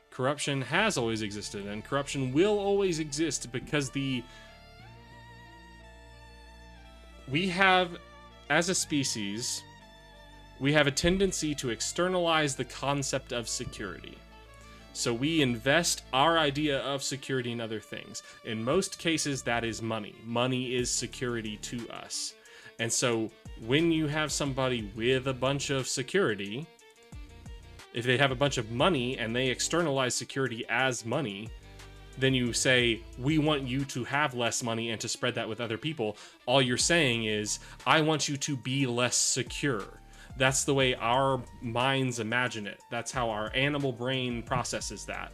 Speaker 1: Corruption has always existed, and corruption will always exist because we have, as a species, we have a tendency to externalize the concept of security. So we invest our idea of security in other things. In most cases, that is money. Money is security to us. And so when you have somebody with a bunch of security, if they have a bunch of money and they externalize security as money, then you say, we want you to have less money and to spread that with other people. All you're saying is, I want you to be less secure. That's the way our minds imagine it. That's how our animal brain processes that.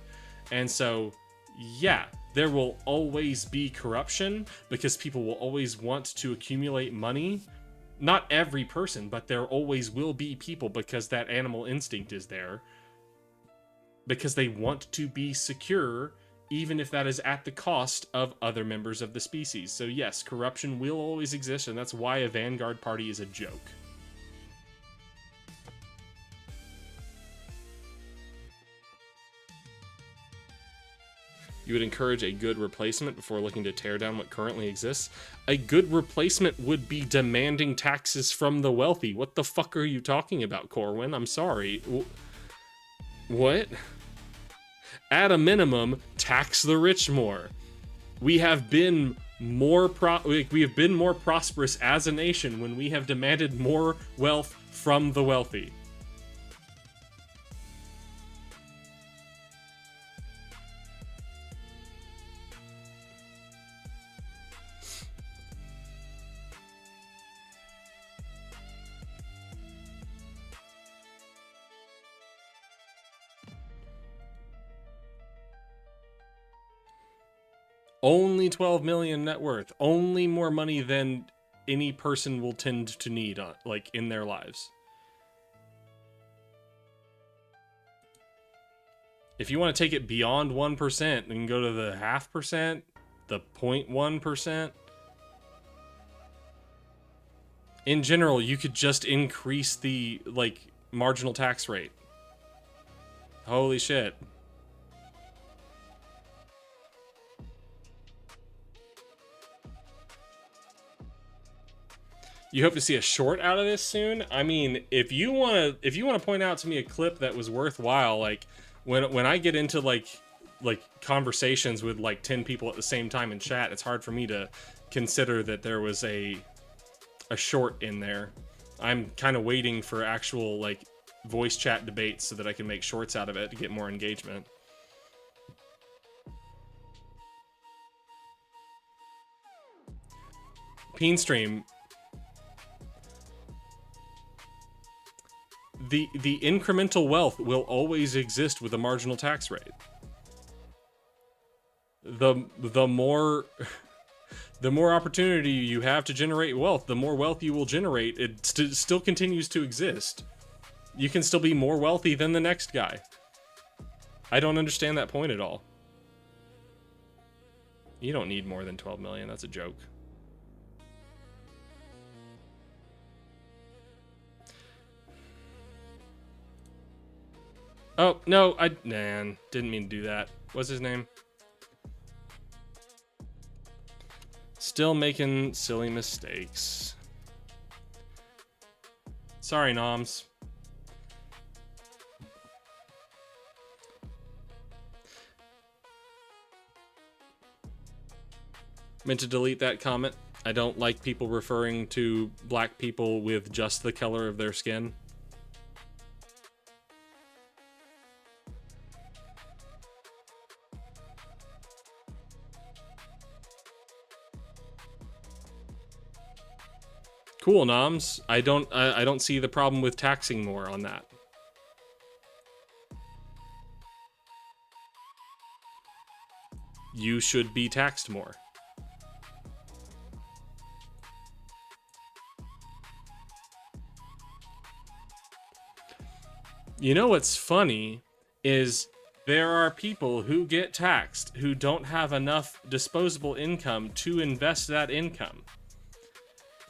Speaker 1: And so, yeah, there will always be corruption because people will always want to accumulate money. Not every person, but there always will be people, because that animal instinct is there. Because they want to be secure even if that is at the cost of other members of the species. So yes, corruption will always exist, and that's why a vanguard party is a joke. You would encourage a good replacement before looking to tear down what currently exists? A good replacement would be demanding taxes from the wealthy. What the fuck are you talking about, Corwin? I'm sorry. What? At a minimum, tax the rich more. We have been more prosperous as a nation when we have demanded more wealth from the wealthy. Only 12 million net worth. Only more money than any person will tend to need, like, in their lives. If you want to take it beyond 1%, then go to the 0.5%, the 0.1%. In general, you could just increase the, like, marginal tax rate. Holy shit. You hope to see a short out of this soon? I mean, if you want to point out to me a clip that was worthwhile, like when I get into like conversations with like 10 people at the same time in chat, it's hard for me to consider that there was a short in there. I'm kind of waiting for actual like voice chat debates so that I can make shorts out of it to get more engagement. Peenstream. The incremental wealth will always exist with a marginal tax rate. The more opportunity you have to generate wealth, the more wealth you will generate. It still continues to exist. You can still be more wealthy than the next guy. I don't understand that point at all. You don't need more than 12 million. That's a joke. Oh, no, didn't mean to do that. What's his name? Still making silly mistakes. Sorry, Noms. Meant to delete that comment. I don't like people referring to black people with just the color of their skin. Cool, Noms. I don't see the problem with taxing more on that. You should be taxed more. You know what's funny is there are people who get taxed who don't have enough disposable income to invest that income.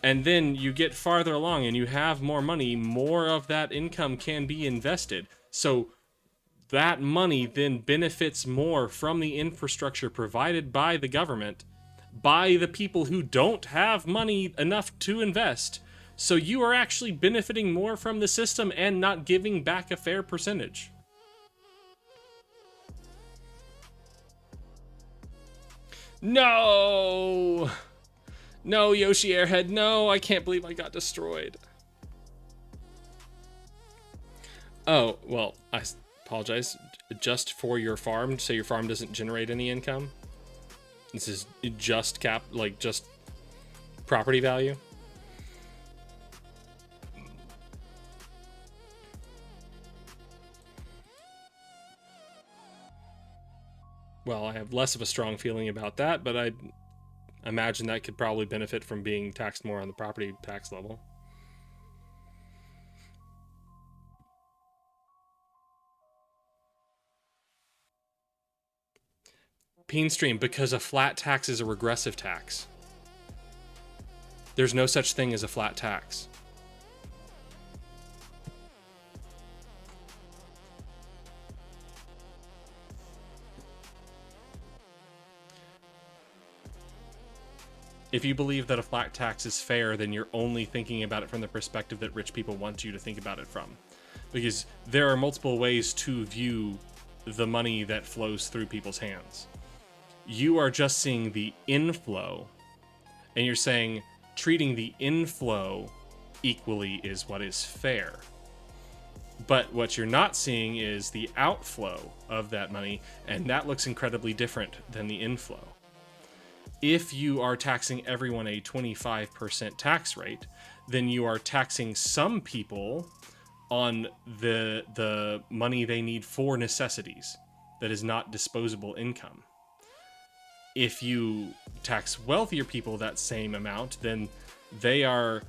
Speaker 1: And then you get farther along and you have more money, more of that income can be invested. So that money then benefits more from the infrastructure provided by the government, by the people who don't have money enough to invest. So you are actually benefiting more from the system and not giving back a fair percentage. No! No, Yoshi Airhead, no, I can't believe I got destroyed. Oh, well, I apologize. Just for your farm, so your farm doesn't generate any income? This is just just property value? Well, I have less of a strong feeling about that, but I imagine that could probably benefit from being taxed more on the property tax level. Stream, because a flat tax is a regressive tax. There's no such thing as a flat tax. If you believe that a flat tax is fair, then you're only thinking about it from the perspective that rich people want you to think about it from. Because there are multiple ways to view the money that flows through people's hands. You are just seeing the inflow, and you're saying treating the inflow equally is what is fair. But what you're not seeing is the outflow of that money, and that looks incredibly different than the inflow. If you are taxing everyone a 25% tax rate, then you are taxing some people on the money they need for necessities that is not disposable income. If you tax wealthier people that same amount, then they are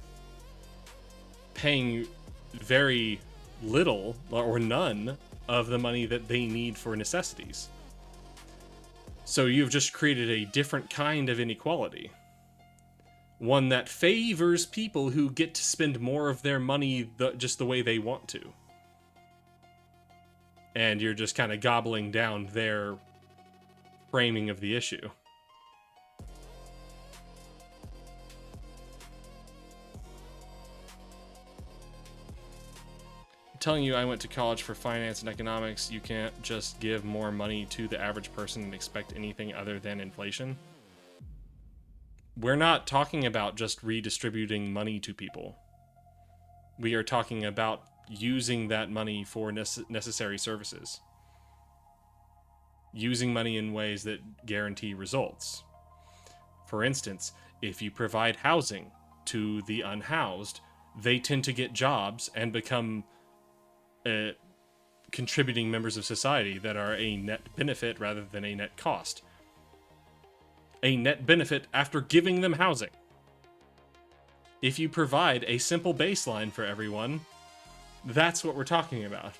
Speaker 1: paying very little or none of the money that they need for necessities. So you've just created a different kind of inequality. One that favors people who get to spend more of their money just the way they want to. And you're just kind of gobbling down their framing of the issue. Telling you I went to college for finance and economics, you can't just give more money to the average person and expect anything other than inflation. We're not talking about just redistributing money to people. We are talking about using that money for necessary services. Using money in ways that guarantee results. For instance, if you provide housing to the unhoused, they tend to get jobs and become contributing members of society that are a net benefit rather than a net cost. A net benefit after giving them housing. If you provide a simple baseline for everyone, that's what we're talking about.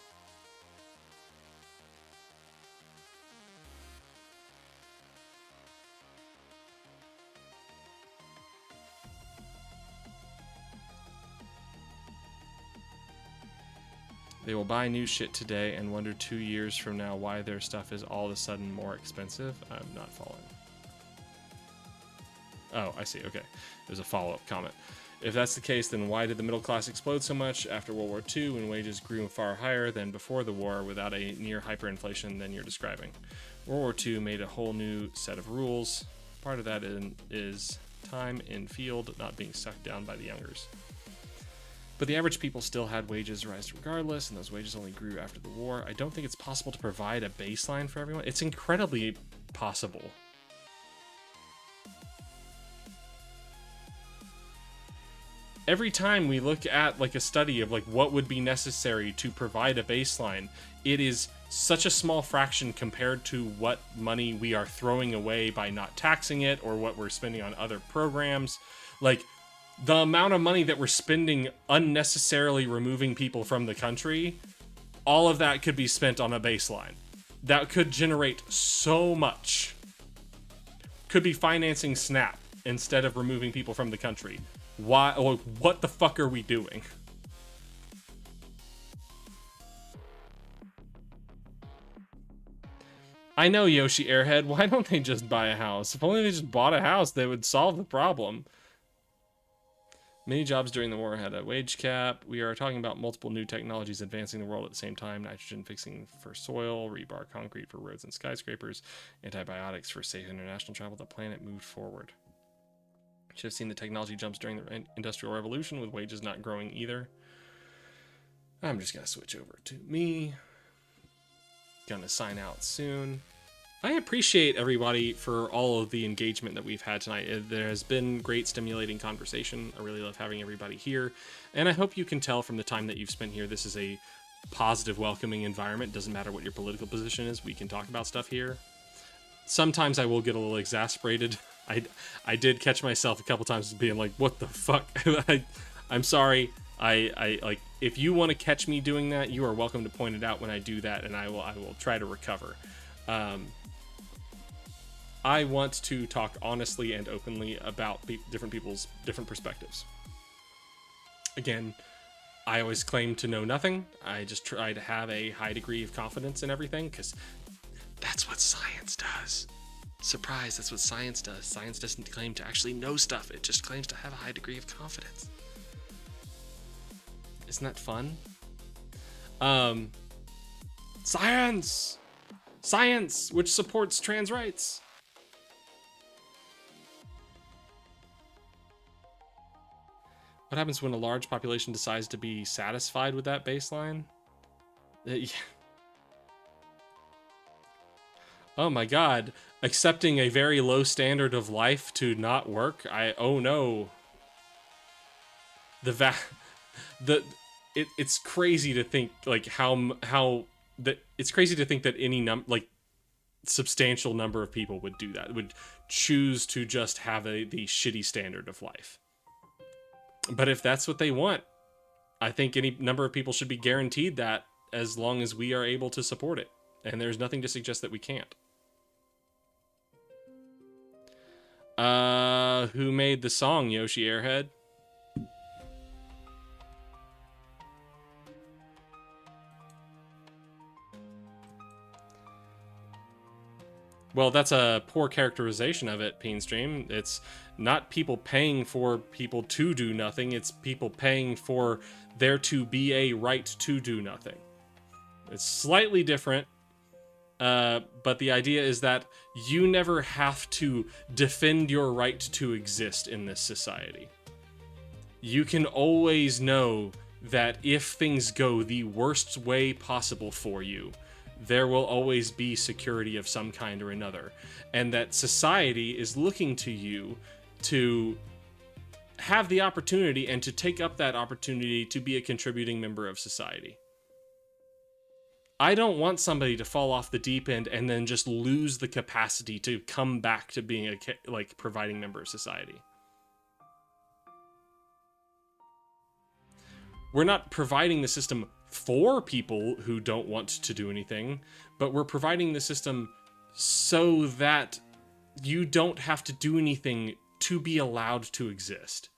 Speaker 1: They will buy new shit today and wonder 2 years from now why their stuff is all of a sudden more expensive. I'm not following. Oh, I see. Okay. There's a follow-up comment. If that's the case, then why did the middle class explode so much after World War II when wages grew far higher than before the war without a near hyperinflation than you're describing? World War II made a whole new set of rules. Part of that is time in field not being sucked down by the youngers. But the average people still had wages rise regardless, and those wages only grew after the war. I don't think it's possible to provide a baseline for everyone. It's incredibly possible. Every time we look at like a study of like what would be necessary to provide a baseline, it is such a small fraction compared to what money we are throwing away by not taxing it or what we're spending on other programs. Like, the amount of money that we're spending unnecessarily removing people from the country, all of that could be spent on a baseline. That could generate so much. Could be financing SNAP instead of removing people from the country. Why? Or what the fuck are we doing? I know, Yoshi Airhead. Why don't they just buy a house? If only they just bought a house, they would solve the problem. Many jobs during the war had a wage cap. We are talking about multiple new technologies advancing the world at the same time. Nitrogen fixing for soil, rebar concrete for roads and skyscrapers, antibiotics for safe international travel. The planet moved forward. Should have seen the technology jumps during the Industrial Revolution with wages not growing either. I'm just going to switch over to me. Gonna sign out soon. I appreciate everybody for all of the engagement that we've had tonight. There has been great stimulating conversation. I really love having everybody here. And I hope you can tell from the time that you've spent here, this is a positive, welcoming environment. Doesn't matter what your political position is. We can talk about stuff here. Sometimes I will get a little exasperated. I did catch myself a couple times being like, what the fuck? I'm sorry. I like, if you want to catch me doing that, you are welcome to point it out when I do that, and I will try to recover. I want to talk honestly and openly about different people's different perspectives. Again, I always claim to know nothing. I just try to have a high degree of confidence in everything, because that's what science does. Surprise, that's what science does. Science doesn't claim to actually know stuff. It just claims to have a high degree of confidence. Isn't that fun? Science! Science, which supports trans rights. What happens when a large population decides to be satisfied with that baseline? Yeah. Oh my god. Accepting a very low standard of life to not work? Oh no. It's crazy to think like it's crazy to think that any substantial number of people would do that, would choose to just have the shitty standard of life. But if that's what they want, I think any number of people should be guaranteed that, as long as we are able to support it. And there's nothing to suggest that we can't. Who made the song, Yoshi Airhead? Well, that's a poor characterization of it, Peenstream. It's not people paying for people to do nothing. It's people paying for there to be a right to do nothing. It's slightly different, but the idea is that you never have to defend your right to exist in this society. You can always know that if things go the worst way possible for you, there will always be security of some kind or another, and that society is looking to you to have the opportunity and to take up that opportunity to be a contributing member of society. I don't want somebody to fall off the deep end and then just lose the capacity to come back to being a providing member of society. We're not providing the system for people who don't want to do anything, but we're providing the system so that you don't have to do anything to be allowed to exist.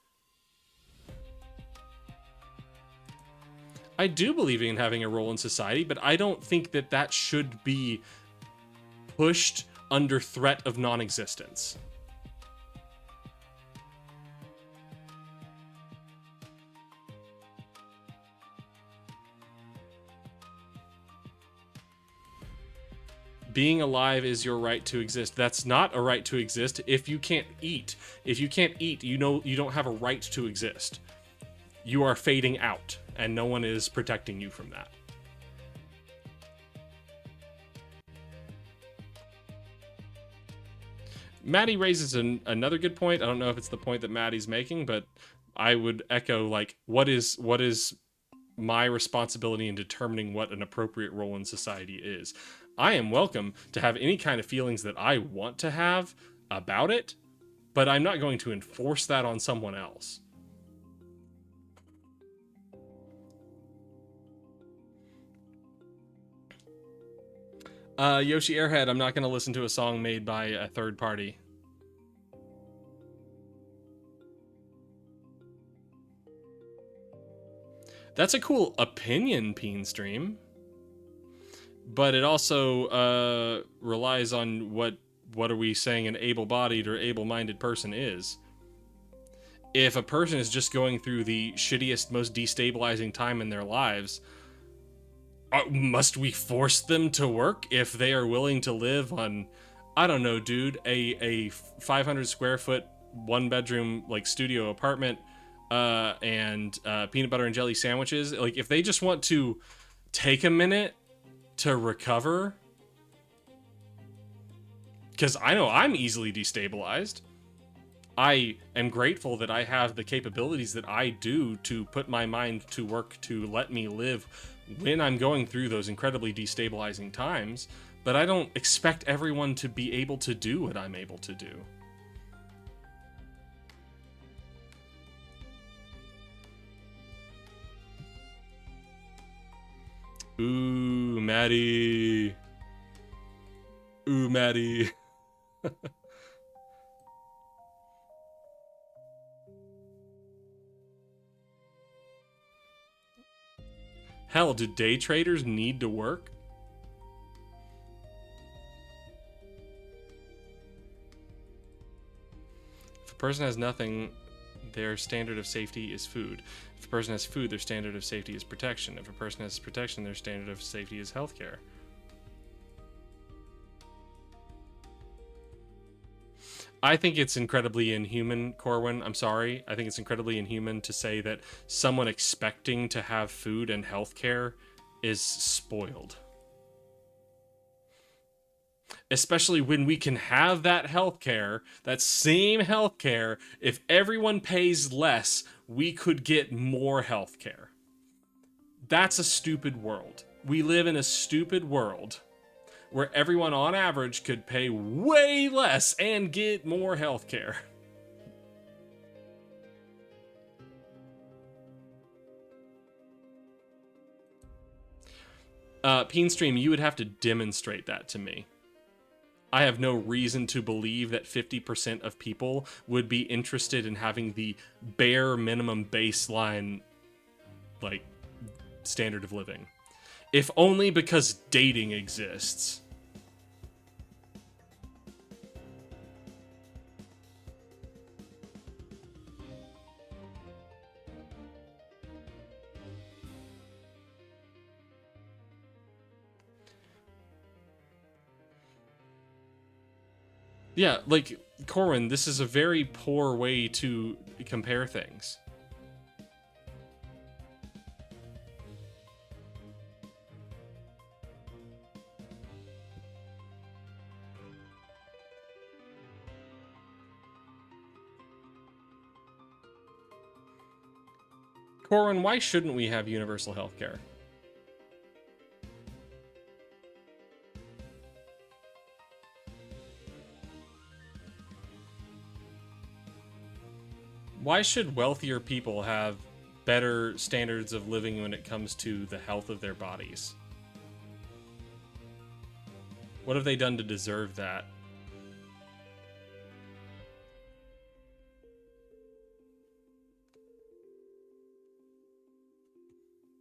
Speaker 1: I do believe in having a role in society, but I don't think that that should be pushed under threat of non-existence. Being alive is your right to exist. That's not a right to exist if you can't eat. If you can't eat, you don't have a right to exist. You are fading out, and no one is protecting you from that. Maddie raises another good point. I don't know if it's the point that Maddie's making, but I would echo, like, what is my responsibility in determining what an appropriate role in society is? I am welcome to have any kind of feelings that I want to have about it, but I'm not going to enforce that on someone else. Yoshi Airhead, I'm not going to listen to a song made by a third party. That's a cool opinion, Peenstream. But it also relies on what are we saying an able-bodied or able-minded person is. If a person is just going through the shittiest, most destabilizing time in their lives, must we force them to work if they are willing to live on, I don't know, dude, a 500 square foot, one bedroom, like, studio apartment, and peanut butter and jelly sandwiches? Like, if they just want to take a minute to recover, because I know I'm easily destabilized. I am grateful that I have the capabilities that I do to put my mind to work to let me live when I'm going through those incredibly destabilizing times, but I don't expect everyone to be able to do what I'm able to do. Ooh, Maddie. Ooh, Maddie. Hell, do day traders need to work? If a person has nothing, their standard of safety is food. If a person has food, their standard of safety is protection. If a person has protection, their standard of safety is healthcare. I think it's incredibly inhuman, Corwin. I'm sorry. I think it's incredibly inhuman to say that someone expecting to have food and healthcare is spoiled. Especially when we can have that healthcare, that same healthcare, if everyone pays less, we could get more healthcare. That's a stupid world. We live in a stupid world where everyone on average could pay way less and get more healthcare. Peenstream, you would have to demonstrate that to me. I have no reason to believe that 50% of people would be interested in having the bare minimum baseline, like, standard of living. If only because dating exists. Yeah, like, Corwin, this is a very poor way to compare things. Corwin, why shouldn't we have universal healthcare? Why should wealthier people have better standards of living when it comes to the health of their bodies? What have they done to deserve that?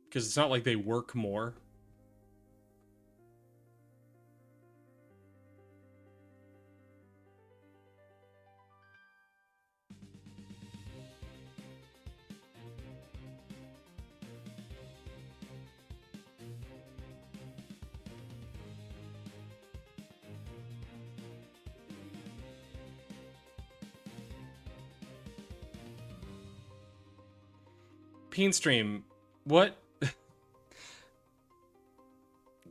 Speaker 1: Because it's not like they work more. Peenstream, what?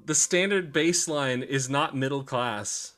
Speaker 1: The standard baseline is not middle class.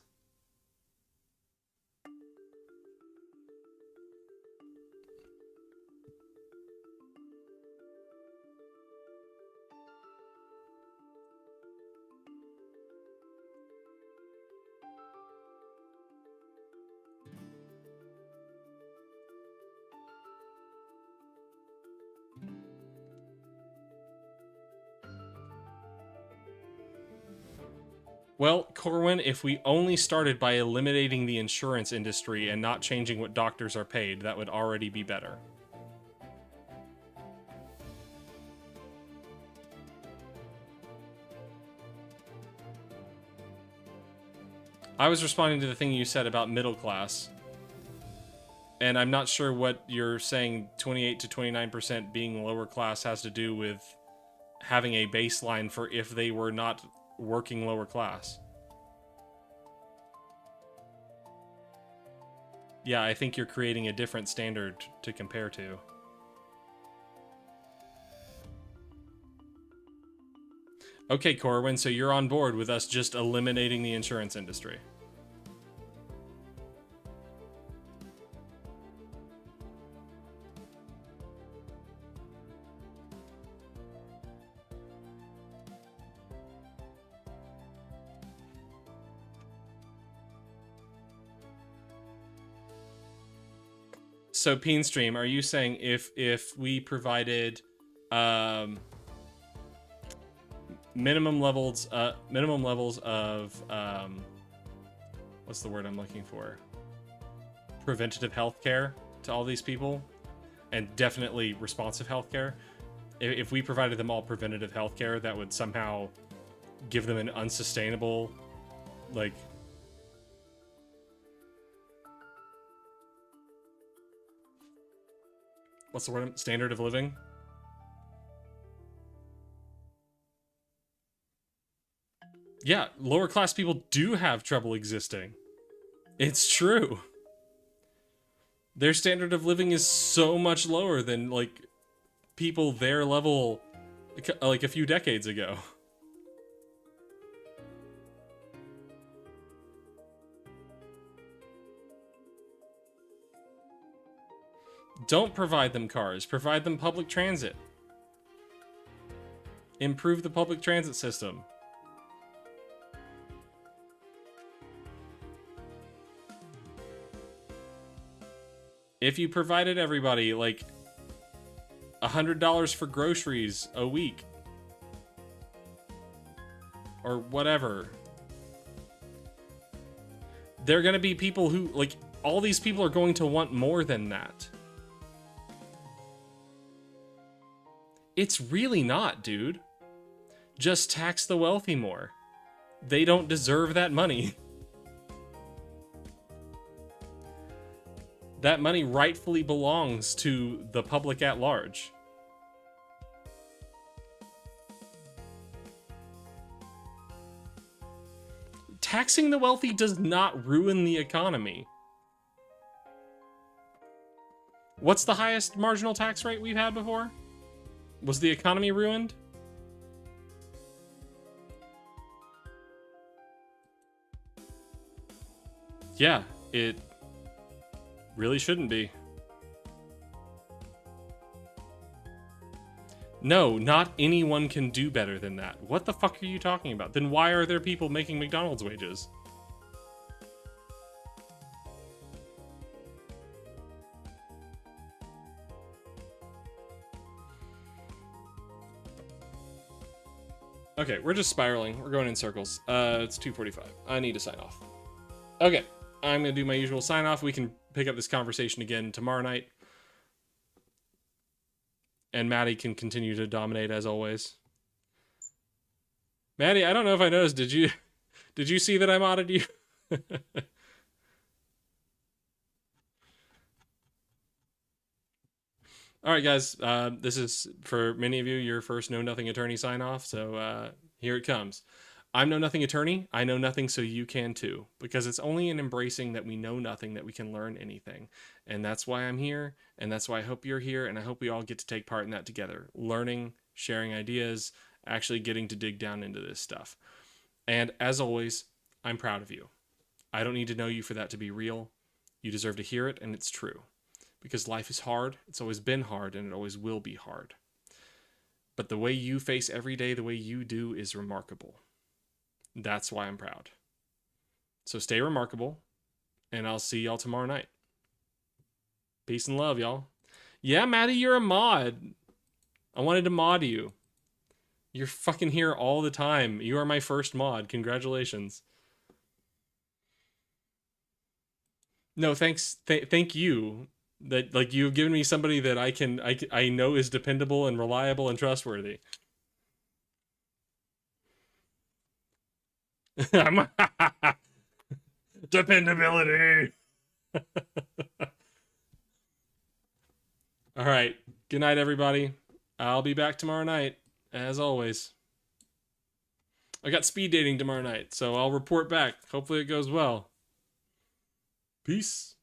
Speaker 1: Well, Corwin, if we only started by eliminating the insurance industry and not changing what doctors are paid, that would already be better. I was responding to the thing you said about middle class. And I'm not sure what you're saying 28 to 29% being lower class has to do with having a baseline for if they were not working lower class. Yeah, I think you're creating a different standard to compare to. Okay, Corwin, so you're on board with us just eliminating the insurance industry. So Peenstream, are you saying if we provided minimum levels of what's the word I'm looking for? Preventative health care to all these people, and definitely responsive health care, if we provided them all preventative health care, that would somehow give them an unsustainable, like... What's the word? Standard of living? Yeah, lower class people do have trouble existing. It's true. Their standard of living is so much lower than, like, people their level, like, a few decades ago. Don't provide them cars. Provide them public transit. Improve the public transit system. If you provided everybody, like, $100 for groceries a week, or whatever, there are going to be people who, like, all these people are going to want more than that. It's really not, dude. Just tax the wealthy more. They don't deserve that money. That money rightfully belongs to the public at large. Taxing the wealthy does not ruin the economy. What's the highest marginal tax rate we've had before? Was the economy ruined? Yeah, it really shouldn't be. No, not anyone can do better than that. What the fuck are you talking about? Then why are there people making McDonald's wages? Okay, we're just spiraling. We're going in circles. It's 2:45. I need to sign off. Okay, I'm gonna do my usual sign off. We can pick up this conversation again tomorrow night. And Maddie can continue to dominate as always. Maddie, I don't know if I noticed. Did you see that I modded you? All right, guys. This is, for many of you, your first Know Nothing Attorney sign-off, so here it comes. I'm Know Nothing Attorney. I know nothing, so you can too. Because it's only in embracing that we know nothing that we can learn anything. And that's why I'm here, and that's why I hope you're here, and I hope we all get to take part in that together. Learning, sharing ideas, actually getting to dig down into this stuff. And as always, I'm proud of you. I don't need to know you for that to be real. You deserve to hear it, and it's true. Because life is hard, it's always been hard, and it always will be hard. But the way you face every day, the way you do, is remarkable. That's why I'm proud. So stay remarkable, and I'll see y'all tomorrow night. Peace and love, y'all. Yeah, Maddie, you're a mod. I wanted to mod you. You're fucking here all the time. You are my first mod. Congratulations. No, thanks. Thank you. That, like, you've given me somebody that I know is dependable and reliable and trustworthy. Dependability. All right. Good night, everybody. I'll be back tomorrow night, as always. I got speed dating tomorrow night, so I'll report back. Hopefully it goes well. Peace.